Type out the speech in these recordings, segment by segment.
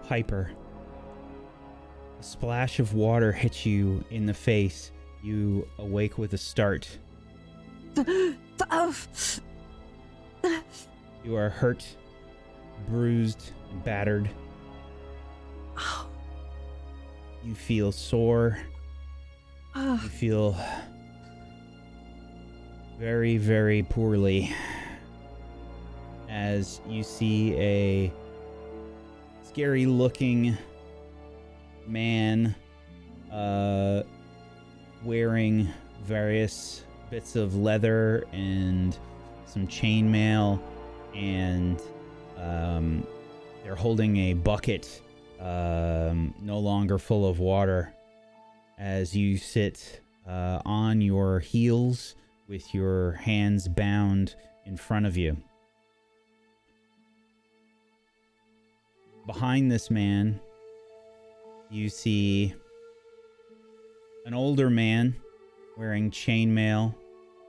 Piper. A splash of water hits you in the face. You awake with a start. You are hurt, bruised, and battered. You feel sore. You feel very, very poorly as you see a scary-looking man wearing various bits of leather and some chainmail, and they're holding a bucket no longer full of water as you sit on your heels with your hands bound in front of you. Behind this man, you see an older man wearing chainmail,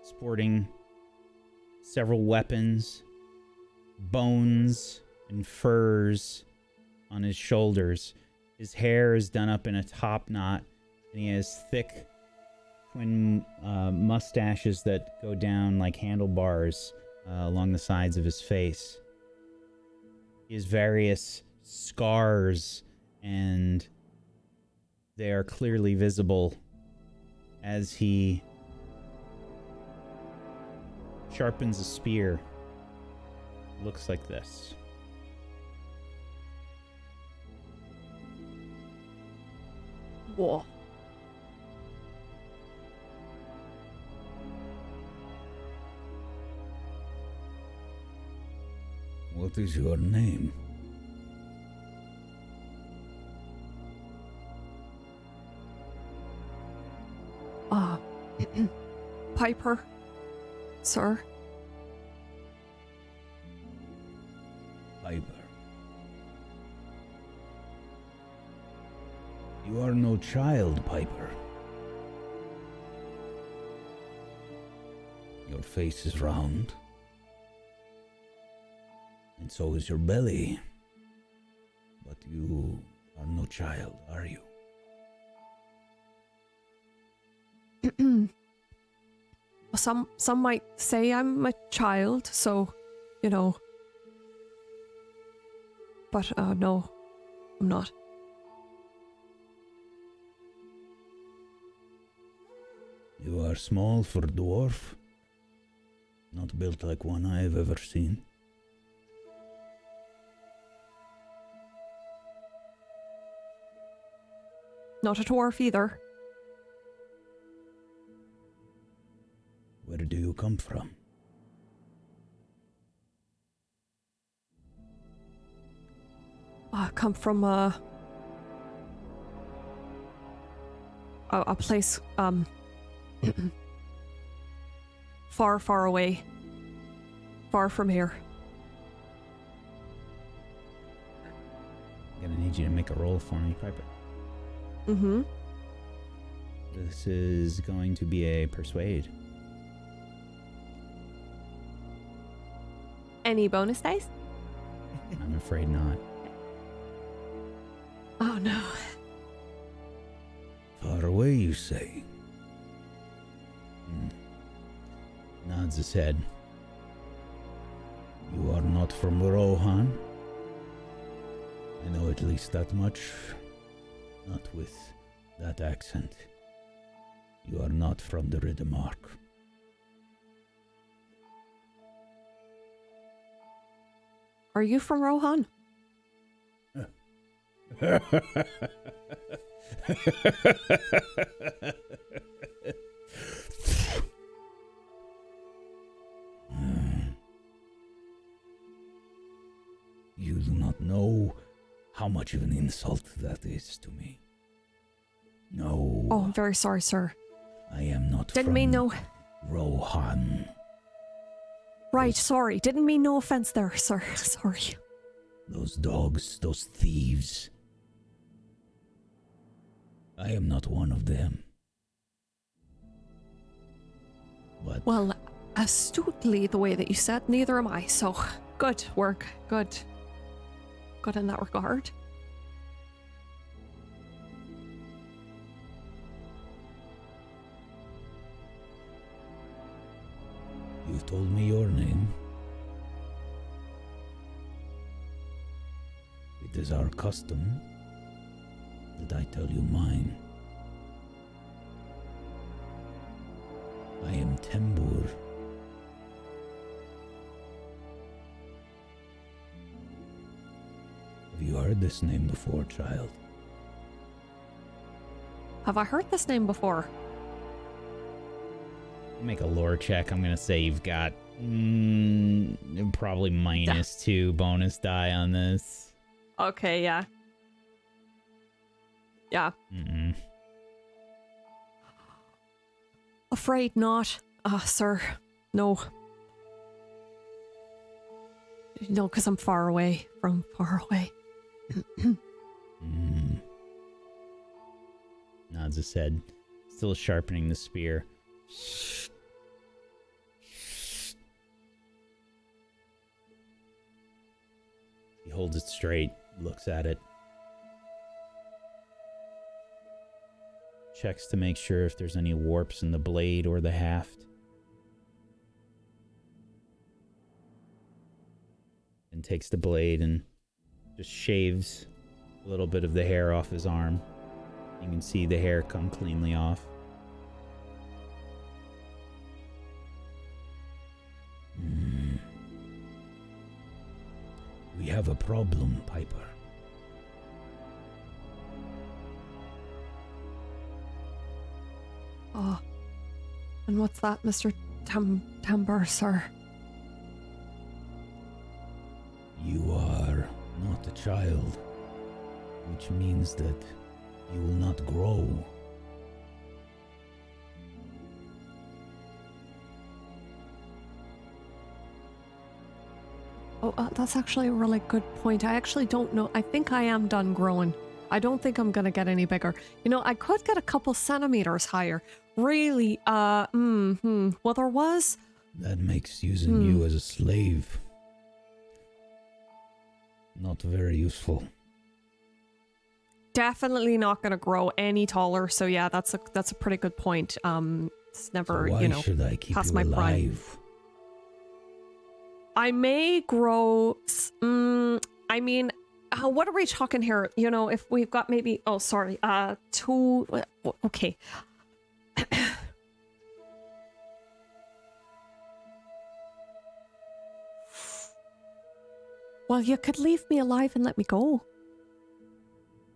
sporting several weapons, bones and furs on his shoulders. His hair is done up in a top knot, and he has thick twin mustaches that go down like handlebars along the sides of his face. He has various scars, and they are clearly visible as he sharpens a spear. Looks like this. Whoa. What is your name? Piper, sir. Piper. You are no child, Piper. Your face is round, and so is your belly. But you are no child, are you? Some might say I'm a child, so, you know. But, no, I'm not. You are small for a dwarf. Not built like one I have ever seen. Not a dwarf either. Where do you come from? I come from a place far, far away. Far from here. I'm gonna need you to make a roll for me, Piper. Mm-hmm. This is going to be a persuade. Any bonus dice? I'm afraid not. Oh no. Far away, you say? Nods his head. You are not from Rohan? I know at least that much. Not with that accent. You are not from the Riddermark. Are you from Rohan? You do not know how much of an insult that is to me. No. Oh, I'm very sorry, sir. I am not Didn't from mean no. Rohan. Right, sorry. Didn't mean no offense there, sir. Sorry. Those dogs, those thieves. I am not one of them. But Well, astutely the way that you said, neither am I, so good work. Good. Good in that regard. You've told me your name. It is our custom that I tell you mine. I am Tembor. Have you heard this name before, child? Have I heard this name before? Make a lore check. I'm going to say you've got probably -2 bonus die on this. Okay, yeah. Yeah. Mm-mm. Afraid not, sir. No. No, because I'm far away. From far away. Nods his head, still sharpening the spear. He holds it straight, looks at it. Checks to make sure if there's any warps in the blade or the haft. And takes the blade and just shaves a little bit of the hair off his arm. You can see the hair come cleanly off. We have a problem, Piper. Oh. And what's that, Mr. Tembor, sir? You are not a child, which means that you will not grow. Oh, that's actually a really good point. I actually don't know. I think I am done growing. I don't think I'm gonna get any bigger. You know, I could get a couple centimeters higher. Really, well, there was... That makes using you as a slave not very useful. Definitely not gonna grow any taller. So yeah, that's a pretty good point. It's never, So why you know, should I keep past you my alive? prime. I may grow. I mean, what are we talking here? You know, if we've got maybe. Oh, sorry. 2. Okay. Well, you could leave me alive and let me go.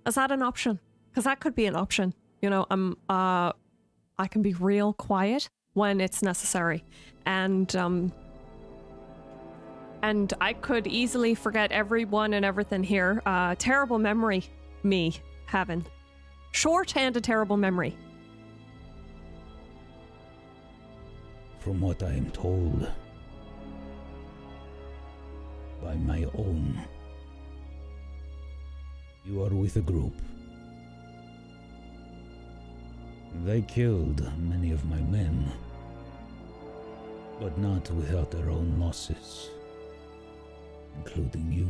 Is that an option? Because that could be an option. You know, I can be real quiet when it's necessary, and I could easily forget everyone and everything here. Terrible memory, me having. Short-handed terrible memory. From what I am told by my own, you are with a group. They killed many of my men, but not without their own losses, including you.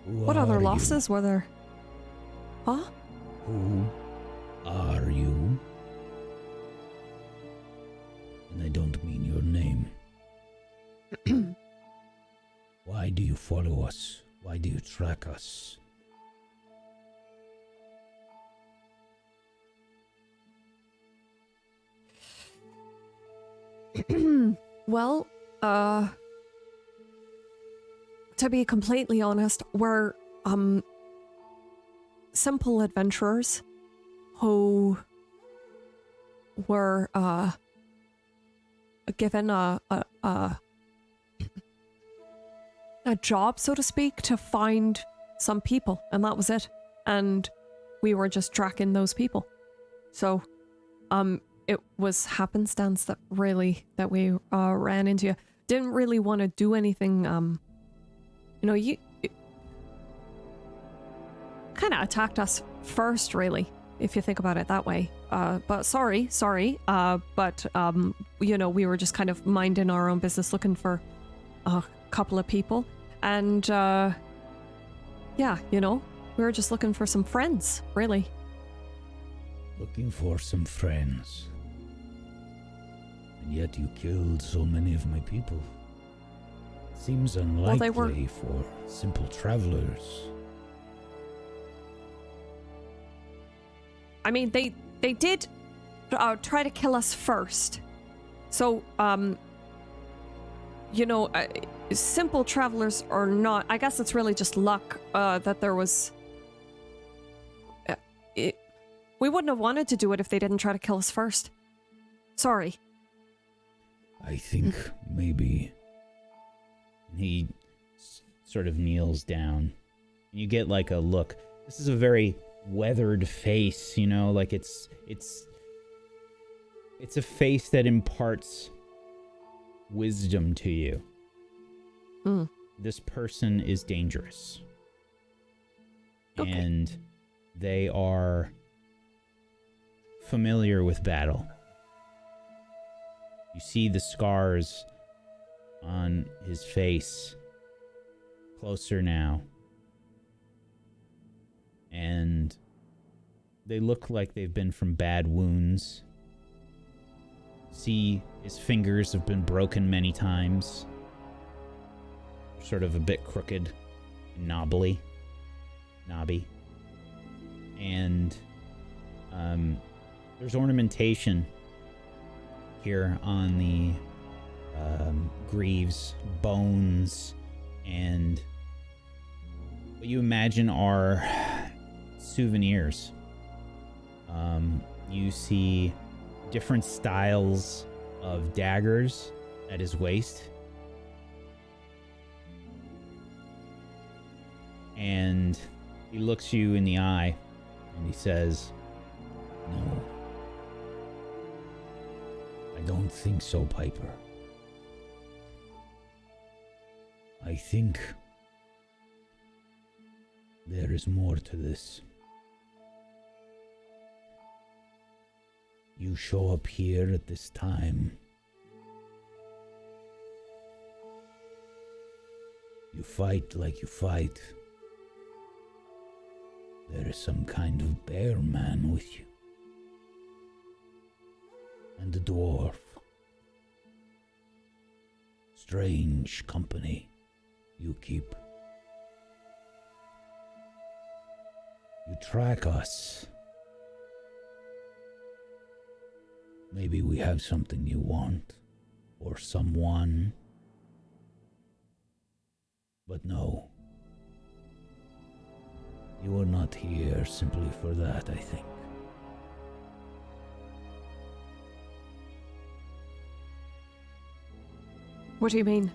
What other losses were there? Huh? Who are you? And I don't mean your name. Why do you follow us? Why do you track us? Well, to be completely honest, we're, simple adventurers who were, given a job, so to speak, to find some people, and that was it. And we were just tracking those people. So, it was happenstance that we ran into. Didn't really want to do anything. You know, you kind of attacked us first, really, if you think about it that way. But sorry. But you know, we were just kind of minding our own business, looking for a couple of people, and yeah, you know, we were just looking for some friends, really. Looking for some friends. And yet you killed so many of my people. Seems unlikely for simple travelers. I mean, they did try to kill us first. So, simple travelers or not, I guess it's really just luck that there was... we wouldn't have wanted to do it if they didn't try to kill us first. Sorry. I think maybe... He sort of kneels down. You get like a look. This is a very weathered face, like it's a face that imparts wisdom to you. This person is dangerous. Okay. And they are familiar with battle. You see the scars on his face closer now. And they look like they've been from bad wounds. See, his fingers have been broken many times. Sort of a bit crooked, knobby. And there's ornamentation here on the greaves, bones, and what you imagine are souvenirs. You see different styles of daggers at his waist. And he looks you in the eye and he says, "No. I don't think so, Piper. I think there is more to this. You show up here at this time. You fight like you fight. There is some kind of bear man with you. And a dwarf. Strange company you keep. You track us. Maybe we have something you want, or someone. But no. You are not here simply for that, I think. What do you mean?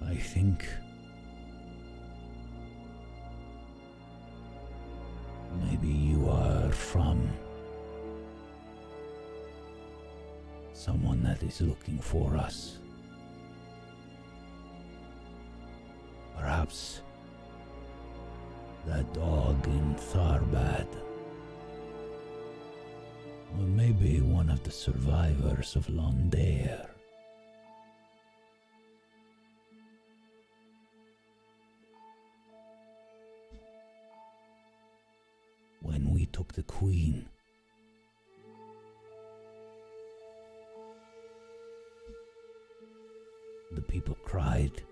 I think maybe you are from someone that is looking for us. Perhaps that dog in Tharbad. Or maybe one of the survivors of Londair. When we took the queen, the people cried.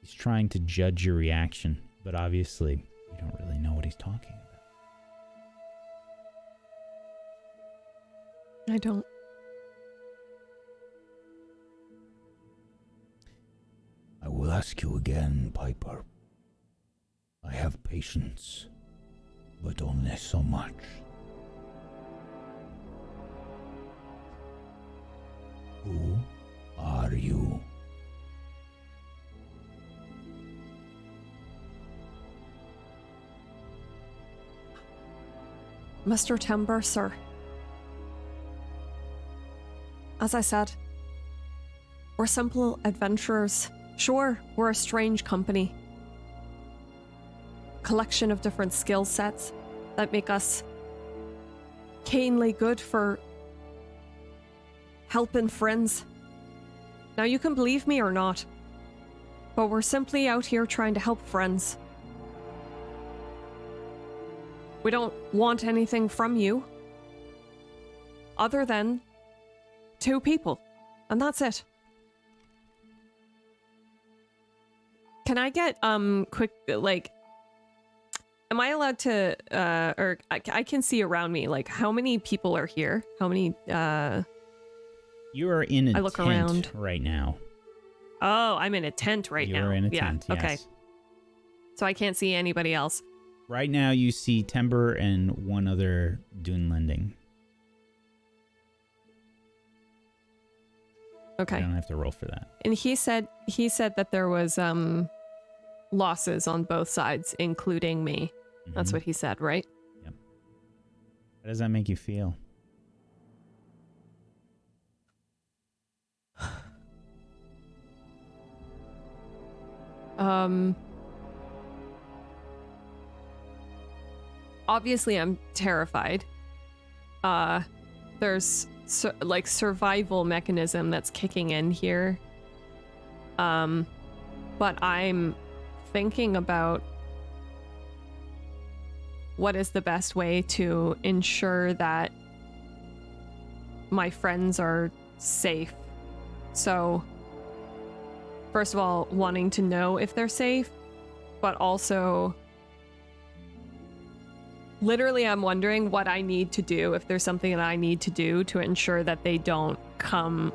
He's trying to judge your reaction, but obviously you don't really know what he's talking about. I don't. I will ask you again, Piper. I have patience, but only so much. Who are you? Mr. Tembor, sir. As I said, we're simple adventurers. Sure, we're a strange company. Collection of different skill sets. that make us keenly good for helping friends. Now you can believe me or not, but we're simply out here trying to help friends. We don't want anything from you other than 2 people, and that's it. Can I get quick, like, am I allowed to or I can see around me, like, how many people are here? How many You are in a I look tent around. right now. Oh, I'm in a tent right now. You're in a tent, yes. Okay. So I can't see anybody else. Right now you see Tembor and one other Dunlending. Okay. I don't have to roll for that. And he said that there was losses on both sides, including me. That's Mhm. what he said, right? How does that make you feel? Obviously I'm terrified. There's like survival mechanism that's kicking in here. But I'm thinking about what is the best way to ensure that my friends are safe. So, first of all, wanting to know if they're safe, but also literally I'm wondering what I need to do, if there's something that I need to do to ensure that they don't come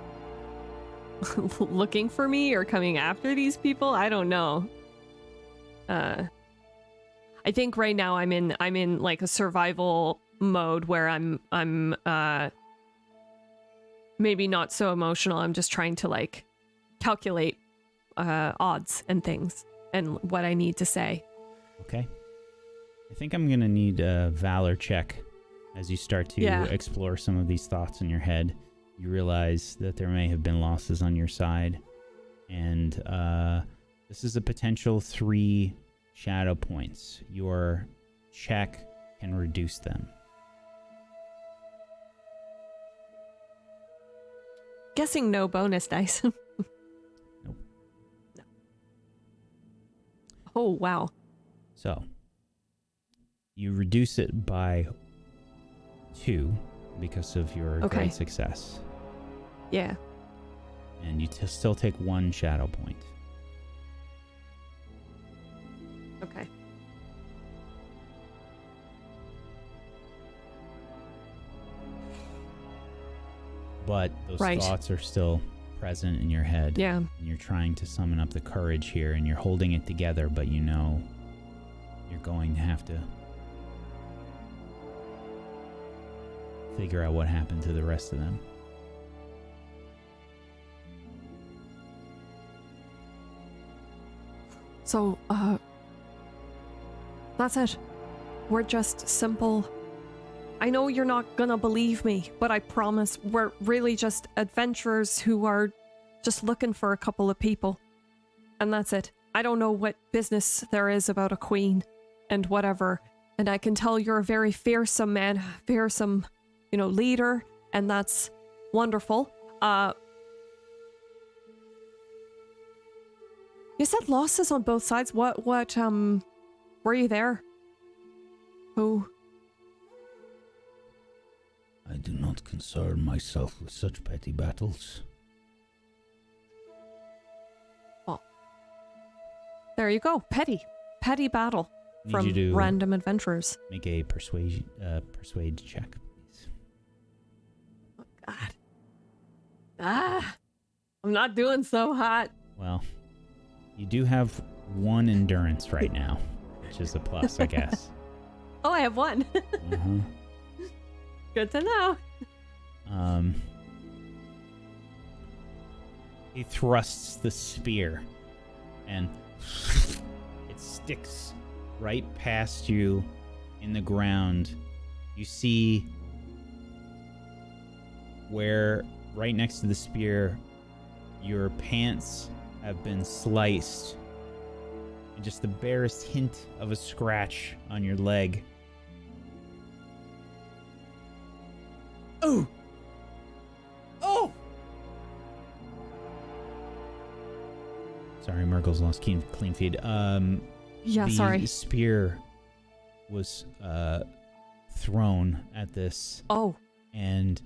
looking for me or coming after these people. I don't know. I think right now I'm in like a survival mode where I'm maybe not so emotional. I'm just trying to like calculate odds and things and what I need to say. Okay. I think I'm gonna need a valor check as you start to explore some of these thoughts in your head. You realize that there may have been losses on your side, and this is a potential 3 shadow points. Your check can reduce them. Guessing no bonus dice. Nope. No. Oh, wow. So, you reduce it by 2 because of your great success. Yeah. And you still take 1 shadow point. Okay. But those thoughts are still present in your head. Yeah. And you're trying to summon up the courage here, and you're holding it together, but you know you're going to have to figure out what happened to the rest of them. So, that's it. We're just simple. I know you're not gonna believe me, but I promise we're really just adventurers who are just looking for a couple of people. And that's it. I don't know what business there is about a queen and whatever. And I can tell you're a very fearsome man, fearsome, leader, and that's wonderful. You said losses on both sides. What, were you there? Who? I do not concern myself with such petty battles. Well, there you go. Petty battle from to random adventurers. Make a persuade check, please. Oh, God. I'm not doing so hot. Well, you do have 1 endurance right now, which is a plus, I guess. Oh, I have 1. Uh-huh. Good to know. He thrusts the spear, and it sticks right past you in the ground. You see where, right next to the spear, your pants have been sliced, and just the barest hint of a scratch on your leg. Oh! Oh! Sorry, Mirggles lost clean feed. Yeah, the sorry. spear was thrown at this. Oh. And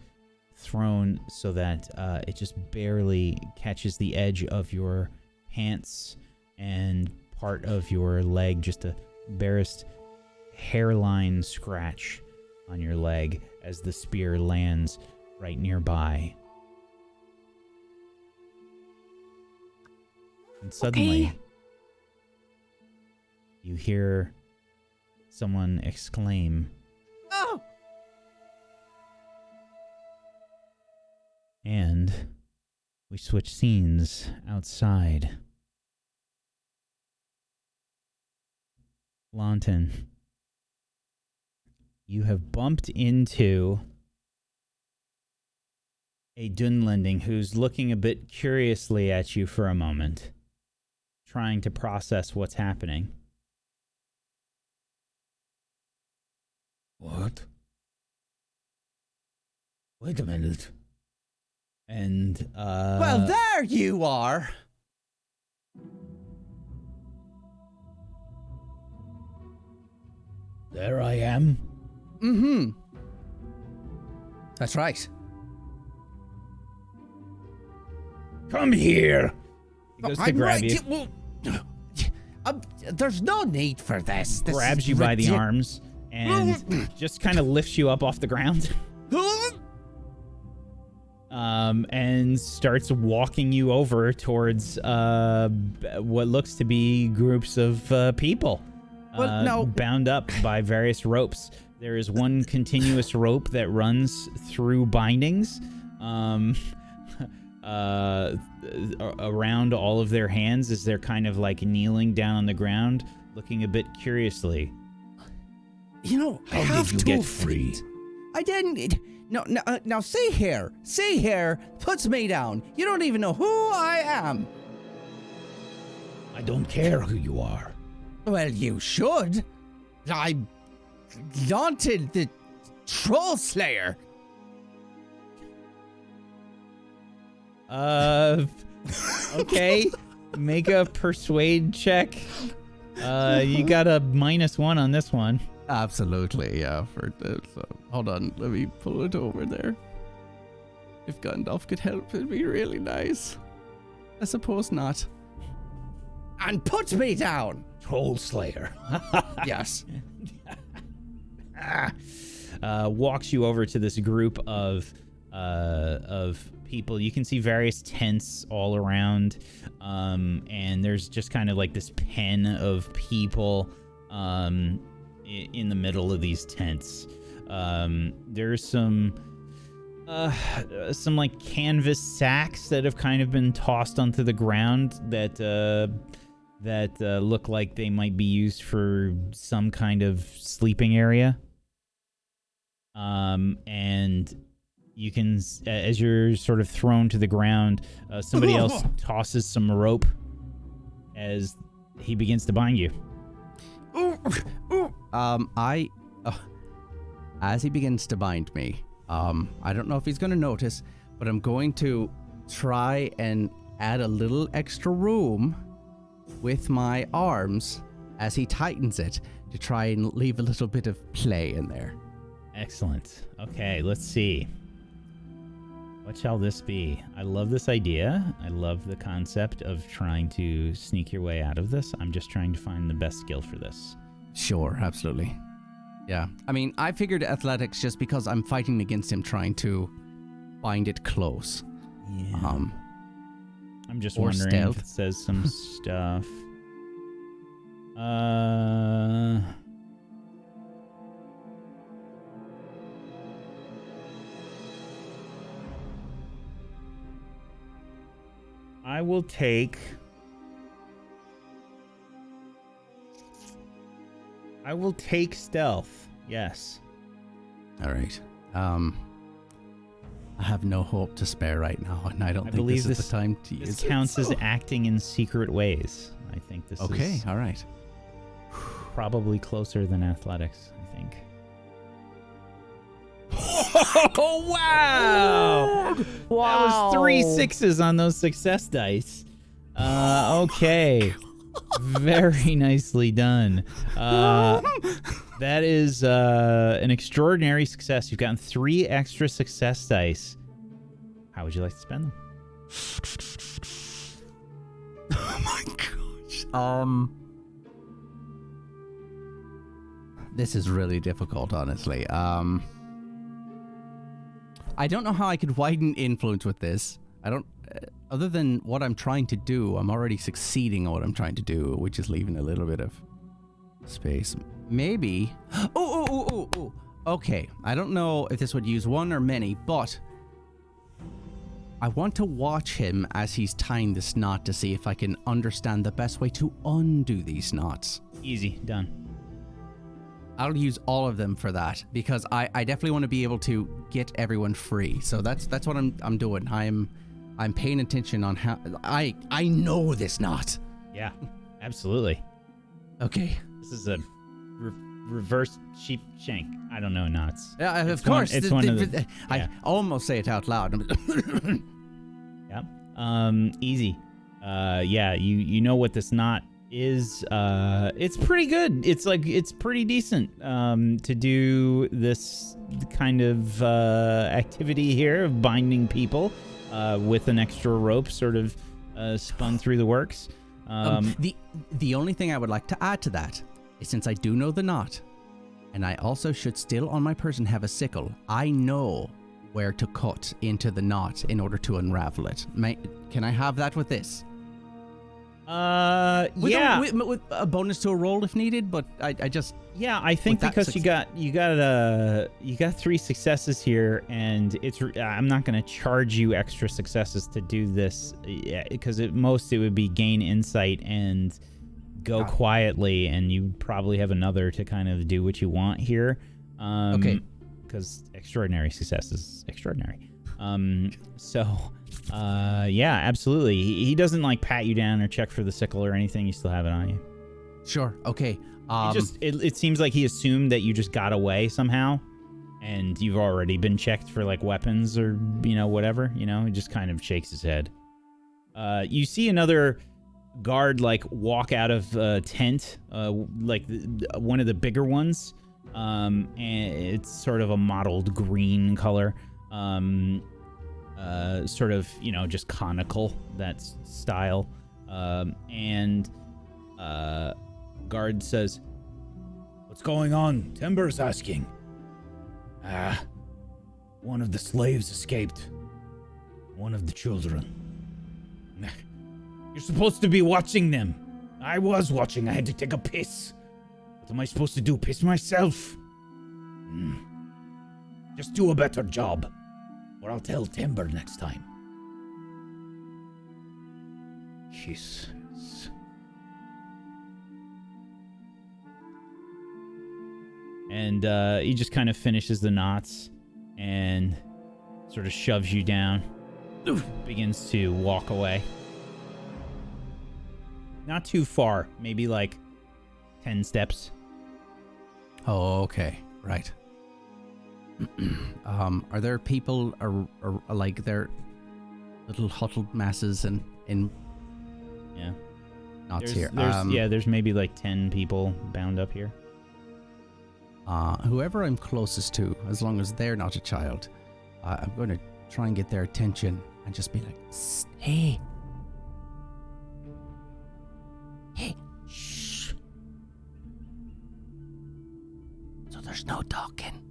thrown so that it just barely catches the edge of your pants and part of your leg, just a barest hairline scratch on your leg as the spear lands right nearby. And suddenly, you hear someone exclaim, Oh! and we switch scenes outside. Lawton, you have bumped into a Dunlending who's looking a bit curiously at you for a moment, trying to process what's happening. What? Wait a minute. And, Well, there you are! There I am. Mm-hmm. That's right. Come here. he goes to grab you. There's no need for this. This Grabs is you by the ridic- arms and just kind of lifts you up off the ground. And starts walking you over towards what looks to be groups of people. Well, no. Bound up by various ropes. There is one continuous rope that runs through bindings around all of their hands as they're kind of like kneeling down on the ground, looking a bit curiously. You know, I How have did you 2 get free? feet. I didn't. No, now see here. See here. Puts me down. You don't even know who I am. I don't care who you are. Well, you should. I'm Daunted the Troll Slayer. Okay. Make a persuade check. You got a -1 on this one. Absolutely, yeah. For this, hold on, let me pull it over there. If Gandalf could help, it'd be really nice. I suppose not. And put me down. Troll Slayer. Yes. Walks you over to this group of people. You can see various tents all around, and there's just kind of like this pen of people in the middle of these tents. There's some like canvas sacks that have kind of been tossed onto the ground that look like they might be used for some kind of sleeping area. And you can, as you're sort of thrown to the ground, somebody else tosses some rope as he begins to bind you. As he begins to bind me, I don't know if he's going to notice, but I'm going to try and add a little extra room with my arms as he tightens it to try and leave a little bit of play in there. Excellent. Okay, let's see. What shall this be? I love this idea. I love the concept of trying to sneak your way out of this. I'm just trying to find the best skill for this. Sure, absolutely. Yeah. I mean, I figured athletics just because I'm fighting against him trying to bind it close. Yeah. I'm just or wondering stealth. if it says some stuff. I will take stealth. Yes. All right. I have no hope to spare right now, and I don't think believe this is the time to use This it. counts as acting in secret ways. I think this Okay, is all right. probably closer than athletics, I think. Oh, wow. Wow. That was 3 6s on those success dice. Okay. Very nicely done. That is an extraordinary success. You've gotten 3 extra success dice. How would you like to spend them? Oh my gosh. This is really difficult, honestly. I don't know how I could widen influence with this. I don't. Other than what I'm trying to do, I'm already succeeding at what I'm trying to do, which is leaving a little bit of space. Maybe. Oh. Okay. I don't know if this would use one or many, but I want to watch him as he's tying this knot to see if I can understand the best way to undo these knots. Easy. Done. I'll use all of them for that because I definitely want to be able to get everyone free. So that's what I'm doing. I'm paying attention on how I know this knot. Yeah, absolutely. Okay. This is a reverse sheep shank. I don't know knots. Yeah, of It's course. It's one of the. I almost say it out loud. Yeah. Easy. Yeah. You know what this knot is. It's pretty good. It's pretty decent. To do this kind of activity here of binding people. With an extra rope sort of spun through the works. The only thing I would like to add to that is since I do know the knot, and I also should still on my person have a sickle, I know where to cut into the knot in order to unravel it. Can I have that with this? Yeah. With a bonus to a roll if needed, but I just... Yeah, I think because you got 3 successes here, and I'm not going to charge you extra successes to do this, because at most it would be gain insight and go quietly, and you probably have another to kind of do what you want here. Okay. Because extraordinary success is extraordinary. Yeah, absolutely. He doesn't like pat you down or check for the sickle or anything. You still have it on you. Sure. Okay. It seems like he assumed that you just got away somehow, and you've already been checked for like weapons or whatever. He just kind of shakes his head. You see another guard like walk out of a tent, like one of the bigger ones, and it's sort of a mottled green color, sort of just conical, that style, and guard says, "What's going on?" Tembor's asking. One of the slaves escaped. One of the children. "You're supposed to be watching them." I was watching. I had to take a piss. What am I supposed to do? Piss myself? Just do a better job, or I'll tell Tembor next time. Jesus. And he just kind of finishes the knots and sort of shoves you down. Begins to walk away. Not too far, maybe like 10 steps. Oh, okay. Right. Are there people or like their little huddled masses in Yeah. knots here? There's maybe like 10 people bound up here. Whoever I'm closest to, as long as they're not a child, I'm going to try and get their attention and just be like, hey, shh. So there's no talking.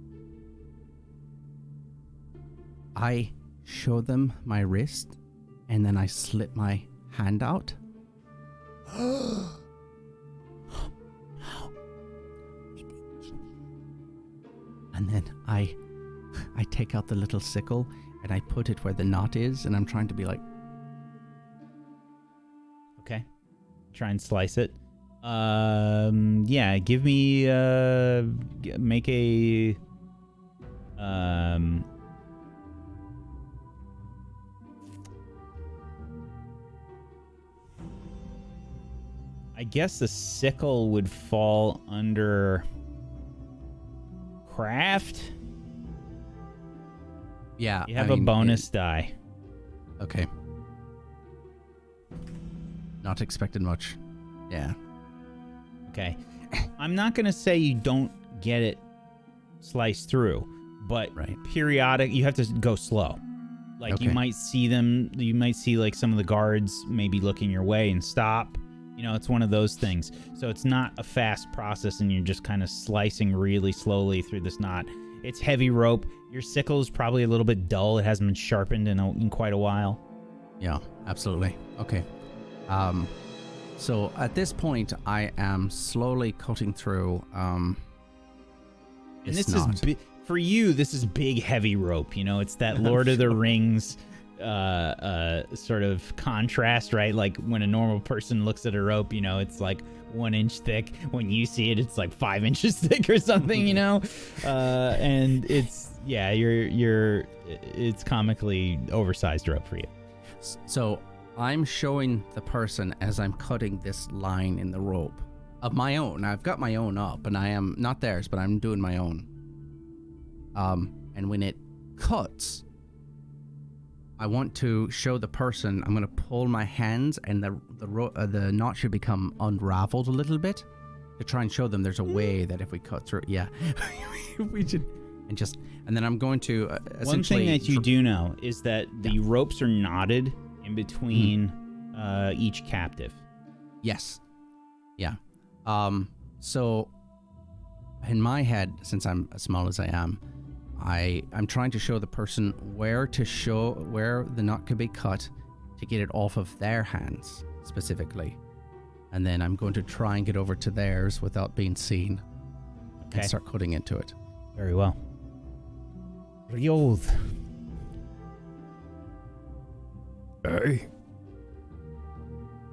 I show them my wrist, and then I slip my hand out. And then I take out the little sickle and I put it where the knot is, and I'm trying to be like, Okay. Try and slice it. Yeah, give me make a I guess the sickle would fall under craft. Yeah. You have a bonus die. Okay. Not expected much. Yeah. Okay. I'm not going to say you don't get it sliced through, but periodic, you have to go slow. Like you might see them, you might see like some of the guards maybe looking your way and stop. You know, it's one of those things. So it's not a fast process and you're just kind of slicing really slowly through this knot. It's heavy rope. Your sickle is probably a little bit dull. It hasn't been sharpened in quite a while. Yeah, absolutely. Okay. So at this point, I am slowly cutting through. And this is for you. This is big, heavy rope. You know, it's that Lord of the Rings sort of contrast, right? Like when a normal person looks at a rope, you know, it's like 1 inch thick. When you see it, it's like 5 inches thick or something. You know, and it's it's comically oversized rope for you. So I'm showing the person as I'm cutting this line in the rope of my own. I've got my own up, and I am not theirs, but I'm doing my own. And when it cuts, I want to show the person. I'm going to pull my hands, and the knot should become unraveled a little bit to try and show them there's a way that if we cut through, we should, and then I'm going to essentially. One thing that you do know is that the ropes are knotted in between each captive. Yes. Yeah. So in my head, since I'm as small as I am, I'm trying to show the person where the knot could be cut to get it off of their hands specifically. And then I'm going to try and get over to theirs without being seen and start cutting into it. Very well. Rioth. Hey.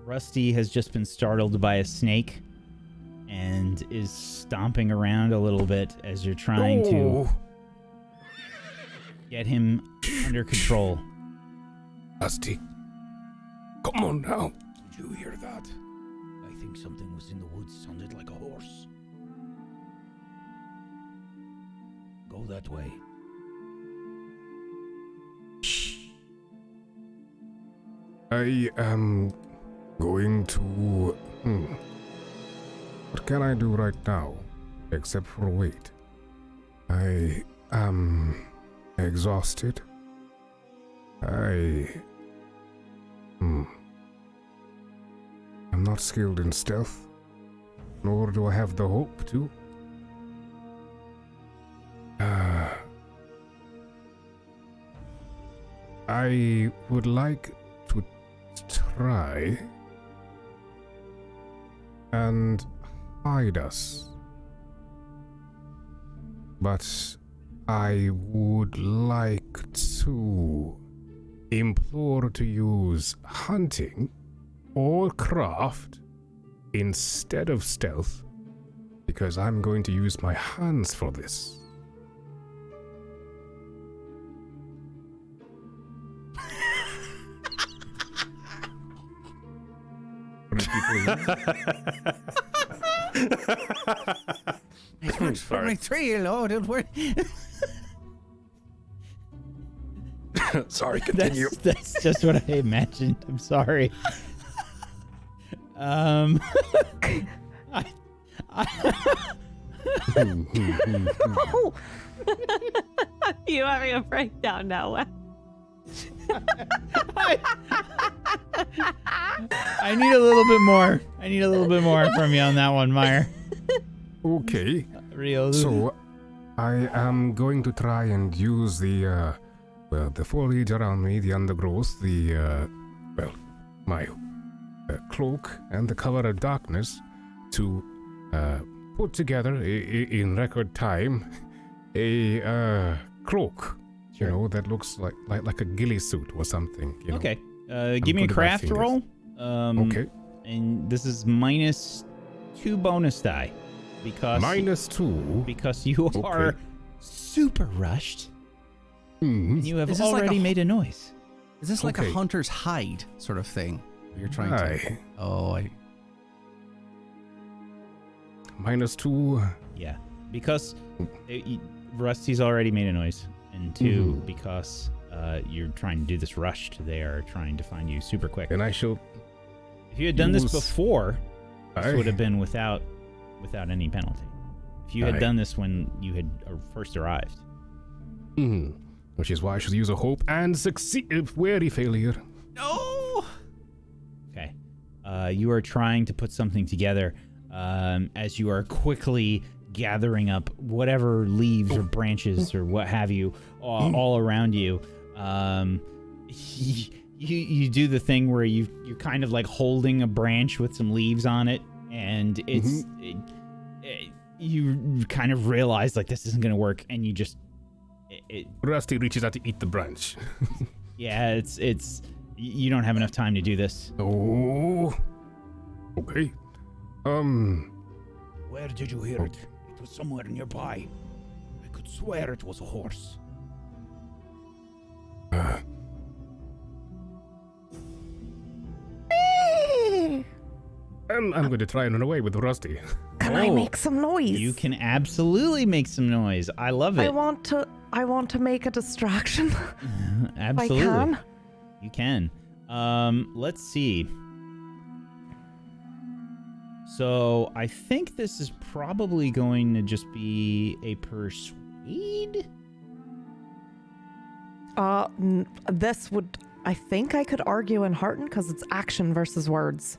Rusty has just been startled by a snake and is stomping around a little bit as you're trying to get him under control. Rusty, come on now. Did you hear that? I think something was in the woods. Sounded like a horse. Go that way. I am going to... What can I do right now, except for wait? I am exhausted. I'm not skilled in stealth, nor do I have the hope to. I would like to try and hide us, but I would like to implore to use hunting or craft instead of stealth, because I'm going to use my hands for this. It works for my 3-year-old. It works. Sorry, continue. That's just what I imagined. I'm sorry. Oh. You having a breakdown now? I need a little bit more. I need a little bit more from you on that one, Myre. Okay. Real. So, I am going to try and use the foliage around me, the undergrowth, my cloak and the cover of darkness to put together in record time a cloak. Sure. You know, that looks like a ghillie suit or something. You know? Okay. Give me a craft roll. Okay. And this is -2 bonus die. Because -2. Because you are super rushed. Mm-hmm. And you have Is this already made a noise. Is this like a hunter's hide sort of thing? You're trying to... Oh, -2. Yeah. Because Rusty's already made a noise. and 2, because you're trying to do this rushed, they are trying to find you super quick. And I shall. If you had done this use- before, this Aye. would have been without any penalty. If you had Aye. done this when you had first arrived. Which is why I should use a hope and succeed. Wary failure. No! Okay. You are trying to put something together as you are quickly gathering up whatever leaves or branches or what have you all around you. You do the thing where you're kind of like holding a branch with some leaves on it, and you kind of realize like this isn't going to work, and you just Rusty reaches out to eat the branch. yeah, it's you don't have enough time to do this. Oh. Okay. Where did you hear it? It was somewhere nearby. I could swear it was a horse. I'm going to try and run away with Rusty. Can I Oh, make some noise? You can absolutely make some noise. I love it. I want to make a distraction. Absolutely. I can. You can. Let's see. So I think this is probably going to just be a persuade. This would, I think I could argue in Hearten because it's action versus words,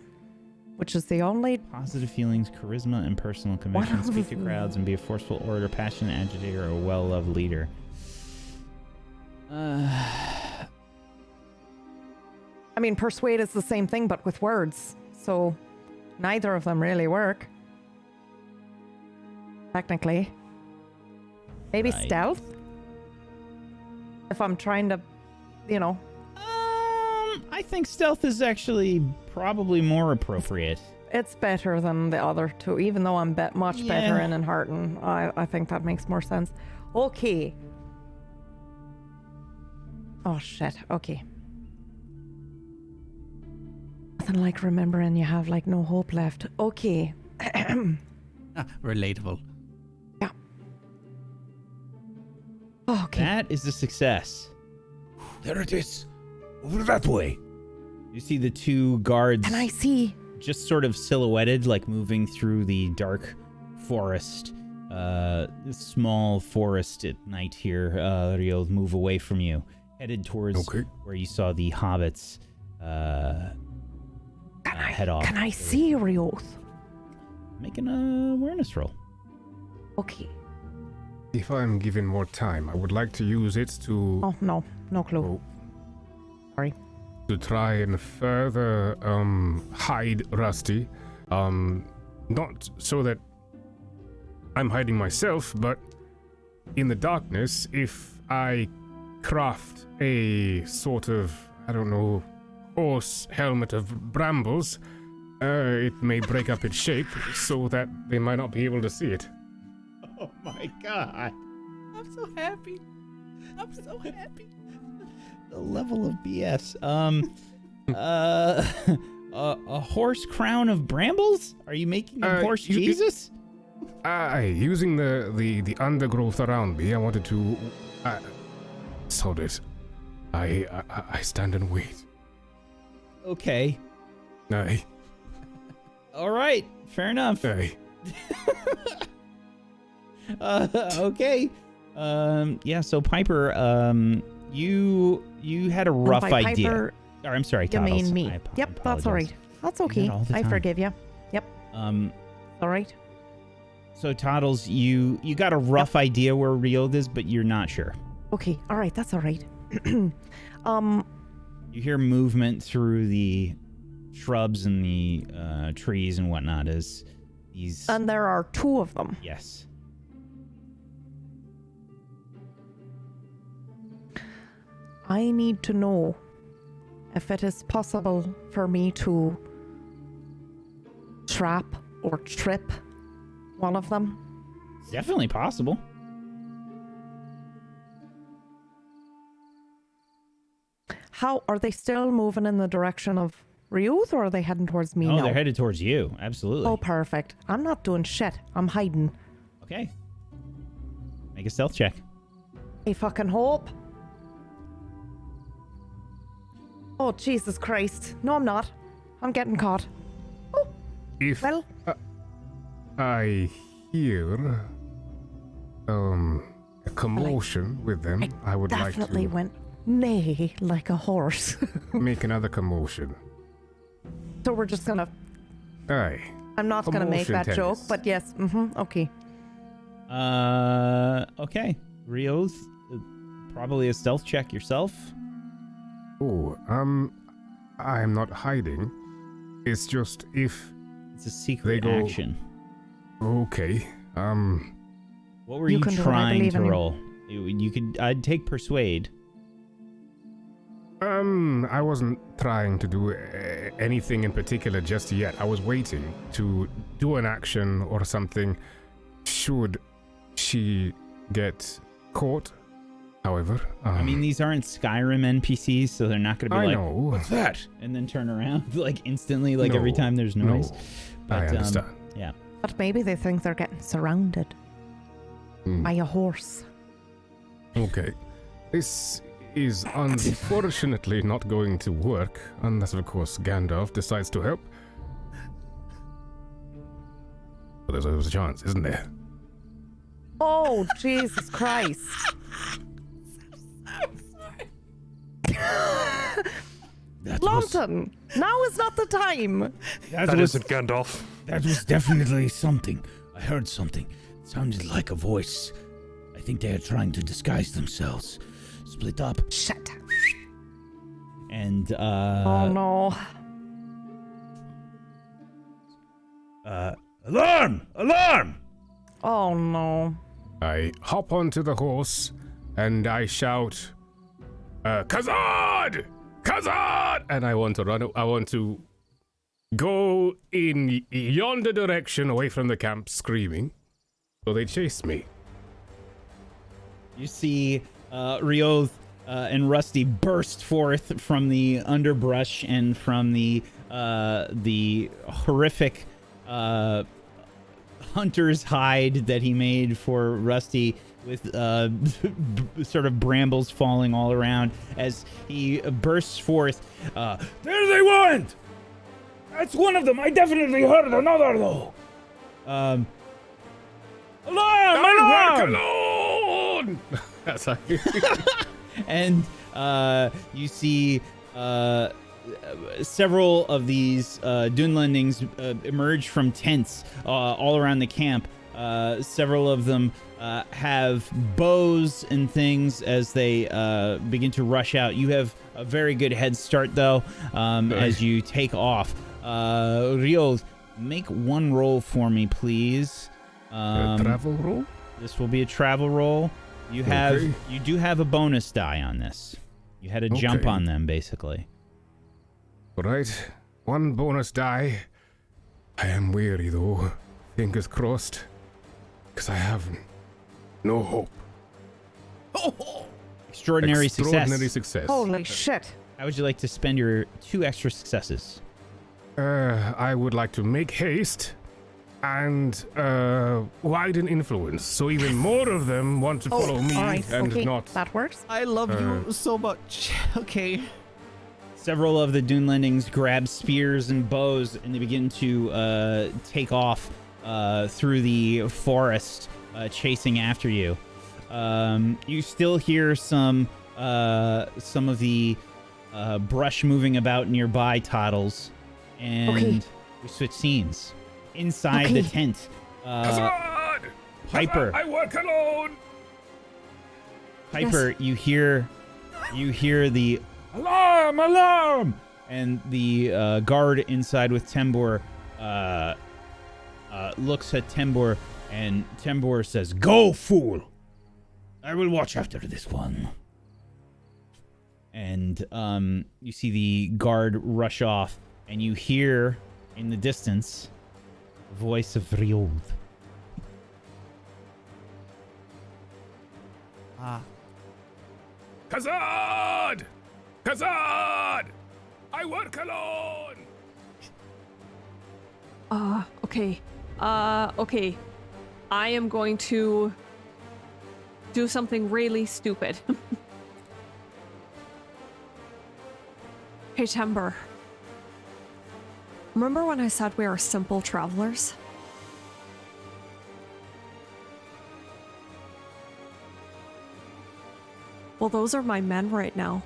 which is the only. Positive feelings, charisma, and personal conviction. Speak to crowds and be a forceful orator, passionate agitator, or a well-loved leader. I mean, persuade is the same thing, but with words. So neither of them really work. Technically. Maybe Right. stealth? If I'm trying to, I think stealth is actually probably more appropriate. it's better than the other two, even though I'm much better Yeah. in Hearten. I think that makes more sense. Okay. Oh, shit. Okay. Nothing like remembering you have, like, no hope left. Okay. Relatable. Okay. That is a success. There it is. Over that way. You see the two guards Can I see? just sort of silhouetted, like moving through the dark forest, small forest at night here. They'll move away from you, headed towards Okay. where you saw the hobbits head off. Can I see Rioth? Make an awareness roll. Okay. If I'm given more time, I would like to use it to Oh, no. No clue. Oh. Sorry. to try and further hide Rusty. Not so that I'm hiding myself, but in the darkness, if I craft a sort of, I don't know, horse helmet of brambles, it may break up its shape so that they might not be able to see it. Oh my god. I'm so happy. I'm so happy. The level of BS. A horse crown of brambles? Are you making a horse you- Jesus? Using the undergrowth around me, I wanted to. Hold it. I stand and wait. Okay. Aye, All right. Fair enough. aye. Okay. Yeah, so Piper, you had a rough By idea. Piper, Or I'm sorry, you Toddles. mean me. I Yep, that's all apologize. right. That's that okay. all the I time. forgive you. Yep, all right. So Toddles, you got a rough idea where Rioth is, but you're not sure. Okay, all right. That's all right. You hear movement through the shrubs and the trees and whatnot as these... And there are two of them. yes. I need to know if it is possible for me to trap or trip one of them. It's definitely possible. How are they still moving in the direction of Rioth, or are they heading towards me Oh, now? they're headed towards you. Absolutely. Oh, perfect. I'm not doing shit. I'm hiding. Okay. Make a stealth check. I fucking hope. Oh, Jesus Christ. No, I'm not. I'm getting caught. Oh, If well, I hear a commotion with them, I would like definitely to went neigh like a horse. make another commotion. So we're just gonna... Aye. I'm not gonna make Commotion that joke, tennis. but yes. Okay. Okay. Rioth, probably a stealth check yourself. Oh, I'm not hiding. It's just if... It's a secret They go- action. Okay, What were You you can do it, I trying believe to in you. roll? You could. I'd take persuade. I wasn't trying to do anything in particular just yet. I was waiting to do an action or something should she get caught. However, I mean, these aren't Skyrim NPCs, so they're not going to be I like, know. "What's that?" and then turn around like instantly, like every No, time there's noise. no, But, I understand. Yeah. But maybe they think they're getting surrounded Hmm. by a horse. Okay. This is unfortunately not going to work unless, of course, Gandalf decides to help. But there's always a chance, isn't there? Oh, Jesus Christ. That was, Lambton, now is not the time. That isn't Gandalf. that was definitely something. I heard something. It sounded like a voice. I think they are trying to disguise themselves. Split up. Shit. And Oh no. Alarm! Alarm! Oh no. I hop onto the horse and I shout, Khazad! Khazad! And I want to run. I want to go in yonder direction away from the camp screaming. So they chase me. you see Rioth and Rusty burst forth from the underbrush and from the horrific hunter's hide that he made for Rusty, with sort of brambles falling all around as he bursts forth. There they went! That's one of them. I definitely heard another, though. Um, Alarm! I work Alarm! alone! That's how and you see several of these Dunlendings emerge from tents all around the camp. Several of them have bows and things as they begin to rush out. You have a very good head start, though, as you take off. Rio, make one roll for me, please. travel roll? This will be a travel roll. You have Okay. you do have a bonus die on this. You had a jump Okay. on them, basically. Alright, one bonus die. I am weary though. Fingers crossed. Because I have no hope. Extraordinary Extraordinary success. success. Holy shit. How would you like to spend your 2 extra successes? I would like to make haste and widen influence, so even more of them want to follow me Alright, and okay. not. That works. I love you so much. Okay. Several of the Dunlendings grab spears and bows, and they begin to take off through the forest, chasing after you. You still hear some of the brush moving about nearby, Toddles, and Okay. we switch scenes. Inside Okay. the tent, Hazard! Piper. I work alone. Piper, you hear the Alarm! Alarm! and the guard inside with Tembor looks at Tembor, and Tembor says, Go, fool! I will watch after this one. and you see the guard rush off, and you hear in the distance the voice of Rioth. Hazard! Hazard! I work alone. Okay. Okay. I am going to do something really stupid. Hey, Tembor. Remember when I said we are simple travelers? Well, those are my men right now.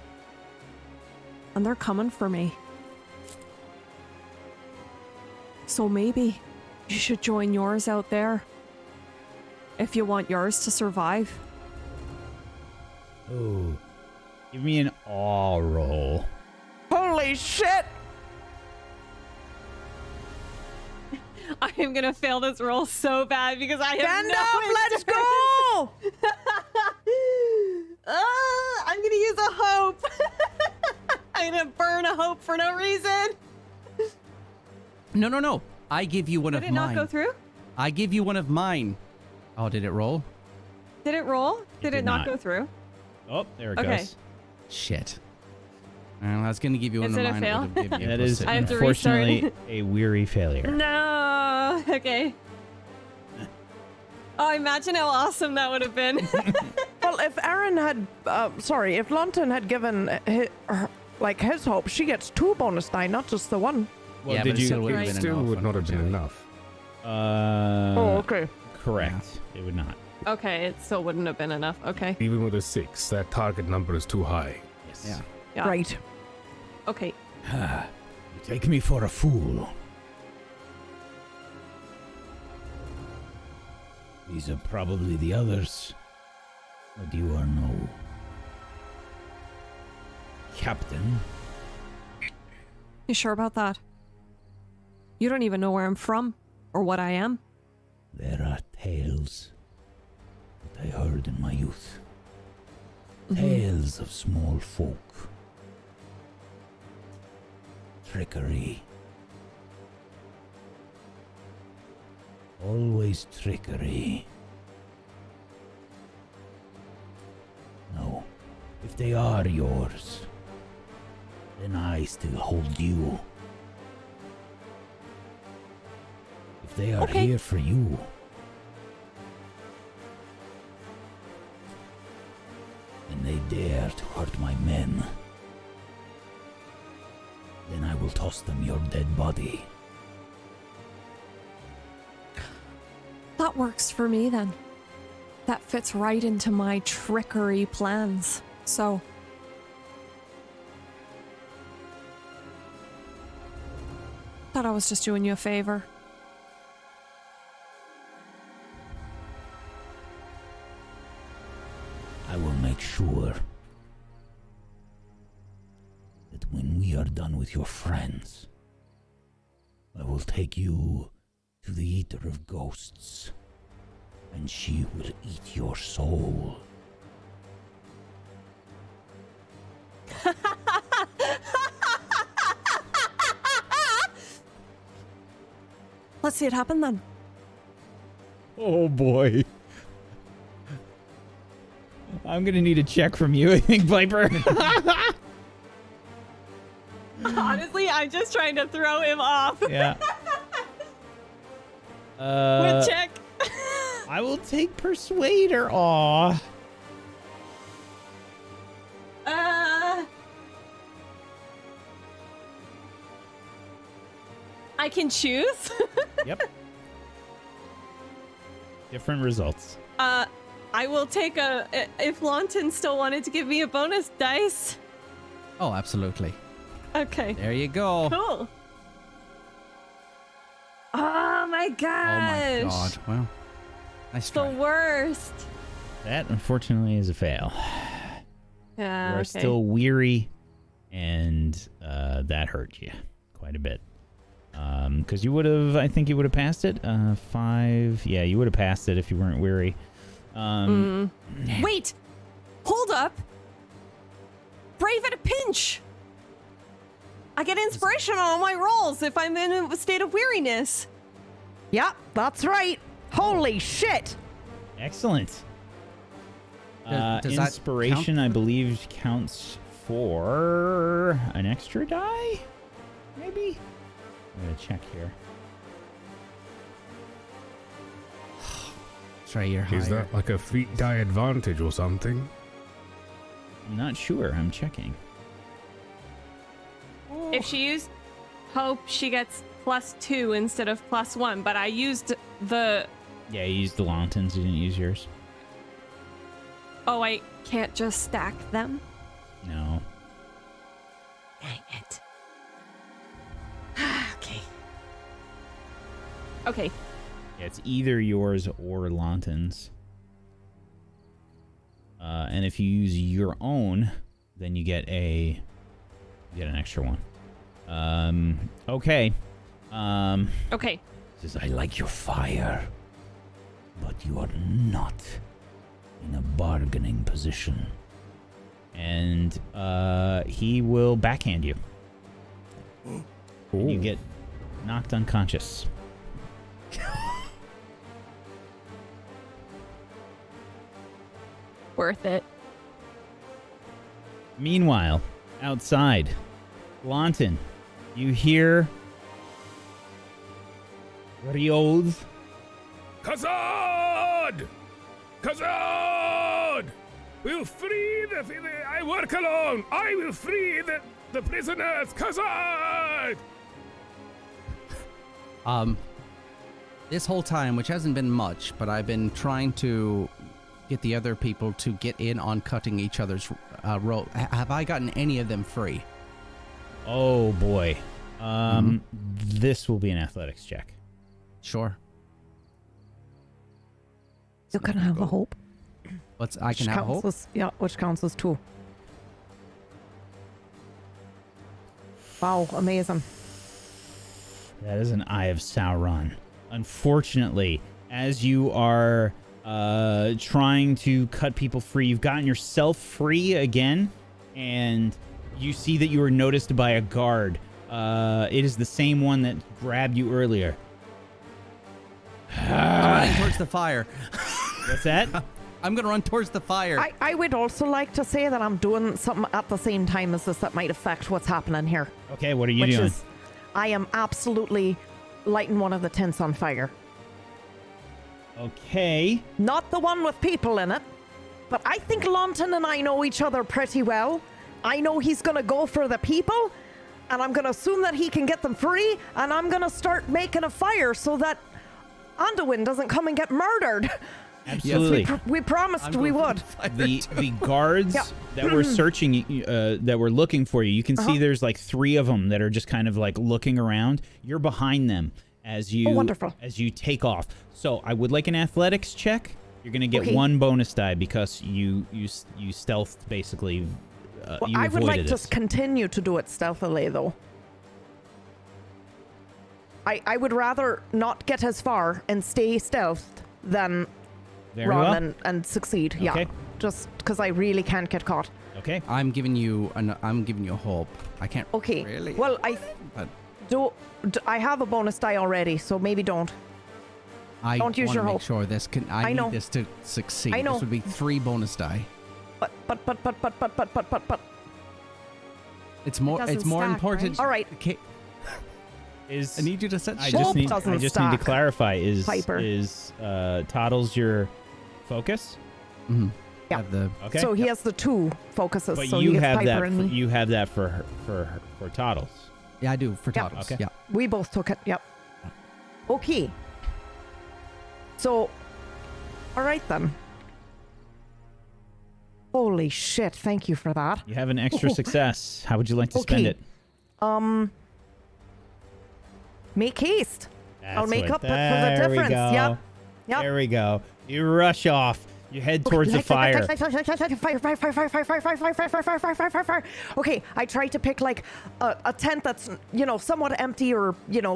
And they're coming for me. So maybe you should join yours out there. If you want yours to survive. Oh, Give me an awe roll. Holy shit! I am gonna fail this roll so bad because I have Standoff, let's go! I'm gonna use a hope. I'm gonna burn a hope for no reason. No. I give you one Did of it mine. not go through? I give you one of mine. Oh, did it roll? Did it roll? Did it did not not. go through? Oh, there it Okay. goes. Shit. Well, I was gonna give you Is one it of a mine. fail? It would've given you a That plus is six. I have to restart. unfortunately a weary failure. No. Okay. Oh, imagine how awesome that would have been. Well, if Aaron had, if Lawton had given his hope, she gets 2 bonus die, not just the 1. Well, Yeah, did but it you? still would've Right. been Still enough, would not have been unfortunately. enough. Oh, okay. Correct. It would not. Okay, it still wouldn't have been enough. Okay. Even with a 6, that target number is too high. Yes. Yeah. Yeah. Right. Okay. you take me for a fool. These are probably the others, but you are no captain. You sure about that? You don't even know where I'm from or what I am. There are tales that I heard in my youth. Mm-hmm. Tales of small folk. Trickery. Always trickery. No, if they are yours, then I still hold you. If they are Okay. here for you, and they dare to hurt my men, then I will toss them your dead body. That works for me then. That fits right into my trickery plans. So, thought I was just doing you a favor. I will make sure that when we are done with your friends, I will take you to the Eater of Ghosts, and she will eat your soul. Let's see it happen then. Oh boy. I'm gonna need a check from you, I think, Viper. Honestly, I'm just trying to throw him off. Yeah. With check. I will take Persuader. Aw. I can choose. Yep. Different results. I will take if Lawton still wanted to give me a bonus dice. Oh, absolutely. Okay. There you go. Cool. Oh my gosh. Oh my god. Well, nice The try. worst. That, unfortunately, is a fail. Yeah. You are okay. still weary, and that hurt you quite a bit. Because you would have, I think you would have passed it. 5. Yeah, you would have passed it if you weren't weary. Wait. Hold up. Brave at a pinch. I get inspiration on all my rolls if I'm in a state of weariness. Yeah, that's right. Holy shit. Excellent. Does that Inspiration, count I for- believe, counts for an extra die? Maybe? I'm going to check here. Try your higher. Is that like a feat die advantage or something? I'm not sure. I'm checking. If she used hope, she gets +2 instead of +1, but I used the... Yeah, you used the lanterns. You didn't use yours. Oh, I can't just stack them? No. Dang it. Okay. Okay. Yeah, it's either yours or Lanton's. And if you use your own, then you get an extra one. Okay. Okay. Says, I like your fire, but you are not in a bargaining position. And he will backhand you. And you get knocked unconscious. Worth it. Meanwhile, outside, Lanton, you hear Riod. Khazad! Khazad! We'll free the... I work alone! I will free the prisoners! Khazad! This whole time, which hasn't been much, but I've been trying to get the other people to get in on cutting each other's rope. Have I gotten any of them free? Oh boy. This will be an athletics check. Sure. You can have a hope. I can have hope? Which counts as 2. Wow, amazing. That is an Eye of Sauron. Unfortunately, as you are trying to cut people free, you've gotten yourself free again, and you see that you were noticed by a guard. It is the same one that grabbed you earlier. I'm running towards the fire. What's that? I'm going to run towards the fire. I would also like to say that I'm doing something at the same time as this that might affect what's happening here. Okay, what are you doing? I am absolutely lighting one of the tents on fire. Okay. Not the one with people in it, but I think Lanton and I know each other pretty well. I know he's going to go for the people, and I'm going to assume that he can get them free, and I'm going to start making a fire so that Anduin doesn't come and get murdered. Absolutely. Yes, we promised we would. The guards that were searching, that were looking for you, you can see there's like 3 of them that are just kind of like looking around. You're behind them as you wonderful. As you take off. So I would like an athletics check. You're gonna get 1 bonus die because you stealthed basically. Well, you I would like avoided to continue to do it stealthily, though. I would rather not get as far and stay stealthed than run and succeed. Okay. Yeah, just because I really can't get caught. Okay. I'm giving you a hope. I can't. Okay. Really. Well, But I have a bonus die already, so maybe don't. I Don't use want your to make hope. sure this can. I know. need this to succeed. I know. This would be 3 bonus die. But. It's more. doesn't It's more stack, important. right? All right. Okay. Is I need you to set. I Hope just need doesn't need to stack, clarify. Piper. Is Toddles your focus? Mm-hmm. Yeah. Have the. Okay. So he has the 2 focuses. But so you he gets have Piper that. and me. You have that for Toddles. Yeah, I do for Yeah. Toddles. Okay. Yeah. We both took it. Yep. Okay. So, all right then. Holy shit! Thank you for that. You have an extra Oh. success. How would you like to spend Okay. it? Make haste. I'll That's make what- up for the there we difference. go. Yep. Yep. There we go. You rush off. You head towards the fire. Fire. Okay, I try to pick like a tent that's, somewhat empty or,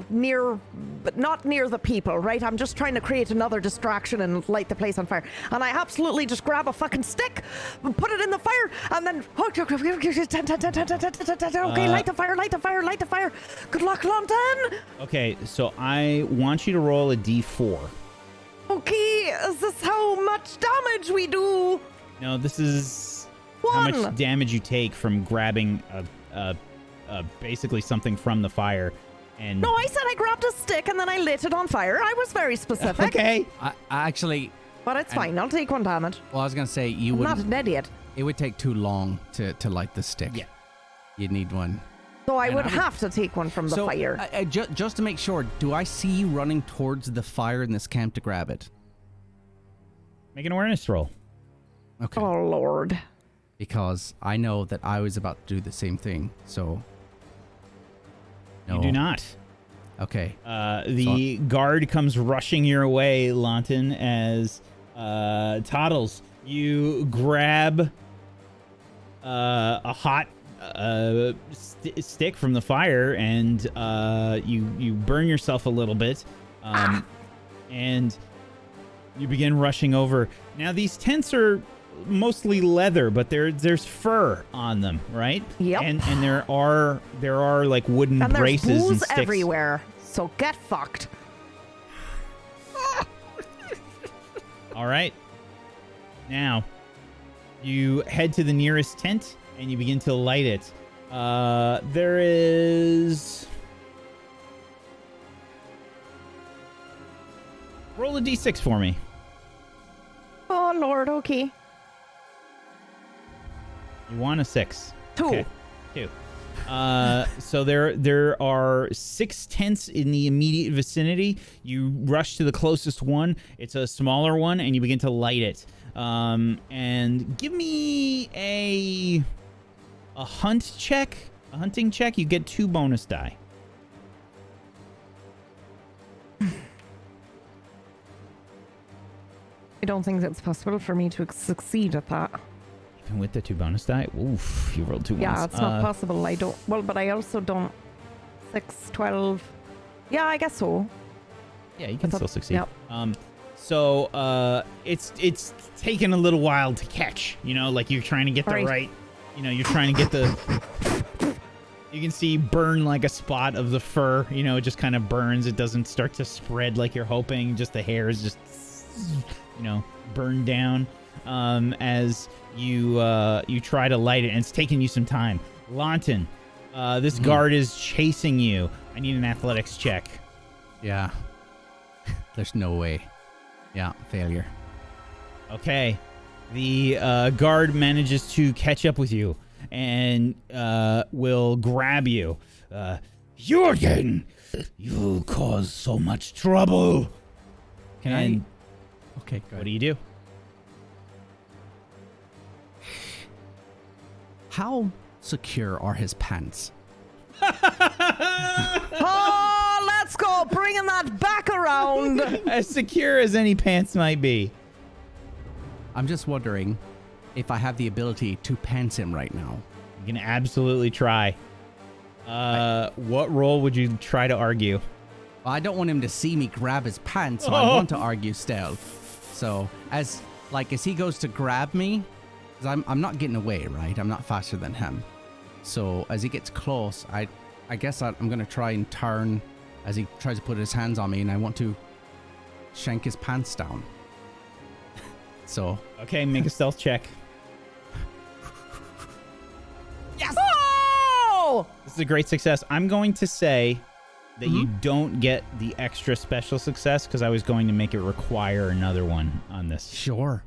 near, but not near the people, right? I'm just trying to create another distraction and light the place on fire. And I absolutely just grab a fucking stick, put it in the fire, and then, okay, light the fire. Good luck, London. Okay, so I want you to roll a d4. Okay, is this how much damage we do? No, this is how 1. much damage you take from grabbing basically something from the fire. And No, I said I grabbed a stick and then I lit it on fire. I was very specific. okay. I actually, But it's fine. I'll take 1 damage. Well, I was gonna say you I'm would. not an idiot. It would take too long to light the stick. Yeah. You'd need one. So I And would I would- have to take one from the So, fire. just to make sure, do I see you running towards the fire in this camp to grab it? Make an awareness roll. Okay. Oh, Lord. Because I know that I was about to do the same thing. So. No. You do not. Okay. The guard comes rushing your way, Lawton, as Toddles, you grab a hot stick from the fire, and you burn yourself a little bit, and you begin rushing over. Now, these tents are mostly leather, but there's fur on them, right? Yep. And there are like wooden And there's braces and booze sticks everywhere. So get fucked. All right. Now, you head to the nearest tent and you begin to light it. There is... Roll a d6 for me. Oh, Lord. Okay. You want a 6. 2. Okay. 2. So there are 6 tents in the immediate vicinity. You rush to the closest one. It's a smaller one, and you begin to light it. And give me a hunt check, a hunting check. You get 2 bonus die. I don't think it's possible for me to succeed at that. Even with the 2 bonus die, oof, you rolled 2 ones. Yeah, it's not possible. I don't. Well, but I also don't. 6, 12. Yeah, I guess so. Yeah, you can still succeed. Yep. So it's taken a little while to catch. You know, like you're trying to get the right. You know, you're trying to get the. You can see burn like a spot of the fur. You know, it just kind of burns. It doesn't start to spread like you're hoping. Just the hair is just, you know, burned down. As you try to light it, and it's taking you some time. Lawton, this guard is chasing you. I need an athletics check. Yeah. There's no way. Yeah, failure. Okay. The guard manages to catch up with you and will grab you. Jorgen, you cause so much trouble. And Okay, good. what do you do? How secure are his pants? Oh, let's go. Bringing that back around. As secure as any pants might be. I'm just wondering if I have the ability to pants him right now. You can absolutely try. What role would you try to argue? Well, I don't want him to see me grab his pants, so I want to argue stealth. So, as he goes to grab me, because I'm not getting away, right? I'm not faster than him. So, as he gets close, I guess I'm going to try and turn as he tries to put his hands on me, and I want to shank his pants down. So. Okay, make a stealth check. Yes! Oh! This is a great success. I'm going to say that you don't get the extra special success because I was going to make it require another one on this. Sure.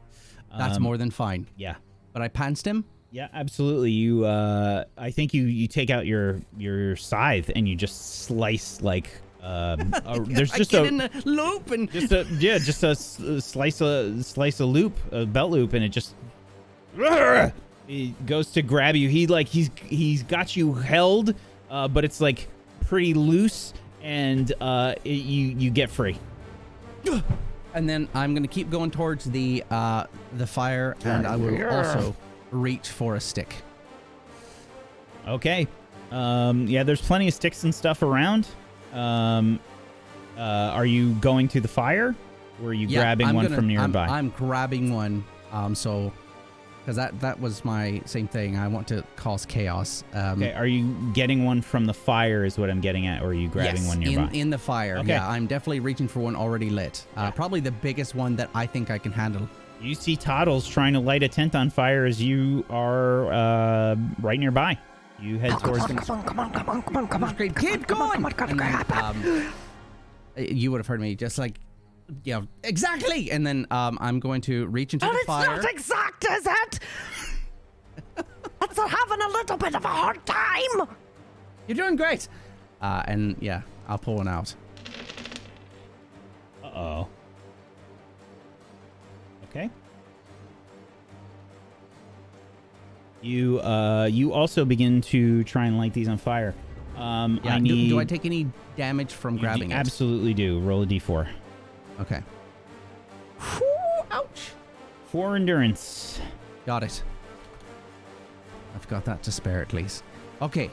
That's more than fine. Yeah. But I pantsed him? Yeah, absolutely. You, I think you take out your scythe and you just slice like, there's just I get in the loop and just a slice a loop, a belt loop, and it just he goes to grab you. He's got you held, but it's like pretty loose, and you get free. And then I'm gonna keep going towards the fire, and I will also reach for a stick. Okay. Yeah, there's plenty of sticks and stuff around. Are you going to the fire, or are you grabbing one from nearby? I'm grabbing one. So, because that was my same thing. I want to cause chaos. Okay. Are you getting one from the fire? Is what I'm getting at, or are you grabbing one nearby? in the fire. Okay. Yeah, I'm definitely reaching for one already lit. Probably the biggest one that I think I can handle. You see Toddles trying to light a tent on fire as you are right nearby. You head towards them. Come on. Keep going. Come on. You would have heard me just like Yeah, exactly. And then I'm going to reach into the fire. It's not exact, is it? It's having a little bit of a hard time. You're doing great. And yeah, I'll pull one out. Uh-oh. Okay. You also begin to try and light these on fire. Yeah, do I take any damage from grabbing it? Absolutely do. Roll a d4. Okay. Ouch. 4 endurance. Got it. I've got that to spare at least. Okay.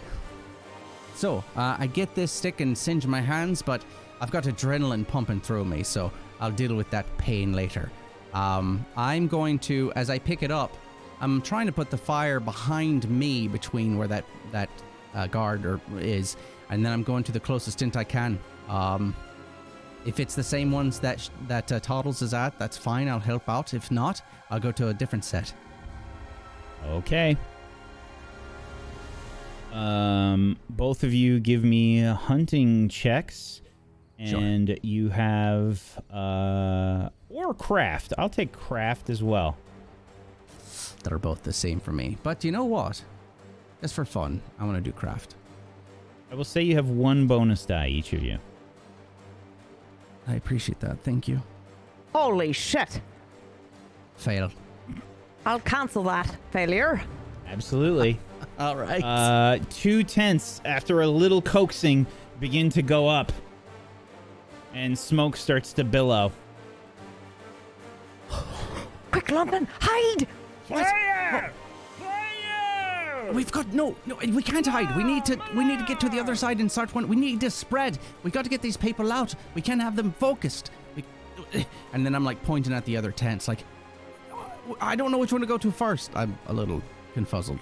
So, I get this stick and singe my hands, but I've got adrenaline pumping through me, so I'll deal with that pain later. I'm going to, as I pick it up, I'm trying to put the fire behind me between where that guard is, and then I'm going to the closest stint I can. If it's the same ones that Toddles is at, that's fine. I'll help out. If not, I'll go to a different set. Okay. Both of you give me hunting checks, and Sure. you have or craft. I'll take craft as well. That are both the same for me. But you know what? Just for fun, I want to do craft. I will say you have 1 bonus die, each of you. I appreciate that. Thank you. Holy shit. Fail. I'll cancel that. Failure. Absolutely. All right. 2 tents, after a little coaxing, begin to go up, and smoke starts to billow. Quick, London, hide! Fire! Fire! We've got no, we can't hide. We need to get to the other side and start one. We need to spread. We got to get these people out. We can't have them focused. And then I'm like pointing at the other tents, like, I don't know which one to go to first. I'm a little confuzzled.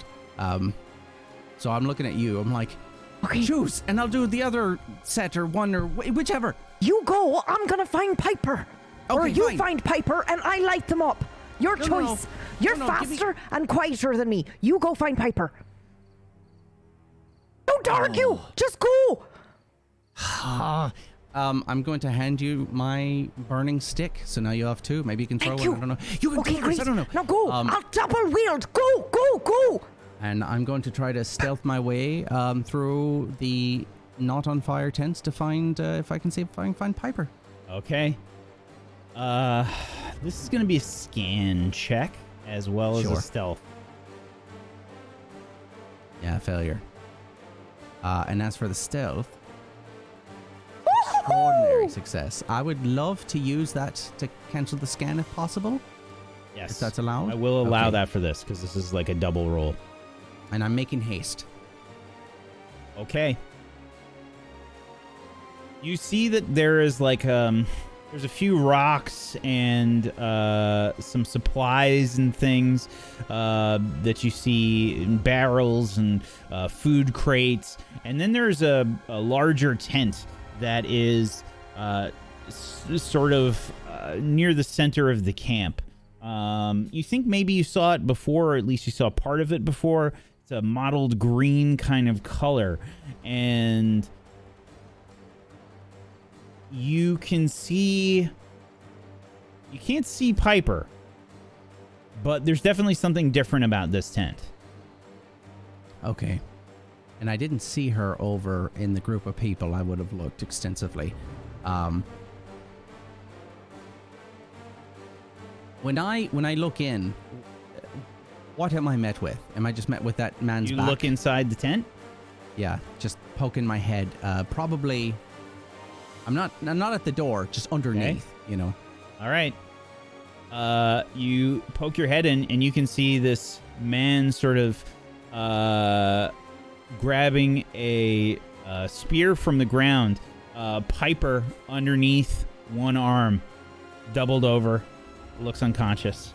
So I'm looking at you. I'm like, Okay. choose, and I'll do the other set or one or whichever. You go, I'm gonna find Piper. Or Okay, you fine. find Piper and I light them up. Your No, choice. no. You're No, give me- faster and quieter than me. You go find Piper. Don't argue. Just go. I'm going to hand you my burning stick, so now you have 2. Maybe you can throw Thank one. you. I don't know. You can Okay, throw great. this. I don't know. Now go. Um, I'll double wield. Go, go, go. And I'm going to try to stealth my way through the not on fire tents to find if I can see if I can find Piper. Okay. This is going to be a scan check as well as Sure. a stealth. Yeah, failure. And as for the stealth, extraordinary success. I would love to use that to cancel the scan if possible. Yes. If that's allowed. I will allow Okay. that for this because this is like a double roll. And I'm making haste. Okay. You see that there is like there's a few rocks and some supplies and things that you see in barrels and food crates, and then there's a larger tent that is sort of near the center of the camp. You think maybe you saw it before, or at least you saw part of it before. It's a mottled green kind of color, and you can't see Piper, but there's definitely something different about this tent. Okay. And I didn't see her over in the group of people. I would have looked extensively. When I look in, what am I met with? Am I just met with that man's You back? look inside the tent. Yeah, just poking my head. Probably. I'm not at the door. Just underneath. You know. All right. You poke your head in, and you can see this man sort of grabbing a spear from the ground. Piper underneath one arm, doubled over, looks unconscious.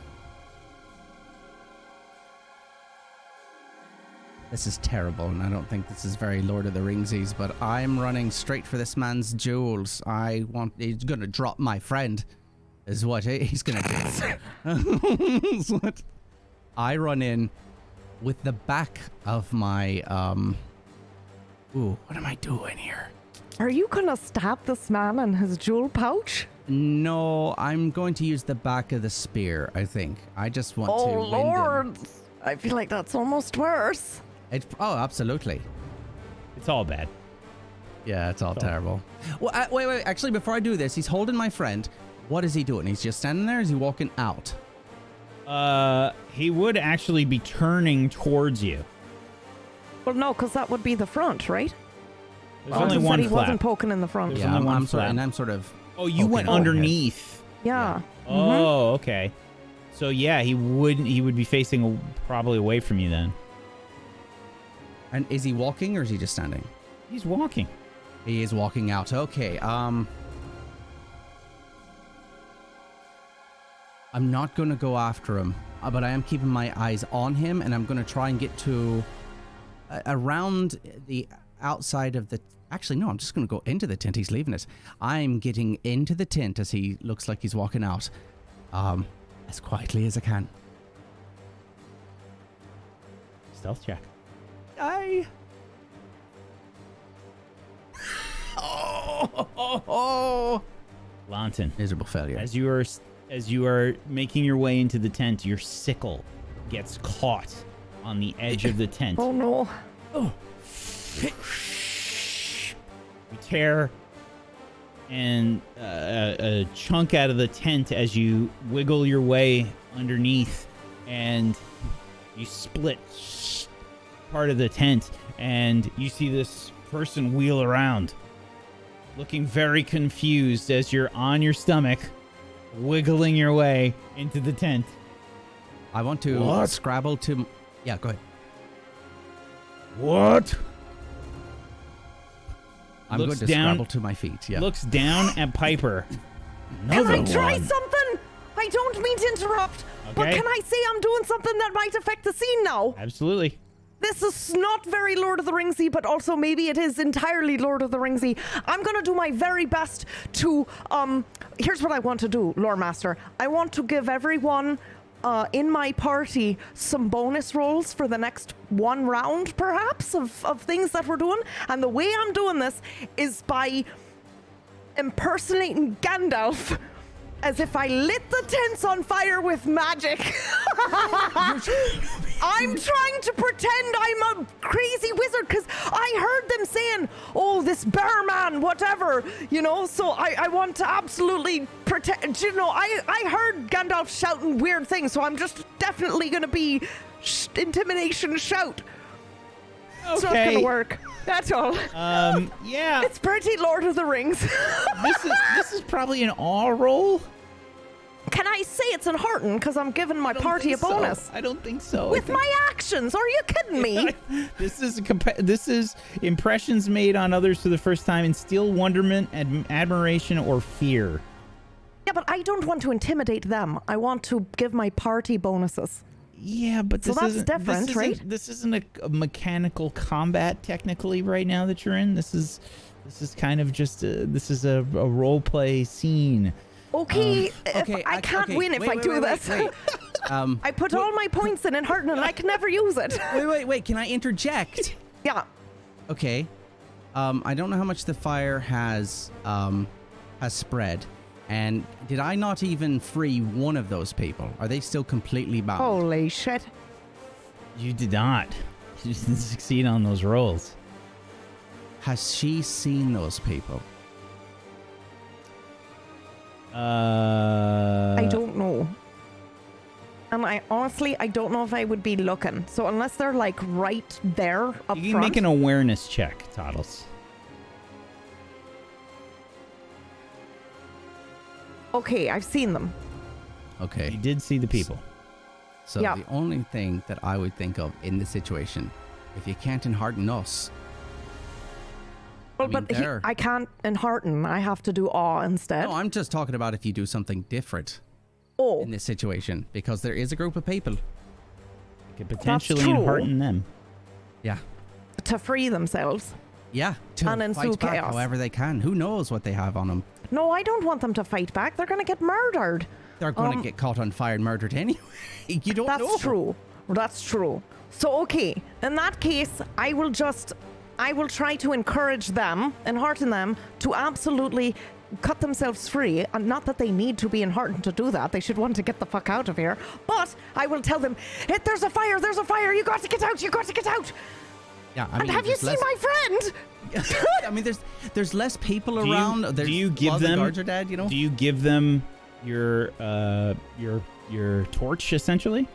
This is terrible, and I don't think this is very Lord of the Ringsies, but I'm running straight for this man's jewels. He's gonna drop my friend, is what he's gonna do. Is what I run in with the back of my, ooh, what am I doing here? Are you gonna stab this man in his jewel pouch? No, I'm going to use the back of the spear, I think. I just want to Oh, wind him. Lord. I feel like that's almost worse. Oh, absolutely. It's all bad. Yeah, it's all terrible. Well, wait. Actually, before I do this, he's holding my friend. What is he doing? He's just standing there? Or is he walking out? He would actually be turning towards you. Well, no, because that would be the front, right? There's only one he flap. wasn't poking in the front. There's Yeah, only one I'm sort of, flap. and I'm sort of. Oh, you went poking underneath. Yeah. Oh, okay. So yeah, he would be facing probably away from you then. And is he walking or is he just standing? He's walking. He is walking out. Okay. I'm not going to go after him, but I am keeping my eyes on him, and I'm going to try and get to around the outside of the. Actually, no, I'm just going to go into the tent. He's leaving it. I'm getting into the tent as he looks like he's walking out, as quietly as I can. Stealth check. Oh. Lawton, Miserable failure. as you are making your way into the tent, your sickle gets caught on the edge of the tent. Oh, no. You tear and a chunk out of the tent as you wiggle your way underneath, and you split part of the tent, and you see this person wheel around, looking very confused as you're on your stomach, wiggling your way into the tent. I want to scrabble to. Yeah, go ahead. What? I'm Looks going to down- scrabble to my feet. Yeah. Looks down at Piper. Can I Another try one. something? I don't mean to interrupt, but Okay. can I say I'm doing something that might affect the scene now? Absolutely. This is not very Lord of the Ringsy, but also maybe it is entirely Lord of the Ringsy. I'm gonna do my very best to, here's what I want to do, Loremaster. I want to give everyone in my party some bonus rolls for the next one round, perhaps, of things that we're doing. And the way I'm doing this is by impersonating Gandalf as if I lit the tents on fire with magic. I'm trying to pretend I'm a crazy wizard because I heard them saying, oh, this bear man, whatever, you know, so I want to absolutely pretend, you know, I heard Gandalf shouting weird things, so I'm just definitely going to be intimidation shout. It's not going to work. That's all. Yeah. It's pretty Lord of the Rings. This is probably an awe roll. Can I say it's in Hearten because I'm giving my party a bonus? I don't think so. With my actions? Are you kidding me? This is impressions made on others for the first time, instill wonderment, admiration, or fear. Yeah, but I don't want to intimidate them. I want to give my party bonuses. Yeah, but So this that's isn't different, right? This isn't a mechanical combat technically right now that you're in. This is kind of just a role play scene. Okay, okay, I can't win if I do this. Wait. I put all my points in Hearten and I can never use it. Wait. Can I interject? Yeah. Okay. I don't know how much the fire has spread. And did I not even free one of those people? Are they still completely bound? Holy shit. You did not. You didn't succeed on those rolls. Has she seen those people? I don't know. And I don't know if I would be looking. So unless they're like right there up You can front. make an awareness check, Toddles. Okay, I've seen them. Okay. You did see the people. So Yeah. the only thing that I would think of in this situation, if you can't enhearten us. Well, I mean, but they're- I can't enhearten. I have to do awe instead. No, I'm just talking about if you do something different Oh, in this situation, because there is a group of people. You could potentially true. enhearten them. Yeah. to free themselves. Yeah. To And ensue fight back chaos. however they can. Who knows what they have on them? No, I don't want them to fight back. They're going to get murdered. They're going to get caught on fire and murdered anyway. You don't know. That's true. That's true. So, okay, in that case, I will try to encourage them and hearten them to absolutely cut themselves free, and not that they need to be enheartened to do that. They should want to get the fuck out of here. But I will tell them, there's a fire, you got to get out, Yeah, I mean, and have you seen my friend? I mean, there's less people around. Do you give them? The guards are dead, you know? Do you give them your torch essentially?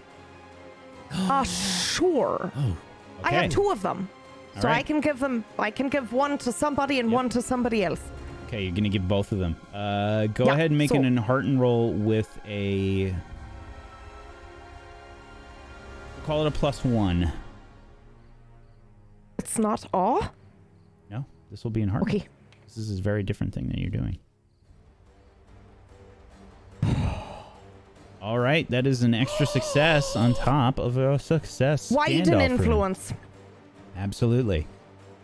Sure. Oh, I have 2 of them. All So right. I can give one to somebody and one to somebody else. Okay, you're gonna give both of them. Go Yeah, ahead and make so- an enhearten roll with a. We'll call it a +1. It's not awe? No, this will be enhearten. Okay. This is a very different thing that you're doing. All right, that is an extra success on top of a success. Wide standoff an room. influence. Absolutely.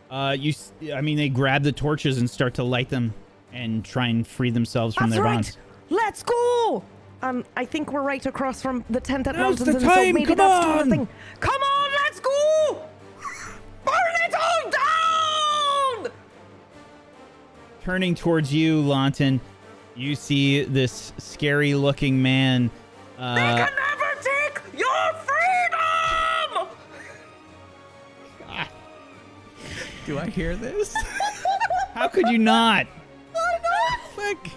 They grab the torches and start to light them and try and free themselves from That's their right. bonds. Let's go. I think we're right across from the tent that Now's Mountains, the and time, so maybe come that's the on. thing. Come on, let's go. Burn it all down. Turning towards you, Lawton, you see this scary-looking man. They can never take your freedom. do I hear this? How could you not? Quick.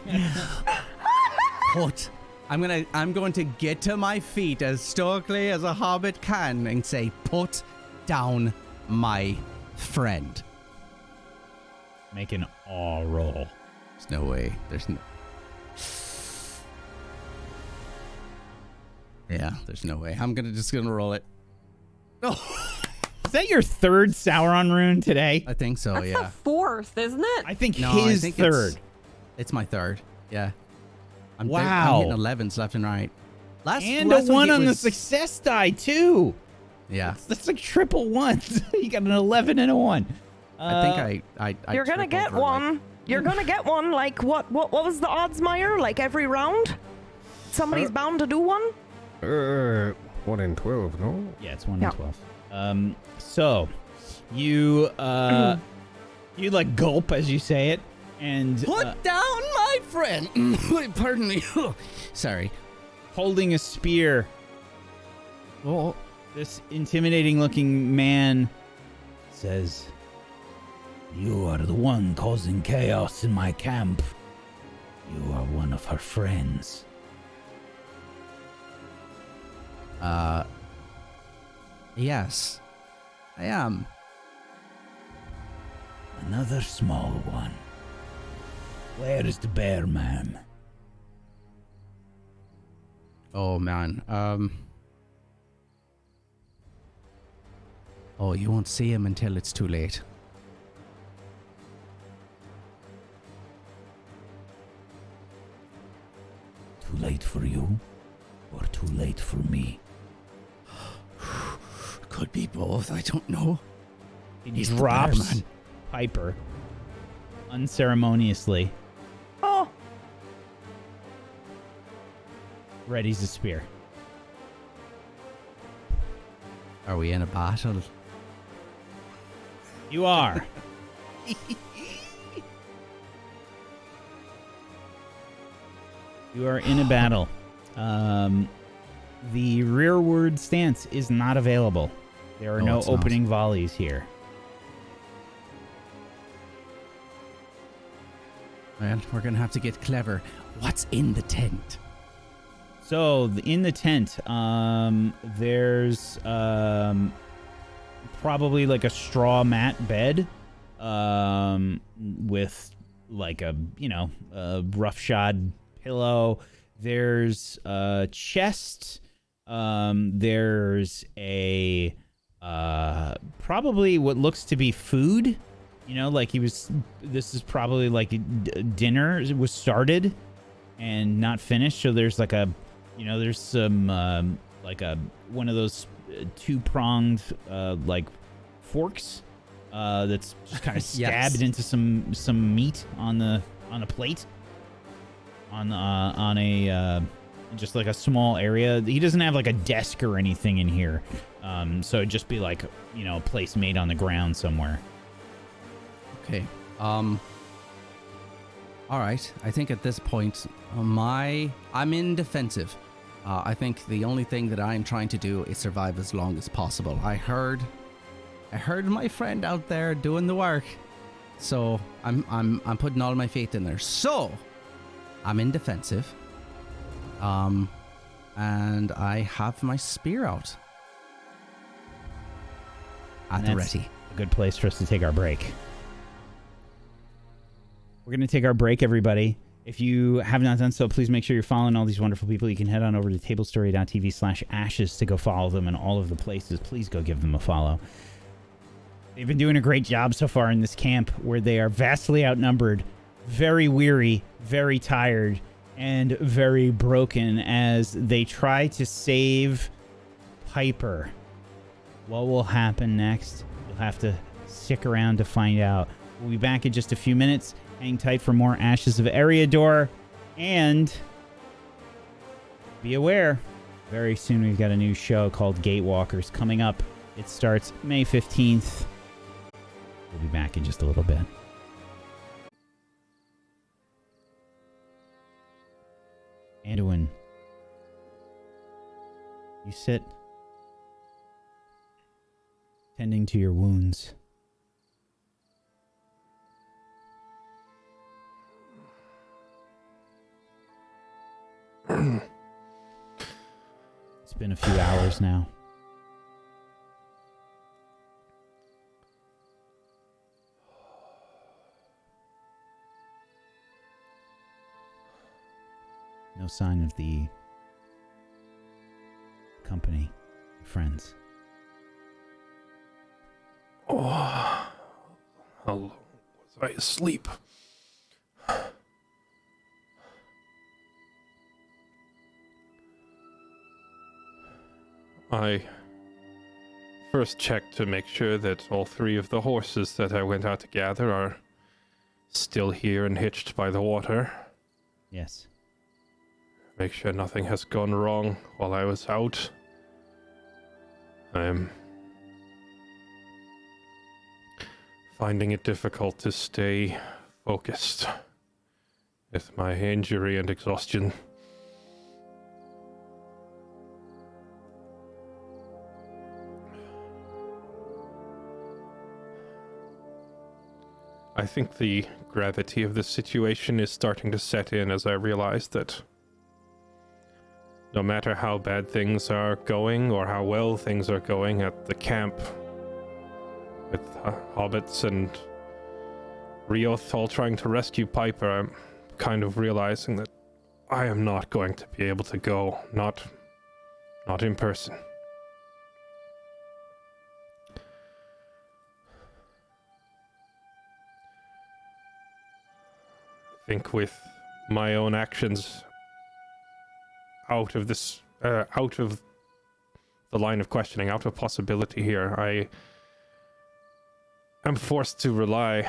What? I'm going to get to my feet as stoically as a hobbit can and say, put down my friend. Make an awe roll. There's no way. There's no... Yeah, there's no way. I'm just gonna roll it. Oh, Is that your third Sauron rune today? I think so, That's yeah. the 4th, isn't it? I think No, his I think third. It's my third. Yeah. I'm Wow. hitting 11s left and right. And last a 1 week it on the was- success die, too. Yeah. That's like triple ones. You got an 11 and a 1. I think I You're gonna tripped get over, like- one. You're gonna get one. Like what was the odds, Myre? Like every round, somebody's bound to do one. 1 in 12, no? Yeah, it's 1 Yeah. in 12. So you you like gulp as you say it, and Put down my friend. Wait, pardon me. Sorry. holding a spear, Oh, this intimidating looking man says, You are the one causing chaos in my camp. You are one of her friends. yes, I am. Another small one. Where is the bear man? Oh man. Oh, you won't see him until it's too late. Too late for you, or too late for me? Could be both. I don't know. he He's the drops bear man. Piper unceremoniously, Oh, readies a spear. Are we in a battle? You are. You are in a battle. The rearward stance is not available. There are Oh, no it's not. opening volleys here. Well, we're gonna have to get clever. What's in the tent? So in the tent, there's probably like a straw mat bed, with like a roughshod pillow. There's a chest. There's a probably what looks to be food. This is probably like dinner was started and not finished. So there's like there's some like one of those two-pronged like forks that's just kind of stabbed Yes. into some meat on a plate on a just like a small area. He doesn't have like a desk or anything in here, so it'd just be like a place made on the ground somewhere. Okay. All right. I think at this point, I'm in defensive. I think the only thing that I'm trying to do is survive as long as possible. I heard my friend out there doing the work, so I'm putting all my faith in there. So I'm in defensive, and I have my spear out at the ready. A good place for us to take our break. We're going to take our break, everybody. If you have not done so, please make sure you're following all these wonderful people. You can head on over to tablestory.tv/ashes to go follow them in all of the places. Please go give them a follow. They've been doing a great job so far in this camp where they are vastly outnumbered, very weary, very tired, and very broken as they try to save Piper. What will happen next? You'll have to stick around to find out. We'll be back in just a few minutes. Hang tight for more Ashes of Eriador. And be aware, very soon we've got a new show called Gatewalkers coming up. It starts May 15th. We'll be back in just a little bit. Anduin, you sit tending to your wounds. It's been a few hours now. No sign of the company, friends. Oh, how long was I asleep? I first checked to make sure that all 3 of the horses that I went out to gather are still here and hitched by the water. Yes. Make sure nothing has gone wrong while I was out. I'm finding it difficult to stay focused with my injury and exhaustion. I think the gravity of this situation is starting to set in as I realize that no matter how bad things are going or how well things are going at the camp with hobbits and Rioth all trying to rescue Piper, I'm kind of realizing that I am not going to be able to go, not in person. I think with my own actions out of this, out of the line of questioning, out of possibility here, I am forced to rely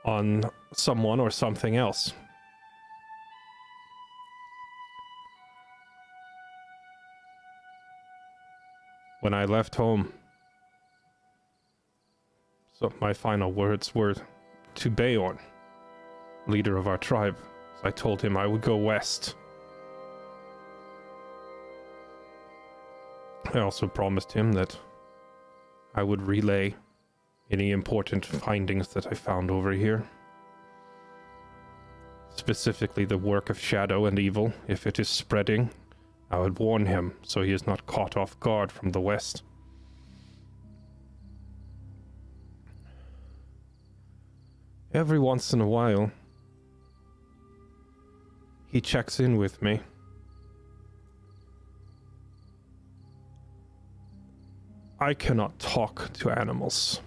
on someone or something else. When I left home, so my final words were to Beorn, leader of our tribe. I told him I would go west. I also promised him that I would relay any important findings that I found over here. Specifically the work of shadow and evil. If it is spreading, I would warn him so he is not caught off guard from the west. Every once in a while, he checks in with me. I cannot talk to animals.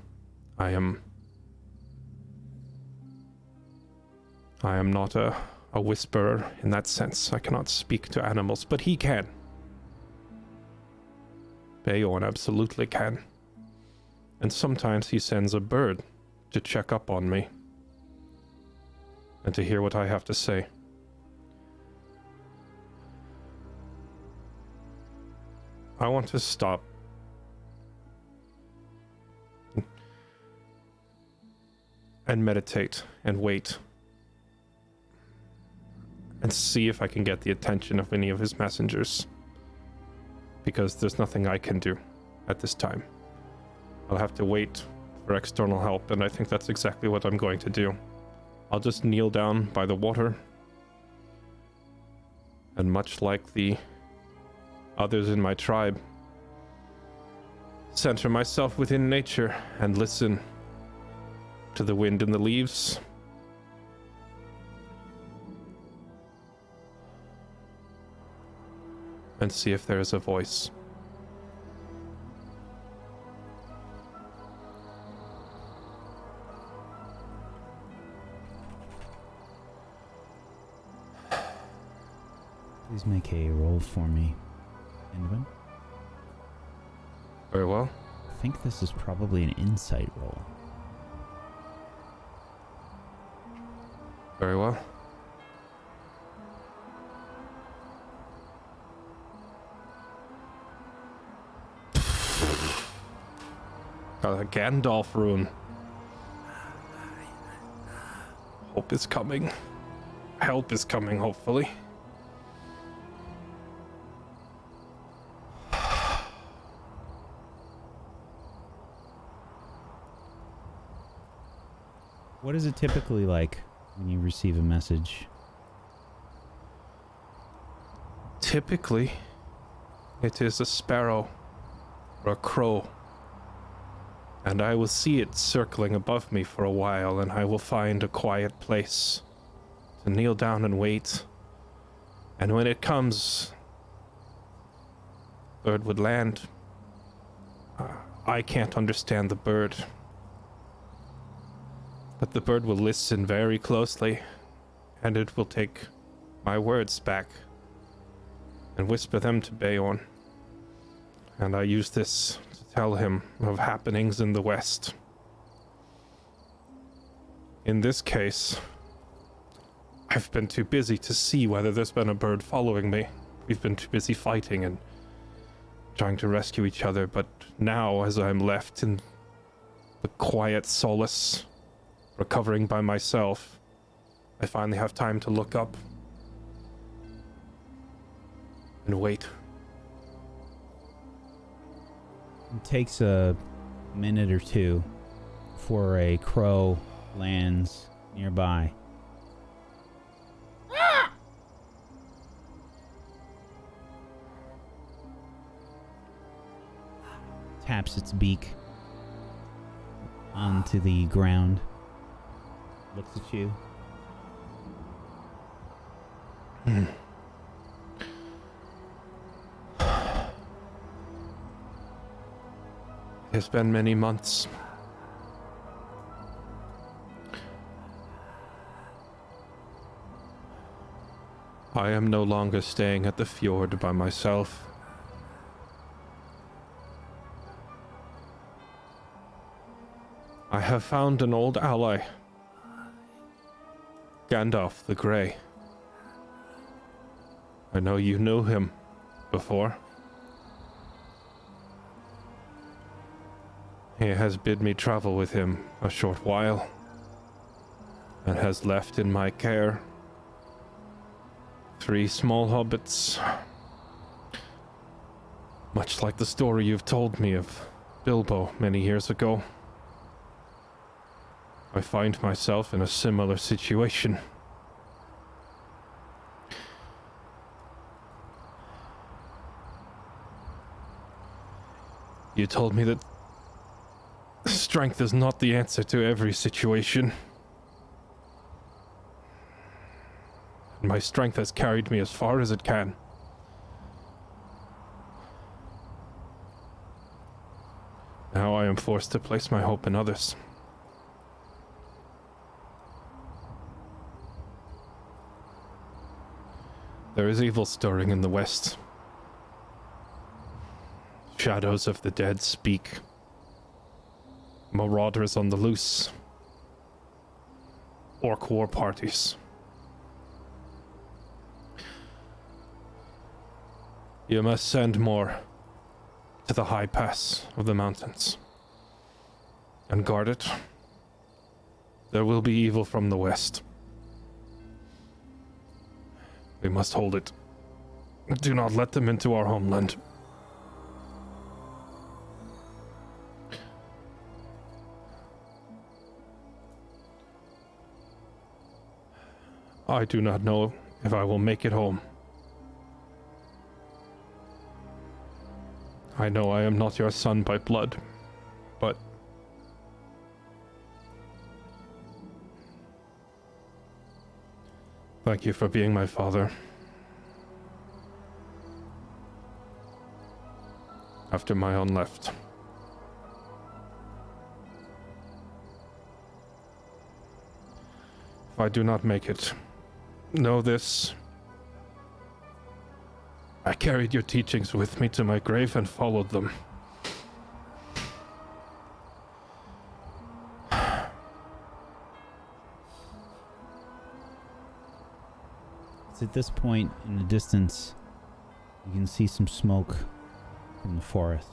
I am not a whisperer in that sense. I cannot speak to animals, but he can. Beorn absolutely can. And sometimes he sends a bird to check up on me and to hear what I have to say. I want to stop and meditate and wait. and see if I can get the attention of any of his messengers. Because there's nothing I can do at this time. I'll have to wait for external help, and I think that's exactly what I'm going to do. I'll just kneel down by the water, and much like the others in my tribe, center myself within nature and listen to the wind in the leaves. And see if there is a voice. Please make a roll for me, Anduin. Very well. I think this is probably an insight roll. Very well. Got a Gandalf rune. Hope is coming. Help is coming, hopefully. What is it typically like when you receive a message? Typically, it is a sparrow or a crow. And I will see it circling above me for a while, and I will find a quiet place to kneel down and wait. And when it comes, bird would land. I can't understand the bird, but the bird will listen very closely, and it will take my words back and whisper them to Beorn. And I use this to tell him of happenings in the west. In this case, I've been too busy to see whether there's been a bird following me. We've been too busy fighting and trying to rescue each other, but now, as I'm left in the quiet solace, recovering by myself, I finally have time to look up and wait. It takes a minute or two before a crow lands nearby. Taps its beak onto the ground. Looks at you. It's been many months. I am no longer staying at the fjord by myself. I have found an old ally, Gandalf the Grey. I know you knew him before. He has bid me travel with him a short while, and has left in my care 3 small hobbits, much like the story you've told me of Bilbo many years ago. I find myself in a similar situation. You told me that strength is not the answer to every situation. And my strength has carried me as far as it can. Now I am forced to place my hope in others. There is evil stirring in the west. Shadows of the dead speak. Marauders on the loose. Orc war parties. You must send more to the high pass of the mountains and guard it. There will be evil from the west. We must hold it. Do not let them into our homeland. I do not know if I will make it home. I know I am not your son by blood, but thank you for being my father. After my own left. If I do not make it, know this. I carried your teachings with me to my grave and followed them. It's at this point in the distance, you can see some smoke from the forest.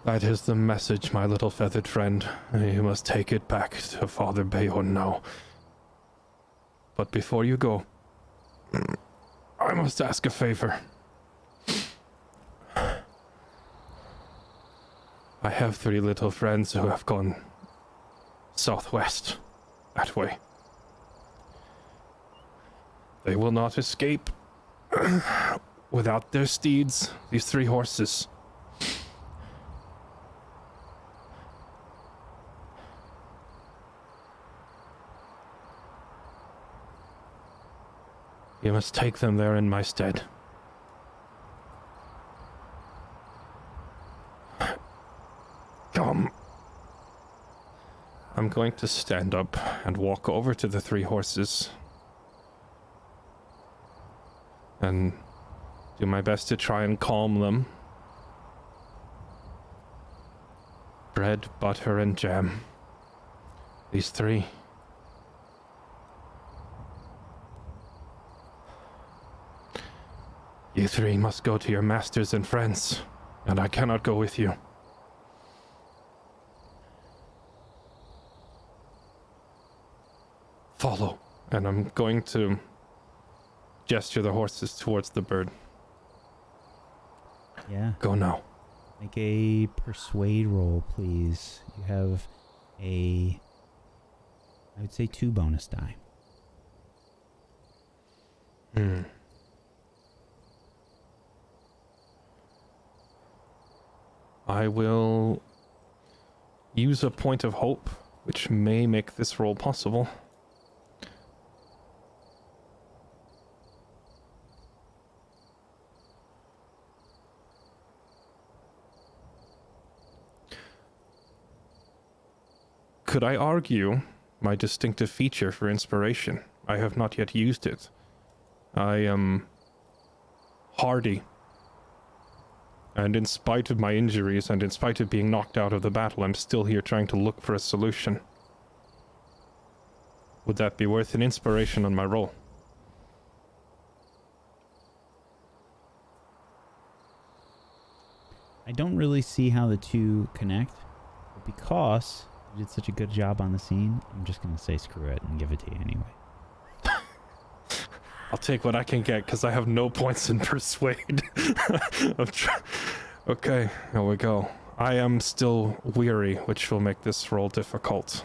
That is the message, my little feathered friend. You must take it back to Father Bayonne now. But before you go, I must ask a favor. I have 3 little friends who have gone southwest, that way. They will not escape without their steeds, these 3 horses. You must take them there in my stead. Come. I'm going to stand up and walk over to the 3 horses. And do my best to try and calm them. Bread, butter, and jam. These 3. You 3 must go to your masters and friends, and I cannot go with you. Follow, and I'm going to gesture the horses towards the bird. Yeah. Go now. Make a persuade roll, please. You have I would say 2 bonus die. I will use a point of hope, which may make this roll possible. Could I argue my distinctive feature for inspiration? I have not yet used it. I am hardy. And in spite of my injuries and in spite of being knocked out of the battle, I'm still here trying to look for a solution. Would that be worth an inspiration on my roll? I don't really see how the 2 connect, but because you did such a good job on the scene, I'm just going to say screw it and give it to you anyway. I'll take what I can get because I have no points in persuade. Okay, here we go. I am still weary, which will make this roll difficult.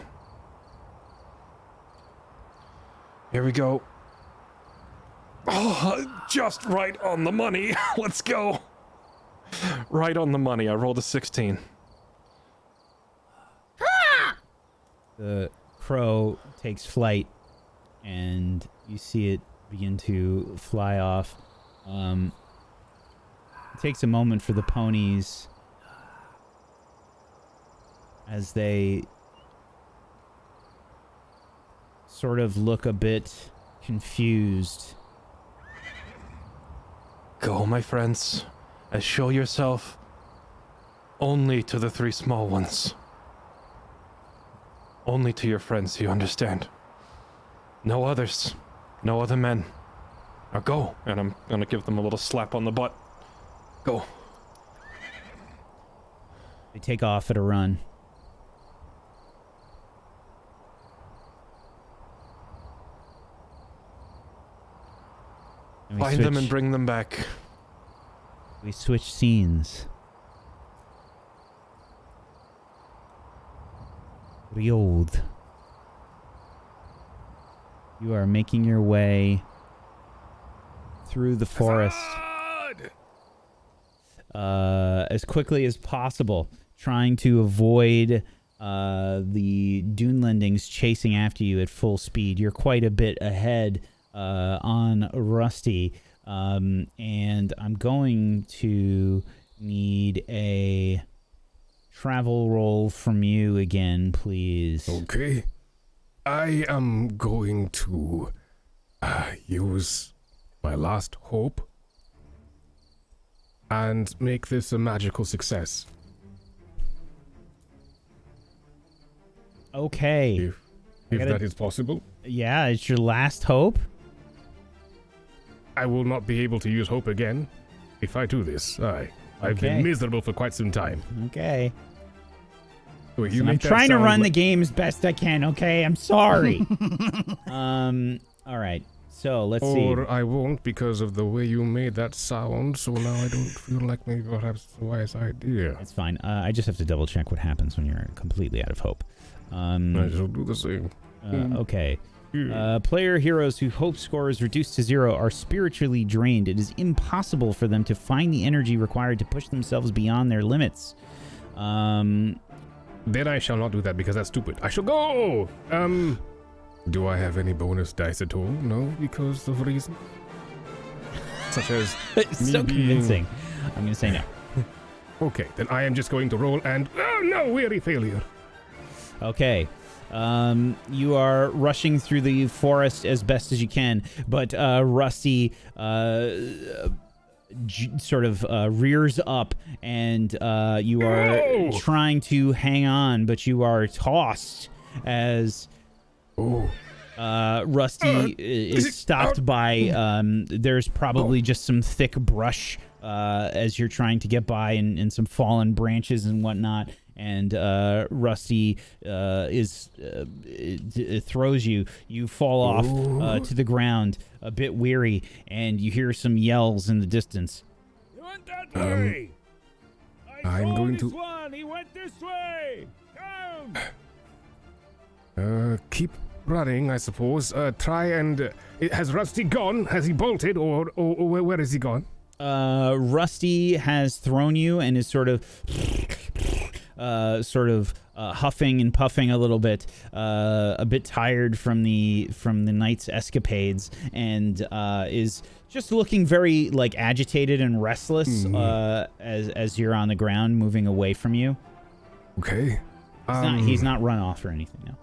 Here we go. Oh, just right on the money. Let's go. Right on the money. I rolled a 16. The crow takes flight, and you see it begin to fly off. It takes a moment for the ponies as they sort of look a bit confused. Go, my friends, and show yourself only to the 3 small ones. Only to your friends, you understand? No others. No other men. Now go, and I'm gonna give them a little slap on the butt. Go. They take off at a run. And Find them and bring them back. we switch scenes. Riod. You are making your way through the forest as quickly as possible, trying to avoid the Dunelendings chasing after you at full speed. You're quite a bit ahead on Rusty, and I'm going to need a travel roll from you again, please. Okay. I am going to use my last hope and make this a magical success. Okay. If that is possible. Yeah, it's your last hope. I will not be able to use hope again if I do this. I've Okay. been miserable for quite some time. Okay. Wait, Listen, I'm make that trying to sound run the like- game as best I can, okay? I'm sorry. All right. So, let's see. Or I won't because of the way you made that sound, so now I don't feel like maybe perhaps the wise idea. It's fine. I just have to double check what happens when you're completely out of hope. I shall do the same. Okay. Yeah. Player heroes whose hope score is reduced to 0 are spiritually drained. It is impossible for them to find the energy required to push themselves beyond their limits. Then I shall not do that because that's stupid. I shall go! Do I have any bonus dice at all? No, because of reasons. Such as It's me so being- convincing. I'm going to say no. Okay, then I am just going to roll and... Oh no, weary failure. Okay. You are rushing through the forest as best as you can, but Rusty sort of rears up, and you are No! trying to hang on, but you are tossed as Oh, Rusty is stopped by there's probably just some thick brush as you're trying to get by, and some fallen branches and whatnot, and Rusty it throws you. You fall off to the ground, a bit weary, and you hear some yells in the distance. He went that way. I'm going this to- one. He went this way. Come. keep running, I suppose. Try and... has Rusty gone? Has he bolted, or where is he gone? Rusty has thrown you and is sort of huffing and puffing a little bit, a bit tired from the night's escapades, and is just looking very like agitated and restless as you're on the ground, moving away from you. Okay. He's not run off or anything now.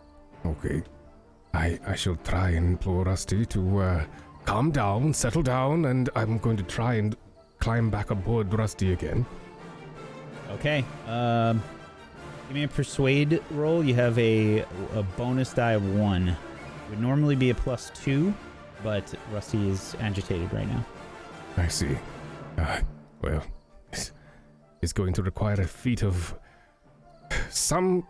Okay. I shall try and implore Rusty to calm down, settle down, and I'm going to try and climb back aboard Rusty again. Okay. Give me a persuade roll. You have a bonus die of 1. It would normally be a +2, but Rusty is agitated right now. I see. Well, it's going to require a feat of some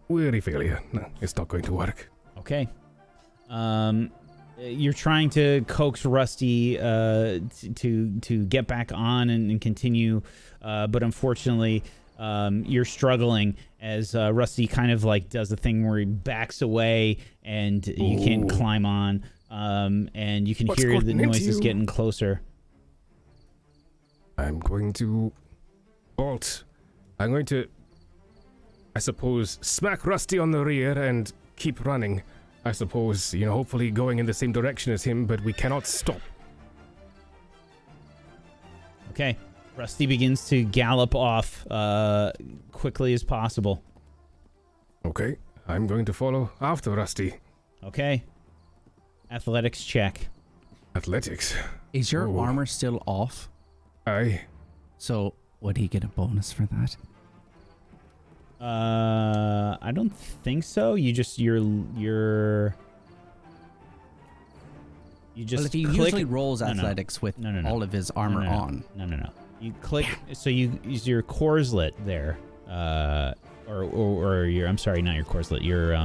weary failure. No, it's not going to work. Okay. You're trying to coax Rusty to get back on and continue, but unfortunately, you're struggling as Rusty kind of like does the thing where he backs away and you can't climb on, and you can What's hear the gotten into noises you? getting closer. I'm going to bolt. I'm going to, I suppose, smack Rusty on the rear and keep running. I suppose, hopefully going in the same direction as him, but we cannot stop. Okay. Rusty begins to gallop off quickly as possible. Okay, I'm going to follow after Rusty. Okay. Athletics check. Athletics. Is your Oh. armor still off? Aye. So would he get a bonus for that? I don't think so. You just Well, if he click. usually rolls No, no. athletics with No. all of his armor No. on. No. You click. So you use your cores lit there. or your, I'm sorry, not your corselet, your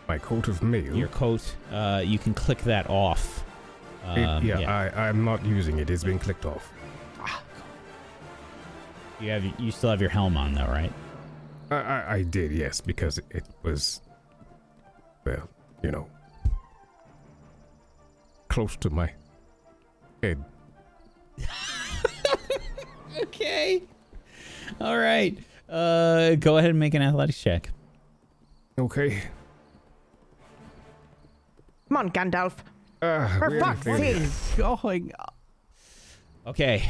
My coat of mail. your coat. You can click that off. I'm not using it. It's been clicked off. You still have your helm on though, right? I did, yes, because it was, well, you know, close to my head. Okay. All right. Go ahead and make an athletics check. Okay. Come on, Gandalf. For Really fuck's failing. sake. Going up. Okay.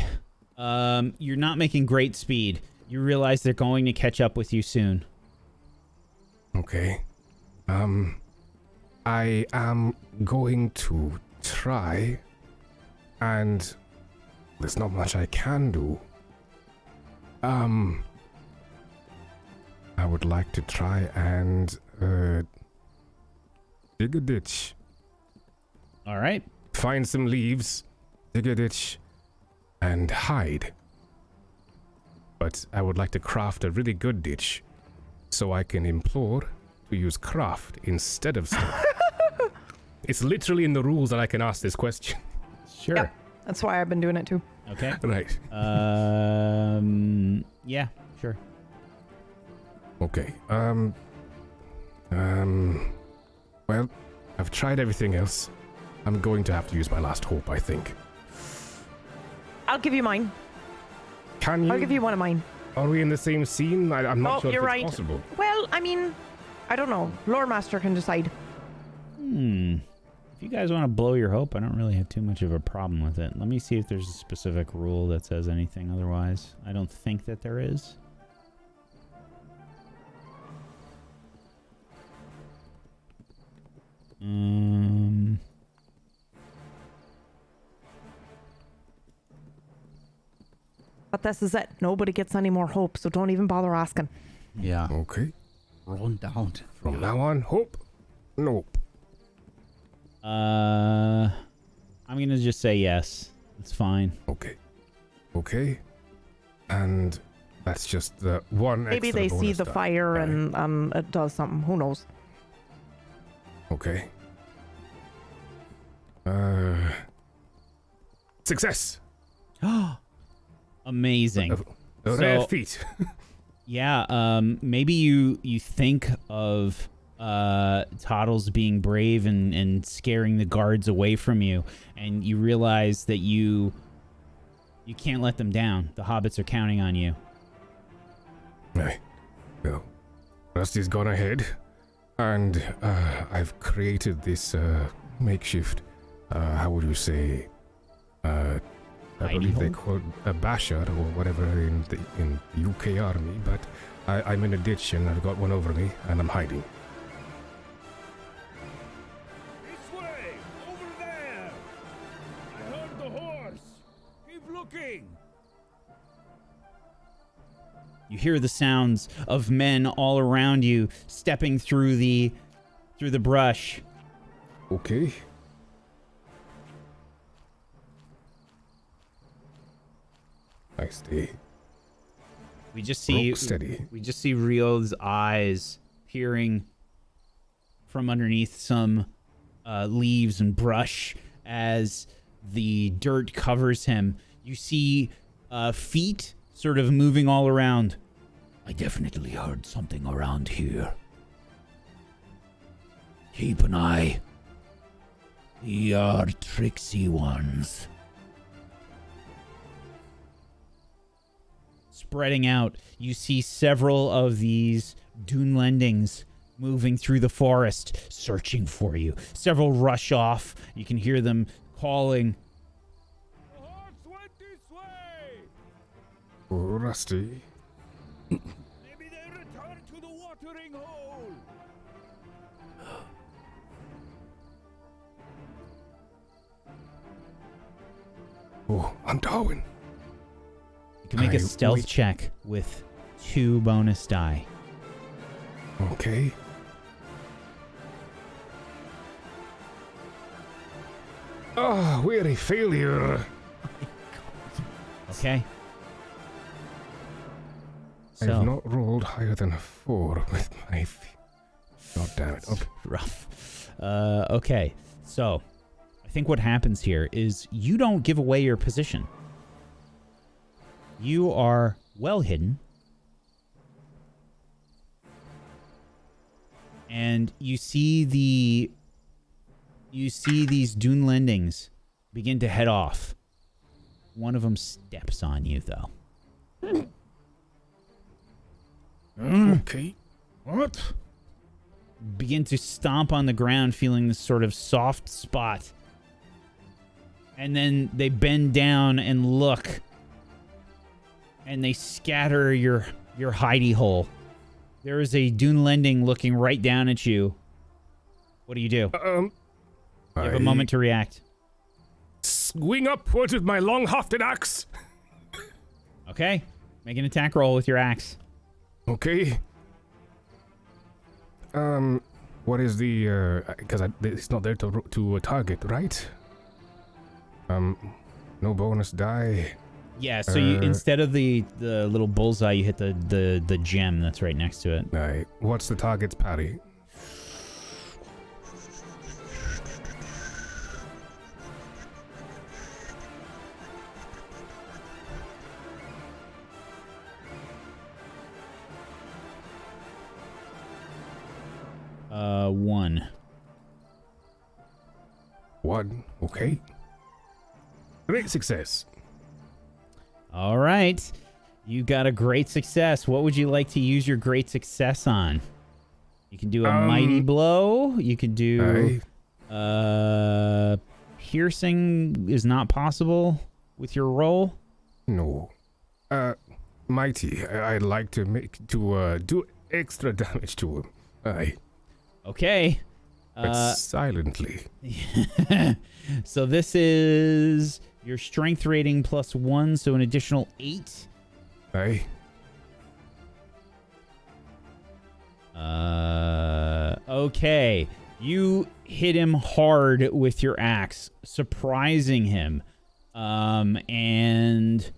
You're not making great speed. You realize they're going to catch up with you soon. Okay. I am going to try, and there's not much I can do. I would like to try and dig a ditch, All right. find some leaves, dig a ditch, and hide. But I would like to craft a really good ditch so I can implore to use craft instead of stone. It's literally in the rules that I can ask this question. Sure. Yep. That's why I've been doing it too. Okay. Right. Yeah, sure. Okay. Well, I've tried everything else. I'm going to have to use my last hope, I think. I'll give you mine. Can you? I'll give you one of mine. Are we in the same scene? I'm not sure if you're it's right. possible. Well, I mean, I don't know. Loremaster can decide. If you guys want to blow your hope, I don't really have too much of a problem with it. Let me see if there's a specific rule that says anything otherwise. I don't think that there is. But this is it. Nobody gets any more hope, so don't even bother asking. Yeah. Okay. Run down. From now on, hope? Nope. I'm gonna just say yes. It's fine. Okay. Okay. And that's just the one Maybe extra they see bonus the die. fire Right. and it does something. Who knows? Okay. Success! Amazing. A rare So- feat. Yeah, maybe you think of Toddles being brave and scaring the guards away from you, and you realize that you can't let them down. The hobbits are counting on you. Right. Well, Rusty's gone ahead, and I've created this makeshift, how would you say, I Hidey believe they hole? call it a basher or whatever in the UK army, but I'm in a ditch and I've got one over me and I'm hiding. This way! Over there! I heard the horse! Keep looking! You hear the sounds of men all around you stepping through the brush. Okay. I stay. We just see Rock steady. We just see Rio's eyes peering from underneath some leaves and brush as the dirt covers him. You see feet sort of moving all around. I definitely heard something around here. Keep an eye. We are tricksy ones. Spreading out, you see several of these Dunlendings moving through the forest, searching for you. Several rush off. You can hear them calling. The horse went this way! Oh, Rusty. Maybe they returned to the watering hole! Oh, Anduin. You can make a I stealth wait. check with 2 bonus die. Okay. Oh, weary failure. Okay? I have not rolled higher than a 4 with my... God damn it. Okay. Rough. Okay, so I think what happens here is you don't give away your position. You are well hidden. And you see these Dunlendings begin to head off. One of them steps on you, though. Okay. What? Begin to stomp on the ground, feeling this sort of soft spot. And then they bend down and look. And they scatter your hidey hole. There is a Dunlending looking right down at you. What do? You have a moment to react. Swing upwards with my long-hafted axe. Okay. Make an attack roll with your axe. Okay. What is the, because it's not there to target, right? No bonus die. Yeah, so you instead of the little bullseye, you hit the gem that's right next to it. Right. What's the target's parry? One. 1. Okay. Great success. All right. You got a great success. What would you like to use your great success on? You can do a mighty blow. You can do piercing is not possible with your roll. No. Mighty. I'd like to do extra damage to him. Aye. Okay. But silently. So this is your strength rating +1, so an additional 8. Aye. Okay. You hit him hard with your axe, surprising him. And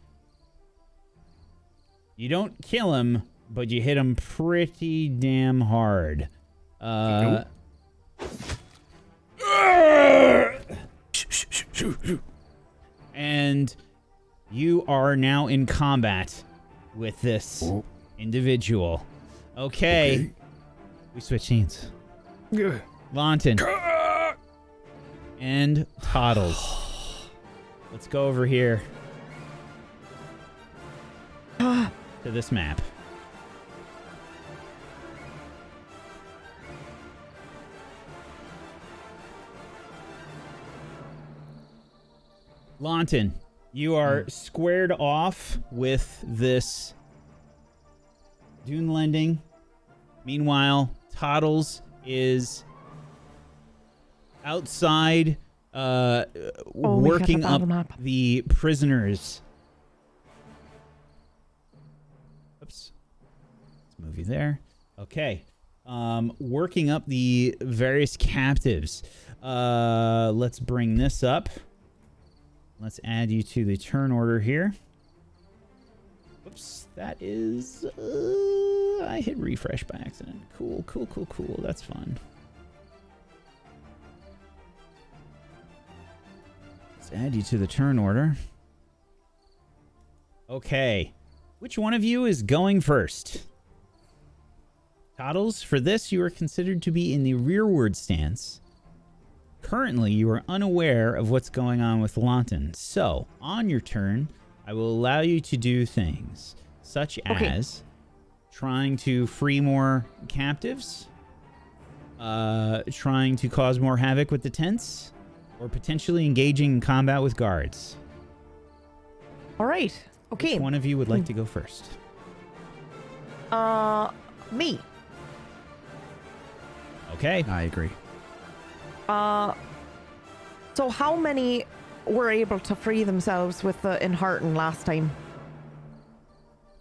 you don't kill him, but you hit him pretty damn hard. Nope. And you are now in combat with this individual. Okay. We switch scenes. Launton. And Toddles. Let's go over here. To this map. Launton, you are squared off with this Dunlending. Meanwhile, Toddles is outside working up the prisoners. Oops. Let's move you there. Okay. Working up the various captives. Let's bring this up. Let's add you to the turn order here. Whoops, that is... I hit refresh by accident. Cool. That's fun. Let's add you to the turn order. Okay. Which one of you is going first? Toddles, for this, you are considered to be in the rearward stance. Currently, you are unaware of what's going on with Launton. So, on your turn, I will allow you to do things such as trying to free more captives, trying to cause more havoc with the tents, or potentially engaging in combat with guards. All right. Okay. Which one of you would like to go first? Me. Okay. I agree. So how many were able to free themselves with the Inhearten last time?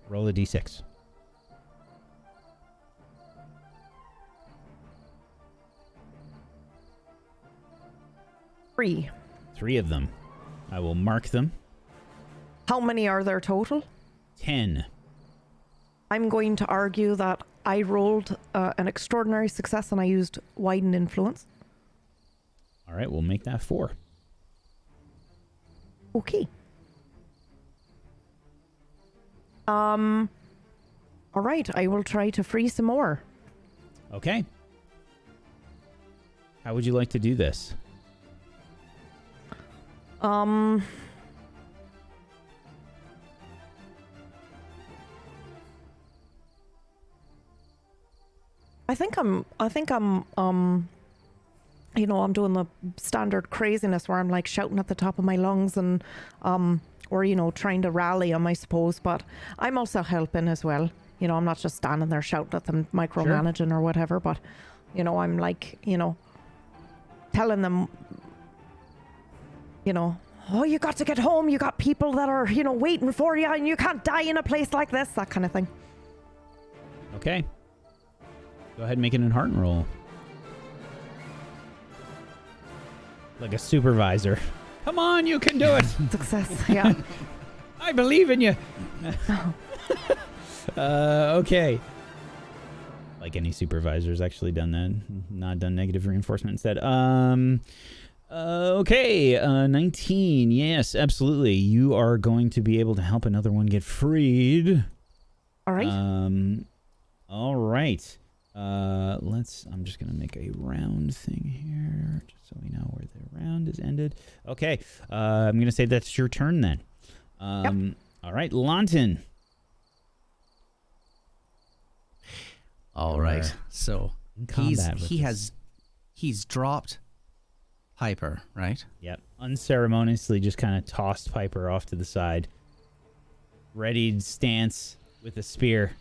Roll a d6. Three. 3 of them. I will mark them. How many are there total? 10. I'm going to argue that I rolled an extraordinary success and I used widen influence. All right, we'll make that 4. Okay. All right, I will try to free some more. Okay. How would you like to do this? I think I'm you know, I'm doing the standard craziness where I'm like shouting at the top of my lungs and or you know, trying to rally them, I suppose, but I'm also helping as well. You know, I'm not just standing there shouting at them, micromanaging or whatever, but you know, I'm like, you know, telling them, you know, oh, you got to get home, you got people that are, you know, waiting for you and you can't die in a place like this, that kind of thing. Okay. Go ahead and make it an heart roll. Like a supervisor. Come on, you can do it. Success, yeah. I believe in you. Okay. Like any supervisor's actually done that. Not done negative reinforcement instead. Okay. 19. Yes, absolutely. You are going to be able to help another one get freed. All right. All right. I'm just going to make a round thing here, just so we know where the round is ended. Okay. I'm going to say that's your turn then. Yep. All right, Lawton. All right. So he's dropped Piper, right? Yep. Unceremoniously just kind of tossed Piper off to the side. Readied stance with a spear.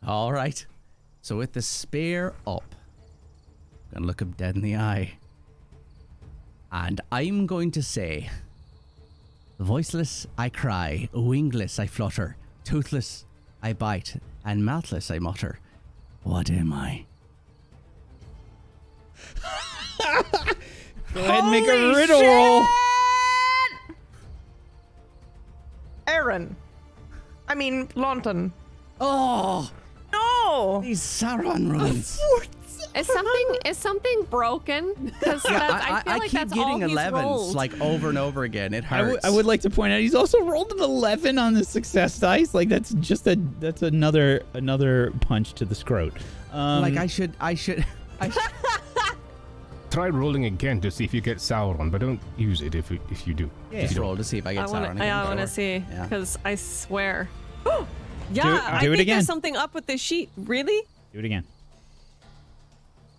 All right. So with the spear up, I'm going to look him dead in the eye. And I'm going to say, voiceless I cry, wingless I flutter, toothless I bite, and mouthless I mutter. What am I? Go ahead and make a riddle roll. Aaron. I mean, Lawton. Oh, No! these Sauron runes. Is something broken? Because I feel I like keep that's getting all he's 11s rolled. like over and over again. It hurts. I would like to point out he's also rolled an 11 on the success dice. Like that's just another punch to the scrot. Like I should. Try rolling again to see if you get Sauron, but don't use it if you do. Yeah. Just roll to see if I get Sauron again. I want to see, Yeah. because I swear. Do Yeah, it I think again. there's something up with this sheet. Really? Do it again.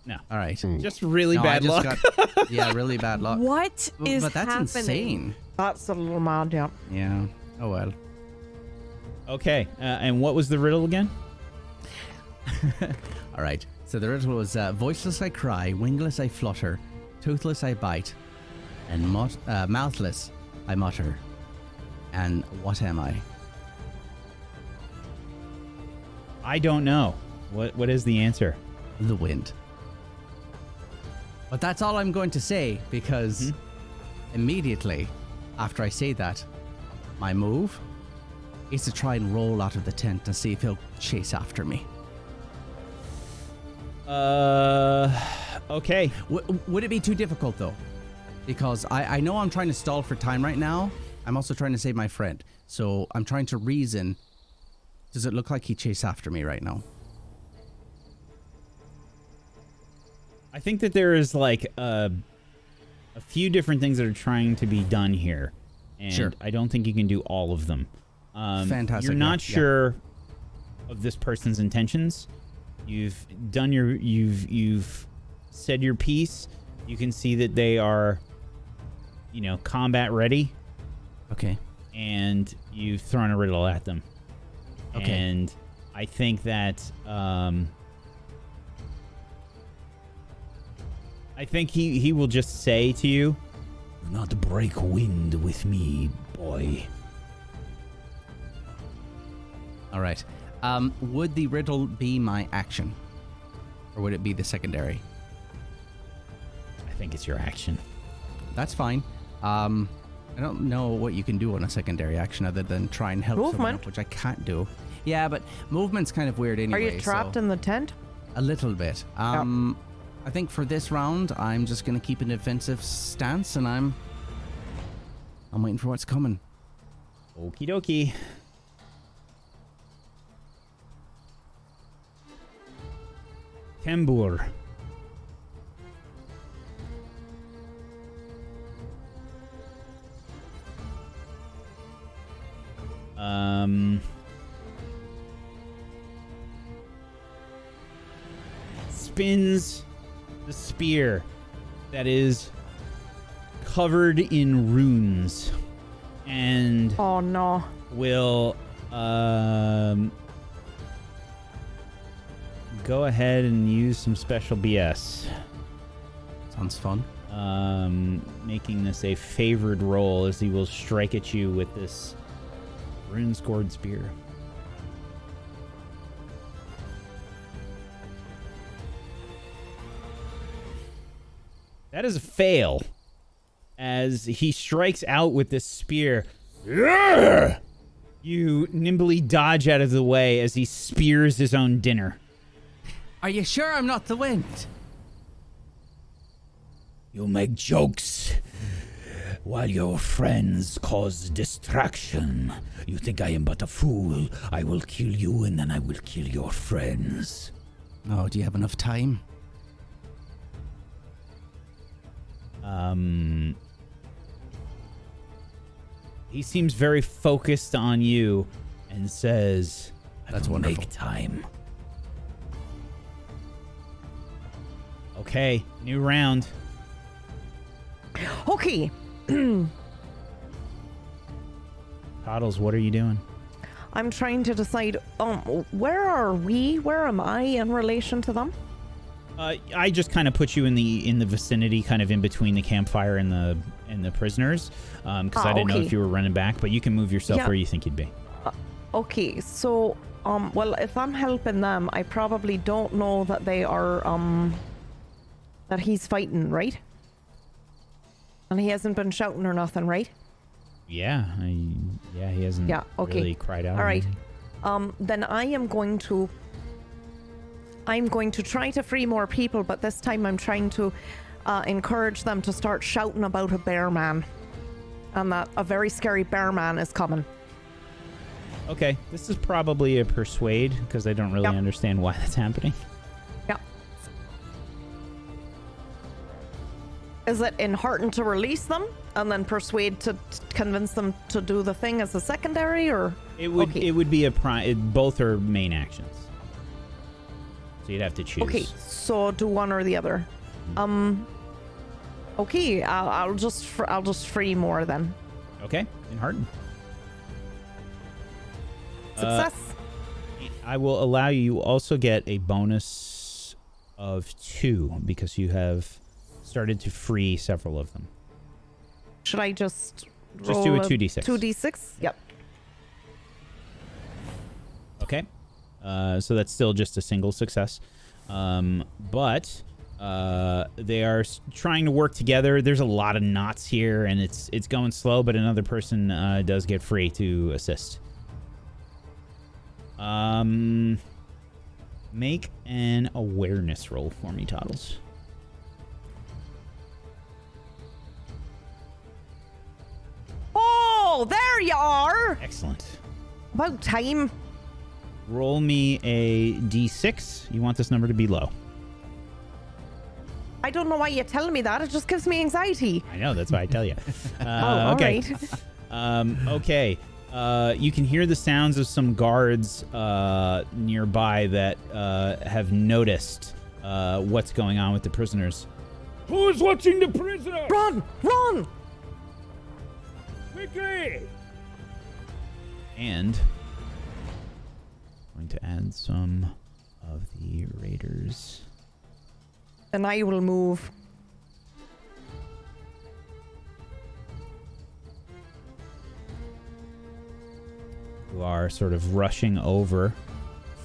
No. All right. Just really No, bad I just luck. Yeah, really bad luck. What is But that's happening? insane. That's a little mad, yeah. Yeah. Oh well. Okay. And what was the riddle again? All right. So the riddle was voiceless I cry, wingless I flutter, toothless I bite, and mouthless I mutter. And what am I? I don't know. What is the answer? The wind. But that's all I'm going to say, because immediately after I say that, my move is to try and roll out of the tent and see if he'll chase after me. Okay. Would it be too difficult, though? Because I know I'm trying to stall for time right now. I'm also trying to save my friend. So I'm trying to reason. Does it look like he chased after me right now? I think that there is like a few different things that are trying to be done here, and Sure. I don't think you can do all of them. Fantastic, You're not yeah. sure of this person's intentions. You've done you've said your piece. You can see that they are, combat ready, Okay. and you've thrown a riddle at them. Okay. And I think that I think he will just say to you, Do not break wind with me, boy. All right. Would the riddle be my action? Or would it be the secondary? I think it's your action. That's fine. I don't know what you can do on a secondary action other than try and help someone Movement. up, which I can't do. Yeah, but movement's kind of weird anyway. Are you trapped so in the tent? a little bit. I think for this round, I'm just gonna keep a defensive stance, and I'm waiting for what's coming. Okie dokie. Tembor. Spins the spear that is covered in runes and Oh no. will go ahead and use some special BS. Sounds fun. Making this a favored roll as he will strike at you with this rune-scored spear. That is a fail. As he strikes out with this spear, you nimbly dodge out of the way as he spears his own dinner. Are you sure I'm not the wind? You make jokes while your friends cause distraction. You think I am but a fool. I will kill you and then I will kill your friends. Oh, do you have enough time? He seems very focused on you and says, That's I will wonderful. make time. okay, new round. Okay. Toddles, what are you doing? I'm trying to decide, where are we? Where am I in relation to them? I just kind of put you in the vicinity, kind of in between the campfire and the prisoners, because I didn't know okay. if you were running back. But you can move yourself Yeah. where you think you'd be. Okay, so, well, if I'm helping them, I probably don't know that they are, that he's fighting, right? And he hasn't been shouting or nothing, right? Yeah, he hasn't Yeah, okay. really cried out. All or right. anything. Then I'm going to try to free more people, but this time I'm trying to encourage them to start shouting about a bear man, and that a very scary bear man is coming. Okay, this is probably a persuade because I don't really Yep. understand why that's happening. Yeah. Is it in hearten to release them and then persuade to convince them to do the thing as a secondary, or It would Okay. it would be a both are main actions. So you'd have to choose. okay? So do one or the other. Okay, I'll just free more then. Okay, in Harden. Success. I will allow you also get a bonus of 2 because you have started to free several of them. Should I just Just do roll a 2d6. 2d6? Yep. Okay. So that's still just a single success. But they are trying to work together. There's a lot of knots here, and it's going slow, but another person does get free to assist. Make an awareness roll for me, Toddles. Oh, there you are! Excellent. About time. Roll me a d6. You want this number to be low. I don't know why you're telling me that. It just gives me anxiety. I know, that's why I tell you. All okay. right. Okay. You can hear the sounds of some guards nearby that have noticed what's going on with the prisoners. Who's watching the prisoner? Run! Run! Quickly! And going to add some of the raiders. And I will move. Who are sort of rushing over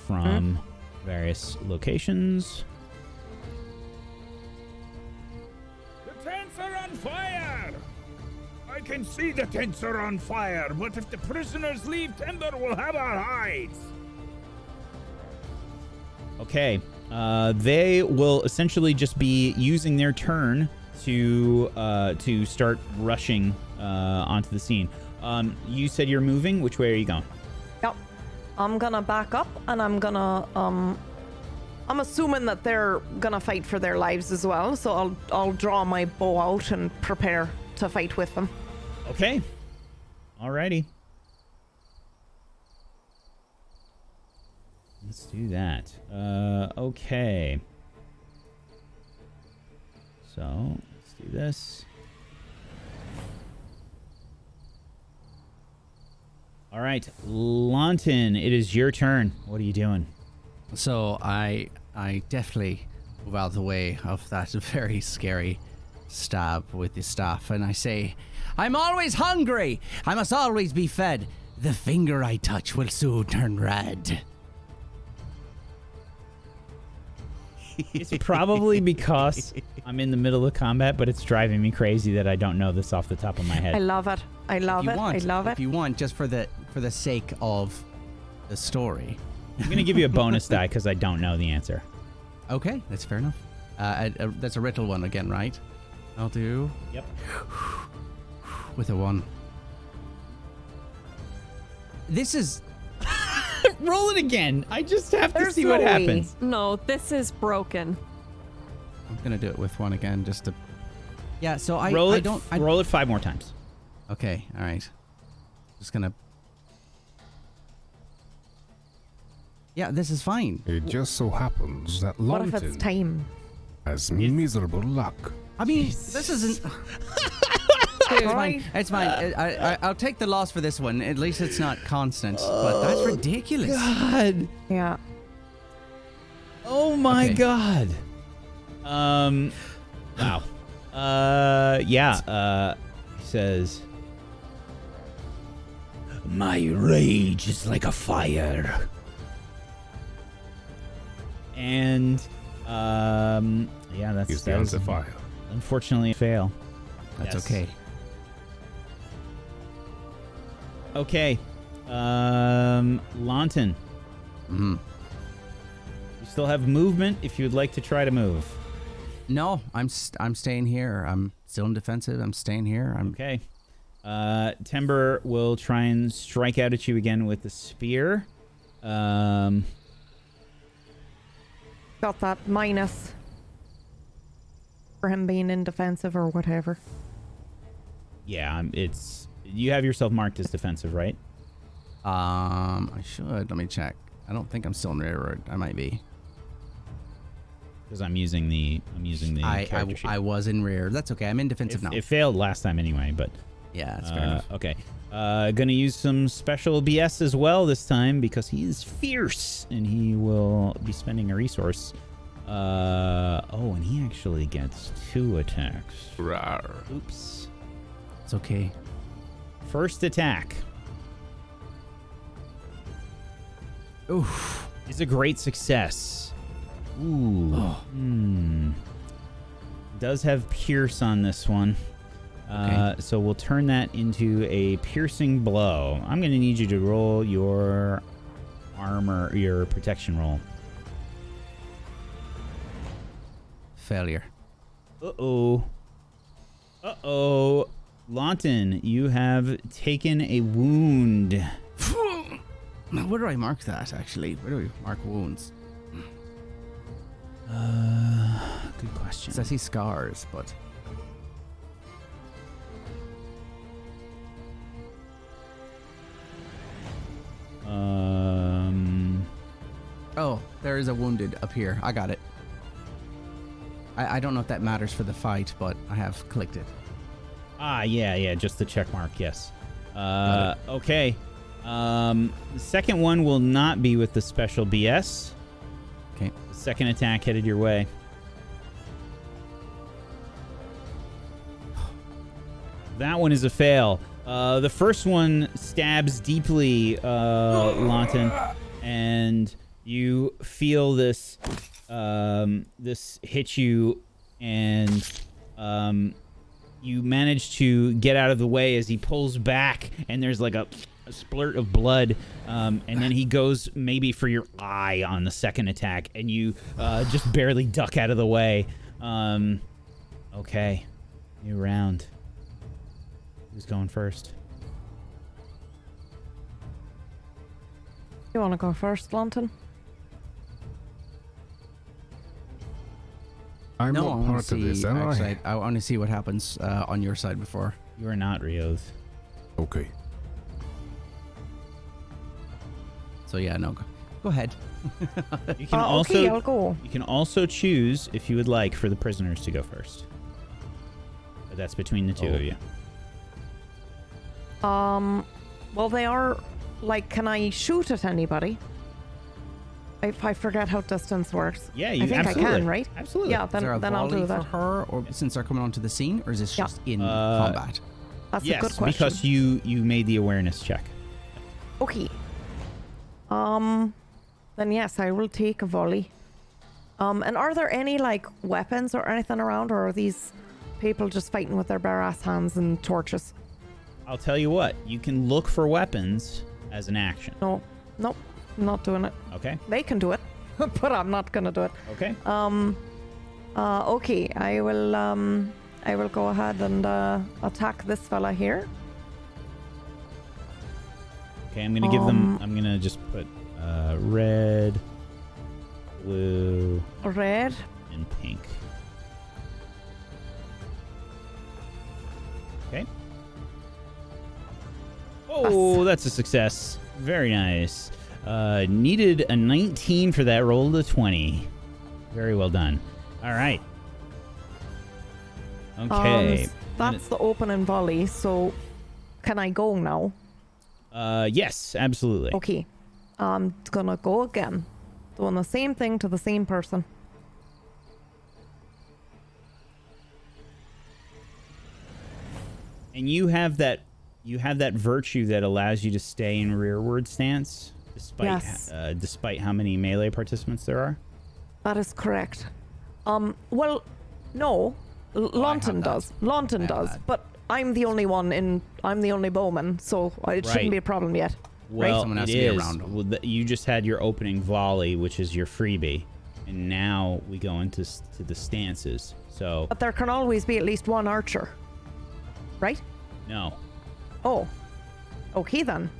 from various locations. The tents are on fire! I can see the tents are on fire, but if the prisoners leave, Tembor will have our hides. Okay. They will essentially just be using their turn to start rushing onto the scene. You said you're moving. Which way are you going? Yep. I'm gonna back up, and I'm gonna I'm assuming that they're gonna fight for their lives as well, so I'll draw my bow out and prepare to fight with them. Okay. Alrighty. Let's do that. Okay. So, let's do this. All right, Launton, it is your turn. What are you doing? So I definitely move out of the way of that very scary stab with the staff, and I say, I'm always hungry. I must always be fed. The finger I touch will soon turn red. It's probably because I'm in the middle of combat, but it's driving me crazy that I don't know this off the top of my head. I love it. I love it. I love it. If you want, just for the sake of the story. I'm going to give you a bonus die because I don't know the answer. Okay, that's fair enough. That's a riddle one again, right? I'll do... Yep. With a 1. This is... Roll it again. I just have to There's see what no way. happens. No, this is broken. I'm going to do it with 1 again, just to... Yeah, so Roll it 5 more times. Okay, all right. Just going to... Yeah, this is fine. It just so happens that What if it's Launton time? has miserable luck. I mean, this isn't... It's fine. It's fine. I'll take the loss for this one. At least it's not constant. But that's ridiculous. God. Yeah. Oh my Okay. God. Wow. Yeah. He says, My rage is like a fire. and yeah, that's Is the answer fire? Unfortunately, a fail. That's Yes. okay. Okay. Launton, Mm-hmm. you still have movement if you would like to try to move. No, I'm staying here. I'm still in defensive. I'm staying here. Okay. Tembor will try and strike out at you again with the spear. Got that minus for him being indefensive or whatever. Yeah, you have yourself marked as defensive, right? I should. Let me check. I don't think I'm still in railroad. I might be. Because I'm using the character sheet. I was in rear. That's okay. I'm in defensive now. It failed last time anyway, but Yeah, that's fair enough. okay. Gonna use some special BS as well this time because he is fierce and he will be spending a resource. And he actually gets 2 attacks. Rawr. Oops. It's okay. First attack Oof. is a great success. Ooh. Oh. Does have pierce on this one. Okay. So we'll turn that into a piercing blow. I'm going to need you to roll your armor, your protection roll. Failure. Uh-oh. Uh-oh. Launton, you have taken a wound. Now, where do I mark that, actually? Where do we mark wounds? Good question. I see scars, but... Oh, there is a wounded up here. I got it. I don't know if that matters for the fight, but I have clicked it. Yeah, just the check mark, yes. Got Okay. The second one will not be with the special BS. Okay. The second attack headed your way. That one is a fail. The first one stabs deeply, Launton, and you feel this this hit you, and you manage to get out of the way as he pulls back, and there's like a splurt of blood, and then he goes maybe for your eye on the second attack, and you just barely duck out of the way. Okay, new round. Who's going first? You want to go first, Lawton? I'm No, I not want part to of see. this, am Actually, I want to see what happens on your side before. You are not Rioth. Okay. So yeah, no, go ahead. You can okay, I'll go. You can also choose, if you would like, for the prisoners to go first. But that's between the two of you. Well, they are, like, can I shoot at anybody? If I forget how distance works. Yeah, you I think absolutely. I can, right? Absolutely. Yeah, Is there a then I'll volley do that. for her, or since they're coming onto the scene, or is this Yeah. just in combat? That's Yes, a good question. because you made the awareness check. Okay. Then yes, I will take a volley. And are there any, like, weapons or anything around, or are these people just fighting with their bare ass hands and torches? I'll tell you what, you can look for weapons as an action. No. Nope. I'm not doing it. Okay? They can do it, but I'm not gonna do it. Okay. Okay, I will go ahead and attack this fella here. Okay, I'm gonna give them. I'm gonna just put red, blue, Red. and pink. Okay. Oh, that's a success. Very nice. Needed a 19 for that roll to 20. Very well done. All right. Okay. That's the opening volley, so can I go now? Yes, absolutely. Okay. I'm gonna go again. Doing the same thing to the same person. And you have that virtue that allows you to stay in rearward stance despite Yes. Despite how many melee participants there are. That is correct. Well, no. Lawton that. does. Lawton have does. that. But I'm the only I'm the only bowman, so it Right. shouldn't be a problem yet. Well, Someone has it to be is. around 'em. Well, you just had your opening volley, which is your freebie, and now we go into to the stances. So But there can always be at least one archer. Right? no, Oh. Okay then.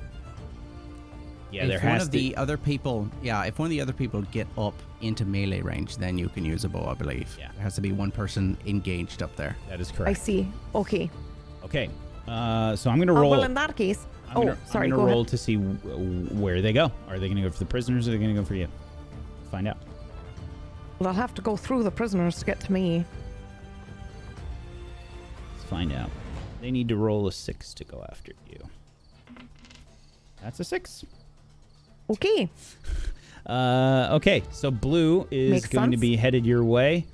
yeah, if there one has of to. the other people, if one of the other people get up into melee range, then you can use a bow, I believe. Yeah. There has to be one person engaged up there. That is I correct. see. Okay. Okay, so I'm gonna roll. Well, in that case. Sorry, I'm go gonna roll ahead. to see where they go. Are they gonna go for the prisoners, or are they gonna go for you? Find out. Well, I'll have to go through the prisoners to get to me. Let's find out. They need to roll a 6 to go after you. That's a 6. Okay. Okay, so blue is Makes going to sense. be headed your way.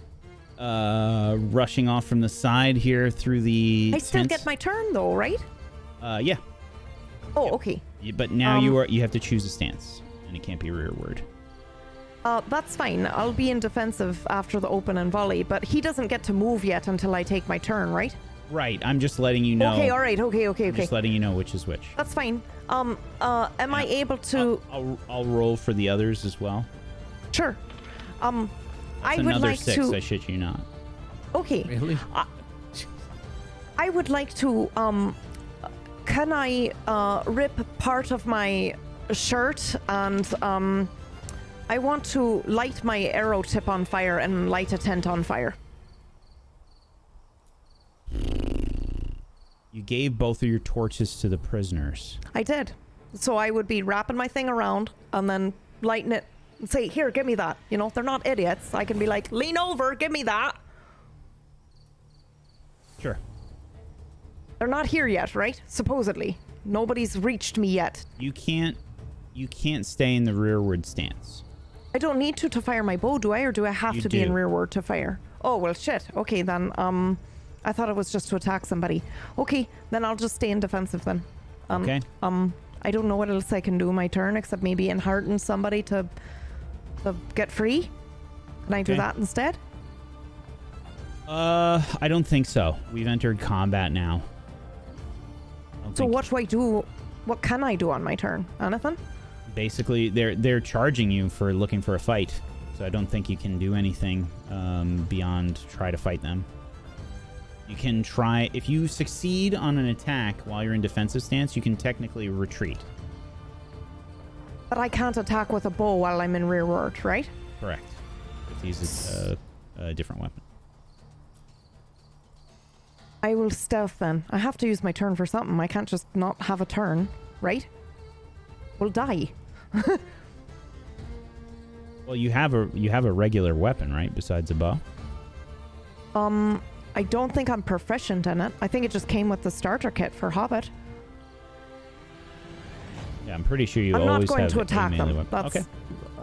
Rushing off from the side here through the I still tents. get my turn though, right? Yeah. Oh, okay. But now you have to choose a stance, and it can't be rearward. That's fine. I'll be in defensive after the open and volley, but he doesn't get to move yet until I take my turn, right? Right. I'm just letting you know. Okay, all right. Okay. I'm just letting you know which is which. That's fine. Am I able to? I'll roll for the others as well. Sure. I That's would another like 6. to. I shit you not. Okay. Really? I would like to. Can I rip part of my shirt and I want to light my arrow tip on fire and light a tent on fire. You gave both of your torches to the prisoners. I did. So I would be wrapping my thing around and then lighting it and say, here, give me that. You know, they're not idiots. I can be like, lean over, give me that. Sure. They're not here yet, right? Supposedly. Nobody's reached me yet. You can't stay in the rearward stance. I don't need to fire my bow, do I? Or do I have You to be in do. rearward to fire? Oh, well, shit. Okay, then, I thought it was just to attack somebody. Okay, then I'll just stay in defensive then. Okay. I don't know what else I can do my turn except maybe enhearten somebody to get free. Can I do Okay. that instead? I don't think so. We've entered combat now. So what do I do? What can I do on my turn? Anything? Basically, they're charging you for looking for a fight. So I don't think you can do anything beyond try to fight them. You can try... If you succeed on an attack while you're in defensive stance, you can technically retreat. But I can't attack with a bow while I'm in rearward, right? Correct. If you use a different weapon. I will stealth then. I have to use my turn for something. I can't just not have a turn, right? We'll die. Well, you have a regular weapon, right? Besides a bow. I don't think I'm proficient in it. I think it just came with the starter kit for Hobbit. Yeah, I'm pretty sure you I'm always not going have to a attack melee them. weapon. Okay.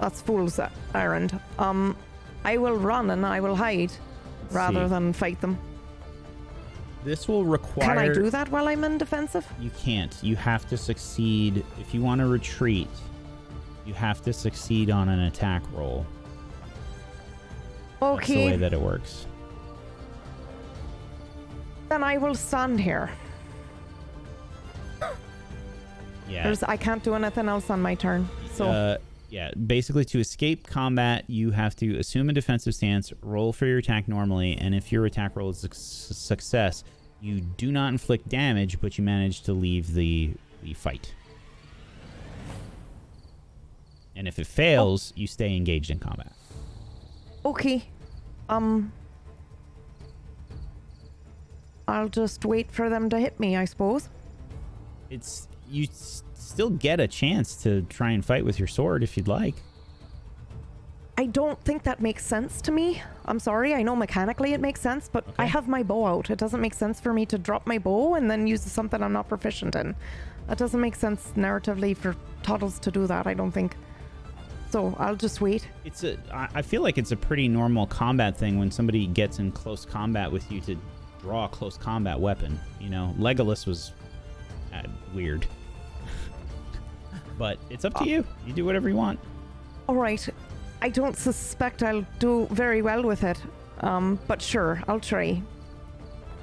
That's fool's errand. I will run and I will hide rather than fight them. This will require... Can I do that while I'm in defensive? You can't. You have to succeed. If you want to retreat, you have to succeed on an attack roll. Okay. That's the way that it works. Then I will stand here. Yeah. I can't do anything else on my turn. So yeah, basically to escape combat, you have to assume a defensive stance, roll for your attack normally, and if your attack roll is a success, you do not inflict damage, but you manage to leave the fight. And if it fails, you stay engaged in combat. okay. I'll just wait for them to hit me, I suppose. You still get a chance to try and fight with your sword if you'd like. I don't think that makes sense to me. I'm sorry, I know mechanically it makes sense, but I have my bow out. It doesn't make sense for me to drop my bow and then use something I'm not proficient in. That doesn't make sense narratively for Toddles to do that, I don't think. So I'll just wait. I feel like it's a pretty normal combat thing when somebody gets in close combat with you to draw a close combat weapon. You know, Legolas was weird. But it's up to you. You do whatever you want. All right. I don't suspect I'll do very well with it. But sure, I'll try.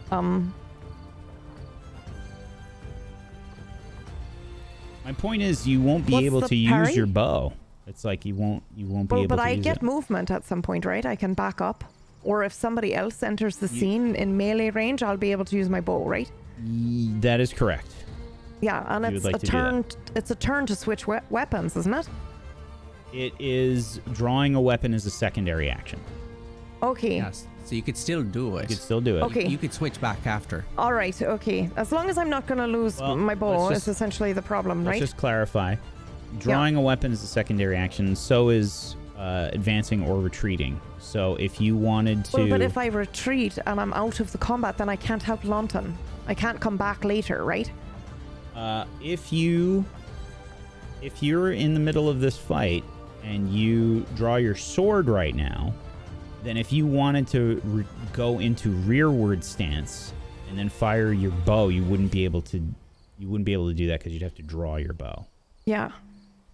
My point is you won't be able to use your bow. It's like you won't be able to use it. But I get movement at some point, right? I can back up. Or if somebody else enters the scene in melee range, I'll be able to use my bow, right? That is correct. Yeah, and it's a turn. It's a turn to switch weapons, isn't it? It is drawing a weapon as a secondary action. Okay. Yes. So you could still do it. You could still do it. Okay. You could switch back after. All right. Okay. As long as I'm not going to lose my bow, is essentially the problem, right? Let's just clarify. Drawing a weapon is a secondary action. So is advancing or retreating. So if you wanted to... Well, but if I retreat and I'm out of the combat, then I can't help Lawton. I can't come back later, right? If you're in the middle of this fight and you draw your sword right now, then if you wanted to go into rearward stance and then fire your bow, you wouldn't be able to do that because you'd have to draw your bow. Yeah.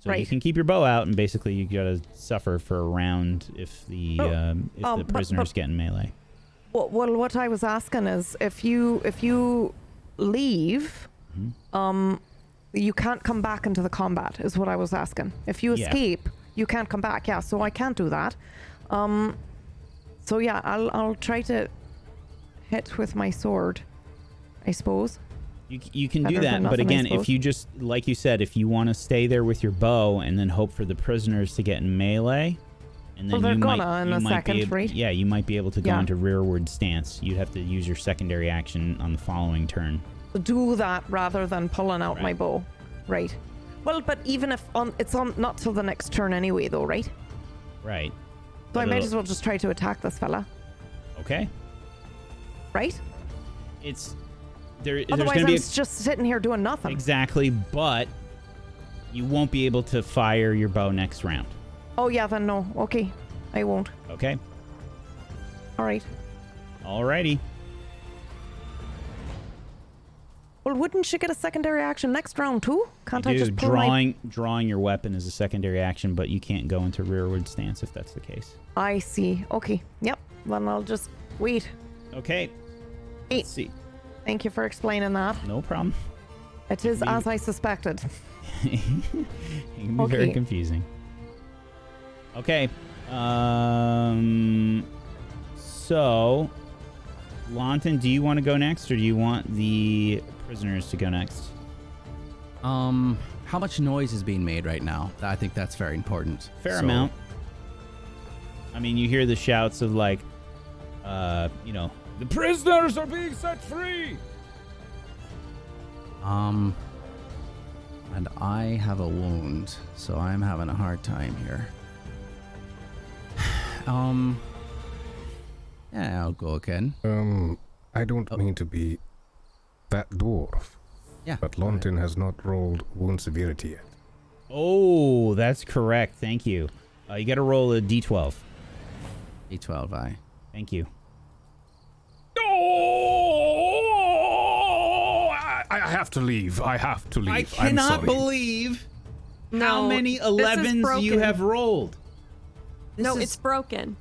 So you can keep your bow out, and basically you gotta suffer for a round if the prisoner's getting melee. Well, what I was asking is, if you leave, you can't come back into the combat. Is what I was asking. If you escape, you can't come back. Yeah, so I can't do that. So yeah, I'll try to hit with my sword, I suppose. You can do that, but again, if you just, like you said, if you want to stay there with your bow and then hope for the prisoners to get in melee, and then you might be able to go into rearward stance. You'd have to use your secondary action on the following turn. Do that rather than pulling out my bow, right? Well, but even if it's on not till the next turn anyway, though, right? Right. So I might as well just try to attack this fella. Okay. Right? Otherwise, I'm just sitting here doing nothing. Exactly, but you won't be able to fire your bow next round. Oh, yeah, then no. Okay. I won't. Okay. All right. Alrighty. Well, wouldn't you get a secondary action next round, too? Can't I just pull drawing your weapon is a secondary action, but you can't go into rearward stance if that's the case. I see. Okay. Yep. Then I'll just wait. Okay. Hey. Let's see. Thank you for explaining that. No problem. It is as I suspected. It can be very confusing. Okay. So, Lawton, do you want to go next, or do you want the prisoners to go next? How much noise is being made right now? I think that's very important. Fair amount. I mean, you hear the shouts of like, the prisoners are being set free. And I have a wound, so I'm having a hard time here. Yeah, I'll go again. I don't mean to be that dwarf. Yeah. But Lawton has not rolled wound severity yet. Oh, that's correct. Thank you. You got to roll a d12. D12, aye. Thank you. Oh! I have to leave. I have to leave. I cannot I'm sorry. believe how No, many this is 11s you broken. have rolled. It's broken.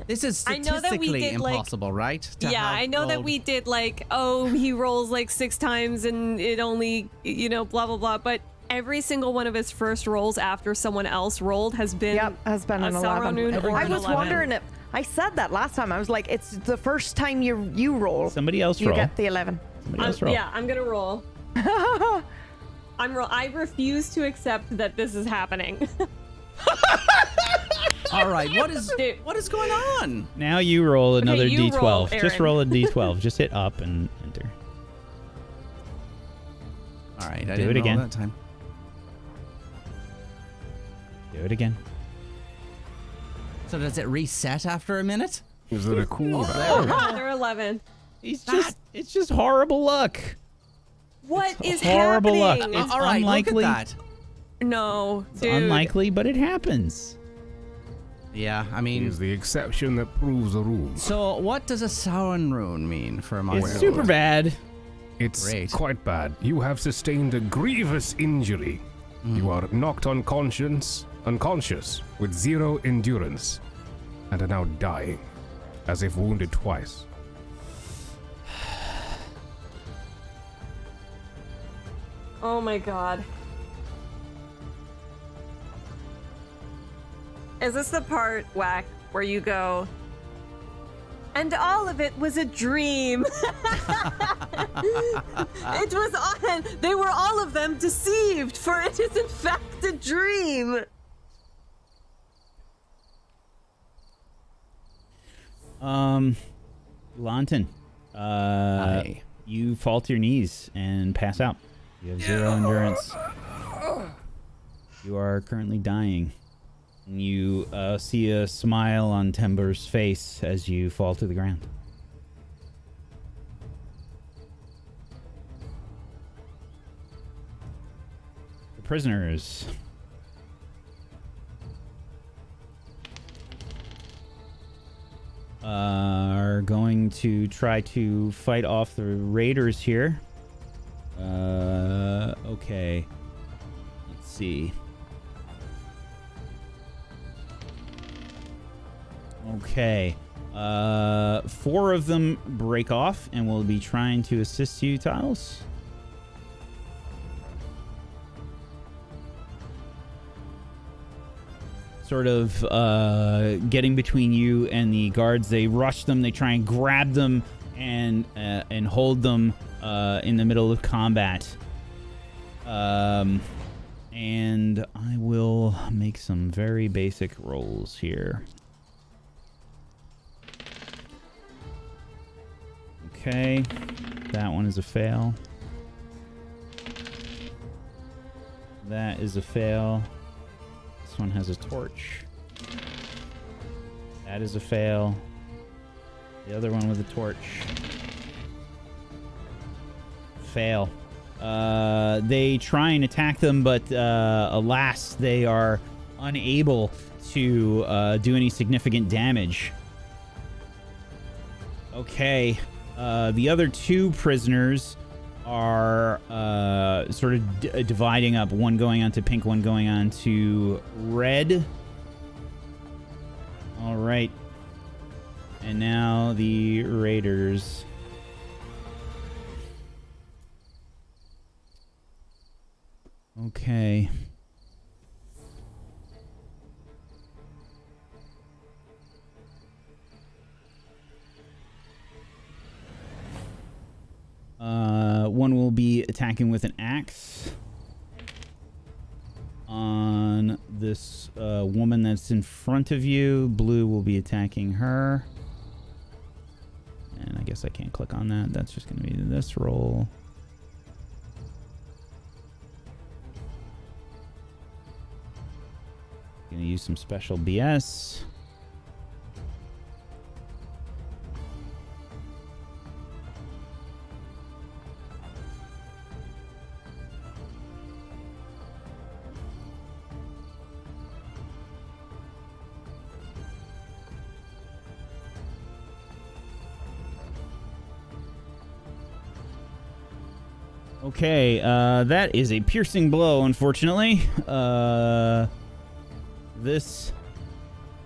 This is I know that we statistically did, like- impossible, right? To Yeah, have I know that rolled- we did like, oh, he rolls like 6 times and it only, blah, blah, blah. But every single one of his first rolls after someone else rolled has been Has been an a 11. Sauron or I an was 11. wondering if I said that last time. I was like, it's the first time you roll. Somebody else You roll. get the 11. Somebody else roll. Yeah, I'm gonna roll. I refuse to accept that this is happening. All right, what is Dude. what is going on? Now you roll another you d12. roll, Just Aaron. roll a d12. Just hit up and enter. All right, I Do didn't it roll again. that time. Do it again. So does it reset after a minute? Is there a cool Another 11. It's just horrible luck. What is horrible luck. happening? It's All right, unlikely. look at that. No, It's dude. unlikely, but it happens. Yeah, I mean, is the exception that proves the rule. so what does a Sauron rune mean for my It's super bad. It's Great. quite bad. You have sustained a grievous injury. You are knocked unconscious with 0 endurance, and are now dying, as if wounded twice. Oh my god. Is this the part, Whack, where you go, and all of it was a dream? It was on. They were all of them deceived, for it is in fact a dream. Lawton, Aye. you fall to your knees and pass out. You have 0 endurance. You are currently dying. You see a smile on Tembor's face as you fall to the ground. The prisoners. Are going to try to fight off the raiders here. Okay. Let's see. Okay. 4 of them break off and will be trying to assist you, Tiles. Sort of getting between you and the guards. They rush them. They try and grab them and hold them in the middle of combat. And I will make some very basic rolls here. Okay, that one is a fail. That is a fail. This one has a torch. That is a fail. The other one with a torch. Fail. They try and attack them, but alas, they are unable to do any significant damage. Okay. The other 2 prisoners are sort of dividing up. One going on to pink, one going on to red. All right. And now the raiders. Okay. One will be attacking with an axe on this woman that's in front of you. Blue will be attacking her. And I guess I can't click on that. That's just going to be this roll. Going to use some special BS. Okay, that is a piercing blow, unfortunately. This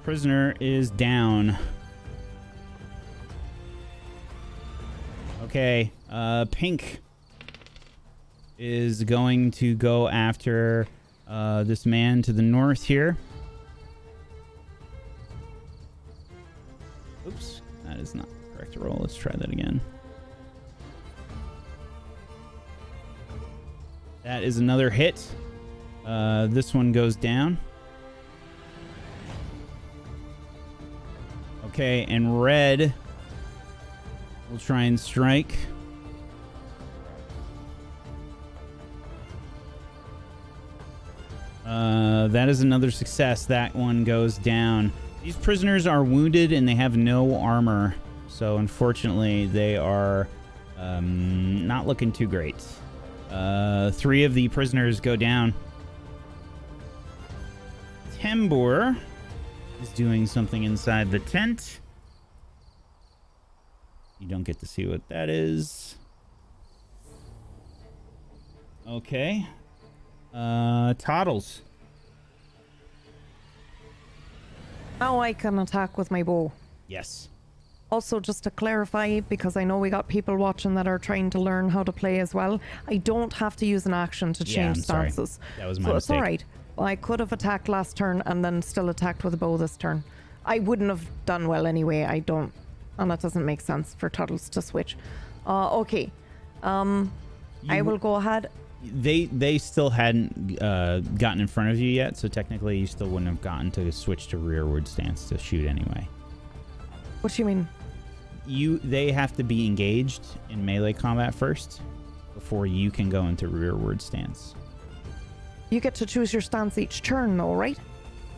prisoner is down. Okay, Pink is going to go after this man to the north here. Oops, that is not the correct roll. Let's try that again. That is another hit. This one goes down. Okay, and red will try and strike. That is another success. That one goes down. These prisoners are wounded and they have no armor. So unfortunately, they are not looking too great. 3 of the prisoners go down. Tembor is doing something inside the tent. You don't get to see what that is. Okay. Toddles. Now I can attack with my bow. Yes. Also, just to clarify, because I know we got people watching that are trying to learn how to play as well, I don't have to use an action to change I'm sorry. stances. That was my so mistake. It's alright. I could have attacked last turn and then still attacked with a bow this turn. I wouldn't have done well anyway. I don't. And that doesn't make sense for Tuddles to switch. Okay. I will go ahead. They still hadn't gotten in front of you yet, so technically you still wouldn't have gotten to switch to rearward stance to shoot anyway. What do you mean? They have to be engaged in melee combat first before you can go into rearward stance. You get to choose your stance each turn though, right?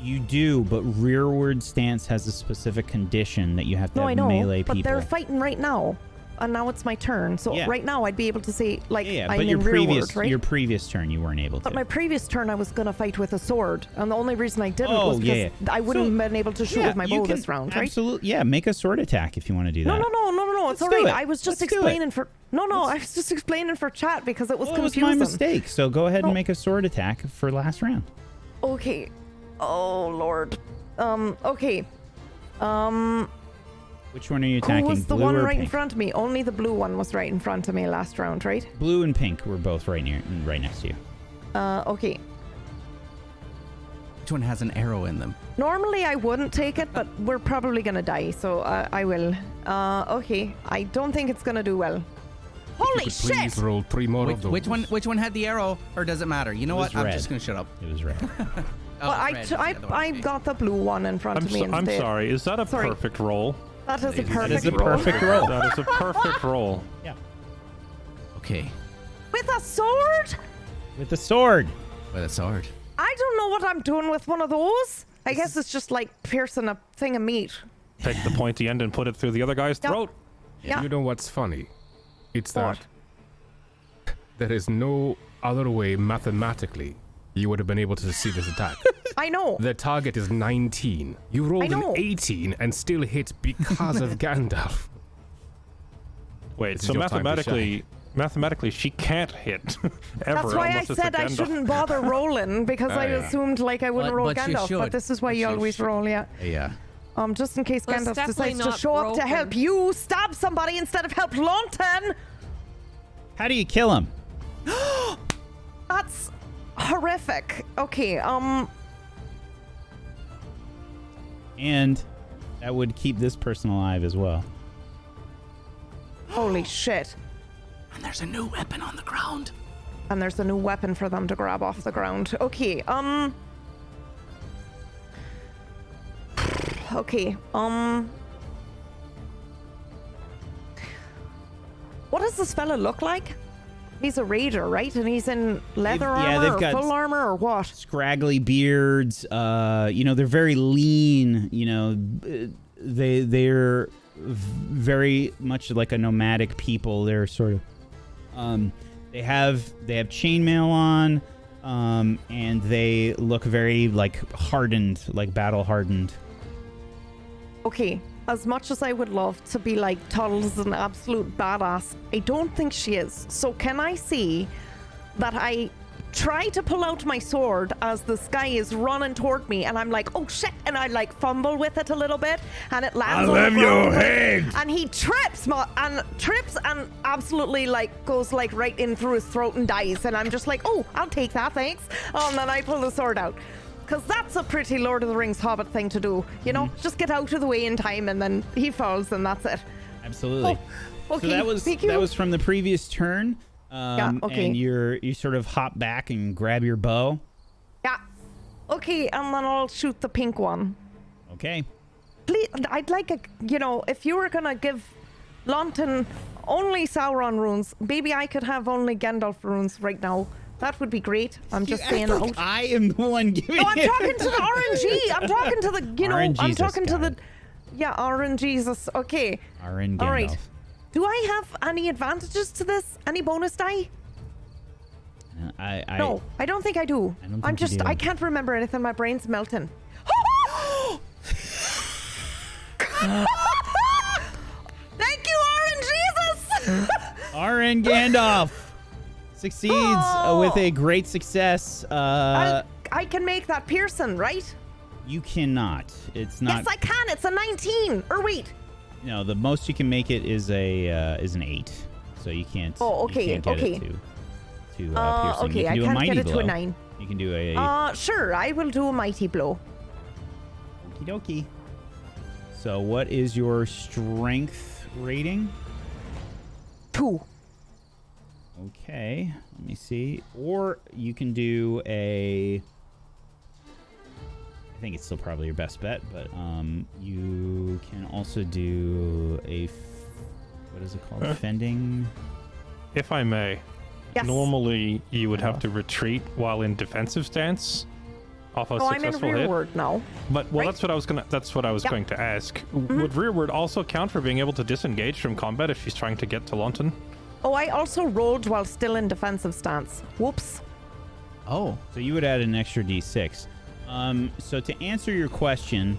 You do, but rearward stance has a specific condition that you have to have melee people. But they're fighting right now. And now it's my turn. So right now I'd be able to say, like, I'm but in rearward, right? your previous turn you weren't able to. But my previous turn I was going to fight with a sword. And the only reason I didn't was because I wouldn't have been able to shoot with my bow this round, right? Absolutely. Yeah, make a sword attack if you want to do that. No. It's all right. I was just explaining for... I was just explaining for chat because it was confusing. It was my mistake. So go ahead and make a sword attack for last round. Okay. Oh, Lord. Okay. Which one are you attacking? Who was the blue one or right pink? in front of me? Only the blue one was right in front of me last round, right? Blue and pink were both right next to you. Okay. Which one has an arrow in them? Normally I wouldn't take it, but we're probably gonna die, so I will. Okay. I don't think it's gonna do well. Holy shit! Please roll 3 more of those. Which one had the arrow, or does it matter? You know what? red. I'm just gonna shut up. It was red. Well, I got the blue one in front of me instead. I'm sorry. Is that a perfect roll? That is a perfect roll. That is a perfect roll. That is a perfect roll. Yeah. Okay. With a sword? With a sword. With a sword. I don't know what I'm doing with one of those. I guess it's just like piercing a thing of meat. Take the pointy end and put it through the other guy's throat. Yeah. You know what's funny? It's that there is no other way mathematically you would have been able to see this attack. I know. The target is 19. You rolled an 18 and still hit because of Gandalf. Wait, so mathematically she can't hit ever. That's why I unless it's said a I Gandalf. shouldn't bother rolling because I assumed like I wouldn't roll but you Gandalf, should. but this is why you always roll, yeah. Yeah. Just in case Well, it's Gandalf definitely decides to not show up to broken. help you stab somebody instead of help Lawton. How do you kill him? That's horrific. Okay, And that would keep this person alive as well. holy shit. And there's a new weapon on the ground. And there's a new weapon for them to grab off the ground. Okay, okay, what does this fella look like? He's a raider, right? And he's in leather armor they've or got full armor or what? Scraggly beards. They're very lean. They're very much like a nomadic people. They're sort of, they have chainmail on, and they look very like hardened, like battle hardened. Okay, as much as I would love to be like Tuttle's an absolute badass, I don't think she is. So can I see that I try to pull out my sword as this guy is running toward me, and I'm like, oh shit, and I like fumble with it a little bit, and it lands on the ground, and he trips and absolutely like goes like right in through his throat and dies, and I'm just like, oh, I'll take that, thanks. And then I pull the sword out. Because that's a pretty Lord of the Rings Hobbit thing to do. You know, just get out of the way in time and then he falls and that's it. Absolutely. Oh, okay, So that was from the previous turn. Yeah, okay. And you sort of hop back and grab your bow. Yeah. Okay, and then I'll shoot the pink one. Okay. Please, I'd like if you were gonna give Lawton only Sauron runes, maybe I could have only Gandalf runes right now. That would be great. I'm just saying out. I am the one giving No, I'm talking to the RNG. I'm talking to the, I'm talking to the, RNGesus. Okay. RN Gandalf. All right. Do I have any advantages to this? Any bonus die? No, I don't think I do. I can't remember anything. My brain's melting. Thank you, RNGesus. RN Gandalf succeeds with a great success. I can make that Pearson, right? You cannot. It's not. Yes, I can. It's a 19. Or wait. No, the most you can make it is an 8. So you can't. Oh, okay, you can't get okay. It to piercing. Okay, You can I do a can't mighty get it blow. to a 9. You can do a. Sure, I will do a mighty blow. Okie dokie. So what is your strength rating? 2. Okay, let me see. Or you can do a. I think it's still probably your best bet, but you can also do a. What is it called? Fending. If I may, Yes. normally you would have to retreat while in defensive stance off a Oh, I'm in successful hit. rearward now. But right? that's what I was going to ask. Would rearward also count for being able to disengage from combat if she's trying to get to Lawton? Oh, I also rolled while still in defensive stance. Whoops. Oh. So you would add an extra d6. So to answer your question,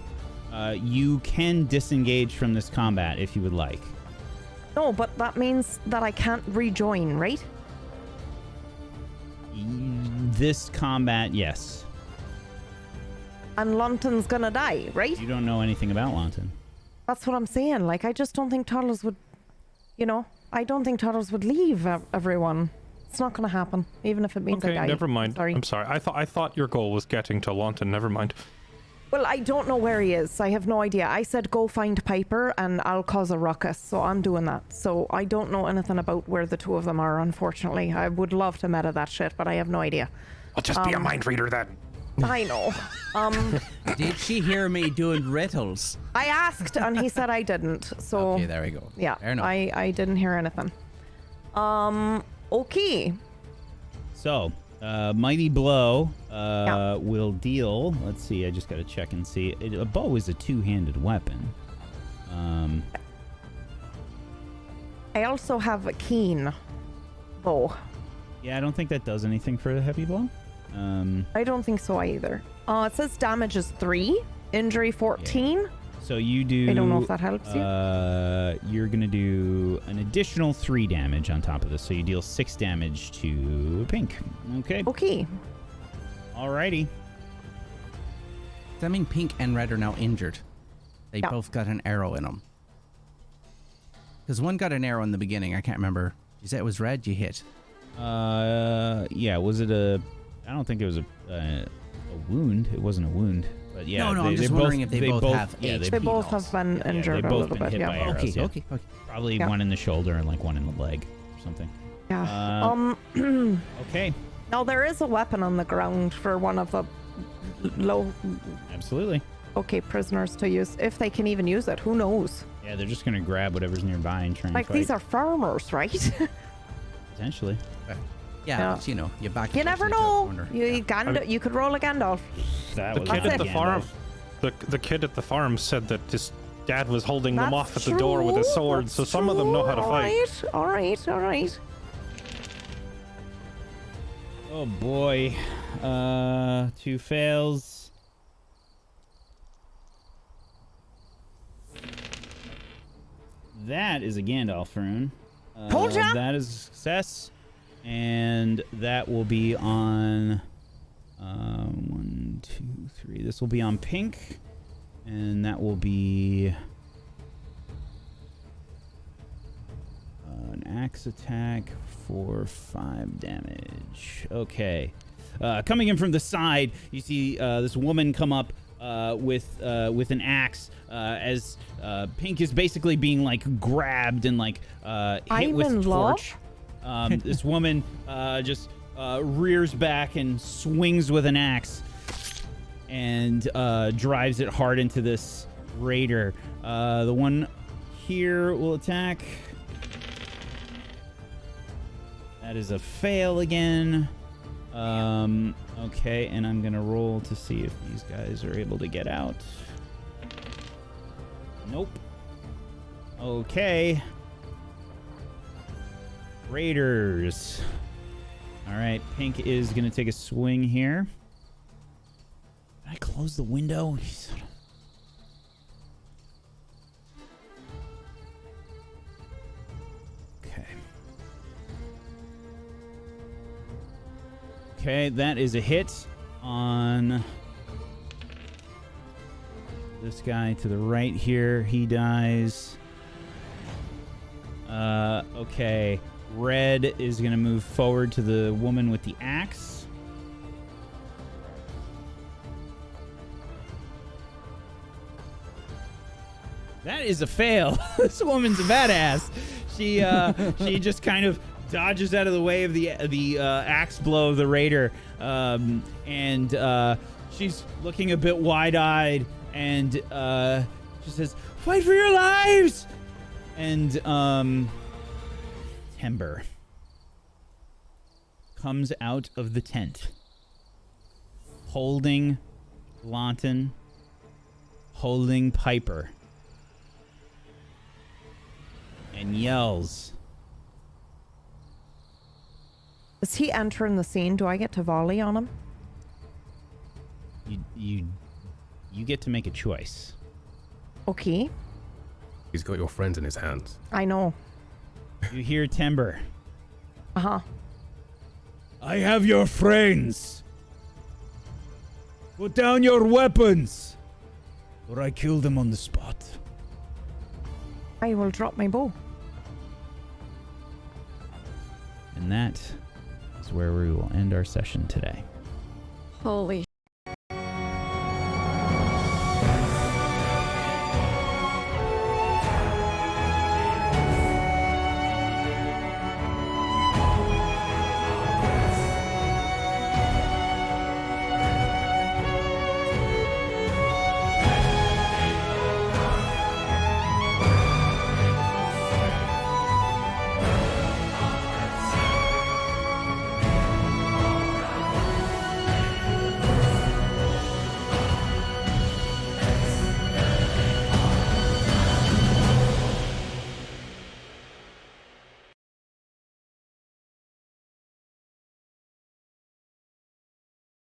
you can disengage from this combat if you would like. No, but that means that I can't rejoin, right? This combat, yes. And Lawton's gonna die, right? You don't know anything about Lawton. That's what I'm saying. Like, I just don't think Toddlers would, I don't think Toddlers would leave everyone. It's not gonna happen, even if it means I Okay, die. never mind. Sorry. I'm sorry. I thought your goal was getting to Lawton. Never mind. Well, I don't know where he is. I have no idea. I said go find Piper and I'll cause a ruckus, so I'm doing that. So I don't know anything about where the two of them are, unfortunately. I would love to meta that shit, but I have no idea. I'll just be a mind reader then. I know. Did she hear me doing riddles? I asked and he said I didn't. So Okay, there we go. yeah, Fair enough. I didn't hear anything. Okay. So, Mighty Blow Yeah. will deal. Let's see. I just got to check and see. A bow is a two-handed weapon. I also have a keen bow. Yeah, I don't think that does anything for the heavy blow. I don't think so either. It says damage is 3, injury 14. So you do. I don't know if that helps you. You're gonna do an additional 3 damage on top of this, so you deal 6 damage to Pink. Okay. Okay. Alrighty. Does that mean Pink and Red are now injured? They Yeah. both got an arrow in them. Because one got an arrow in the beginning. I can't remember. You said it was red. You hit. Yeah. Was it a? I don't think it was a wound. It wasn't a wound. But yeah. No, I'm just wondering if they both have Yeah, HP. They both have been injured they a both little been bit. hit by Yeah. arrows. yeah. Okay. Probably Yeah. one in the shoulder and like one in the leg or something. Yeah. Okay. Now there is a weapon on the ground for one of the low. Absolutely. Okay, prisoners to use if they can even use it. Who knows? Yeah, they're just gonna grab whatever's nearby and try and Like fight. these are farmers, right? Potentially. Yeah, Yeah. but, you know, you back. You never know. Yeah. You could roll a Gandalf. That The was kid not at the Gandalf. farm, the kid at the farm said that his dad was holding them That's off at the door with his sword, that's so some of them know how to fight. All right. Oh boy. 2 fails. That is a Gandalf rune. Told ya! That is a success. And that will be on 1, 2, 3. This will be on pink. And that will be an axe attack for 5 damage. Okay. Coming in from the side, you see this woman come up with an axe as Pink is basically being like grabbed and like hit I'm with in torch. This woman just rears back and swings with an axe and drives it hard into this raider. The one here will attack. That is a fail again. Okay, and I'm gonna roll to see if these guys are able to get out. Nope. Okay. Raiders. All right, Pink is gonna take a swing here. Did I close the window? Okay. Okay, that is a hit on this guy to the right here. He dies. Okay. Red is going to move forward to the woman with the axe. That is a fail. This woman's a badass. She just kind of dodges out of the way of the axe blow of the raider, and she's looking a bit wide-eyed, and she says, "Fight for your lives!" And Tembor comes out of the tent, holding Lawton, holding Piper, and yells. Is he entering the scene? Do I get to volley on him? You get to make a choice. Okay. He's got your friends in his hands. I know. You hear Tembor. Uh-huh. I have your friends. Put down your weapons, or I kill them on the spot. I will drop my bow. And that is where we will end our session today. Holy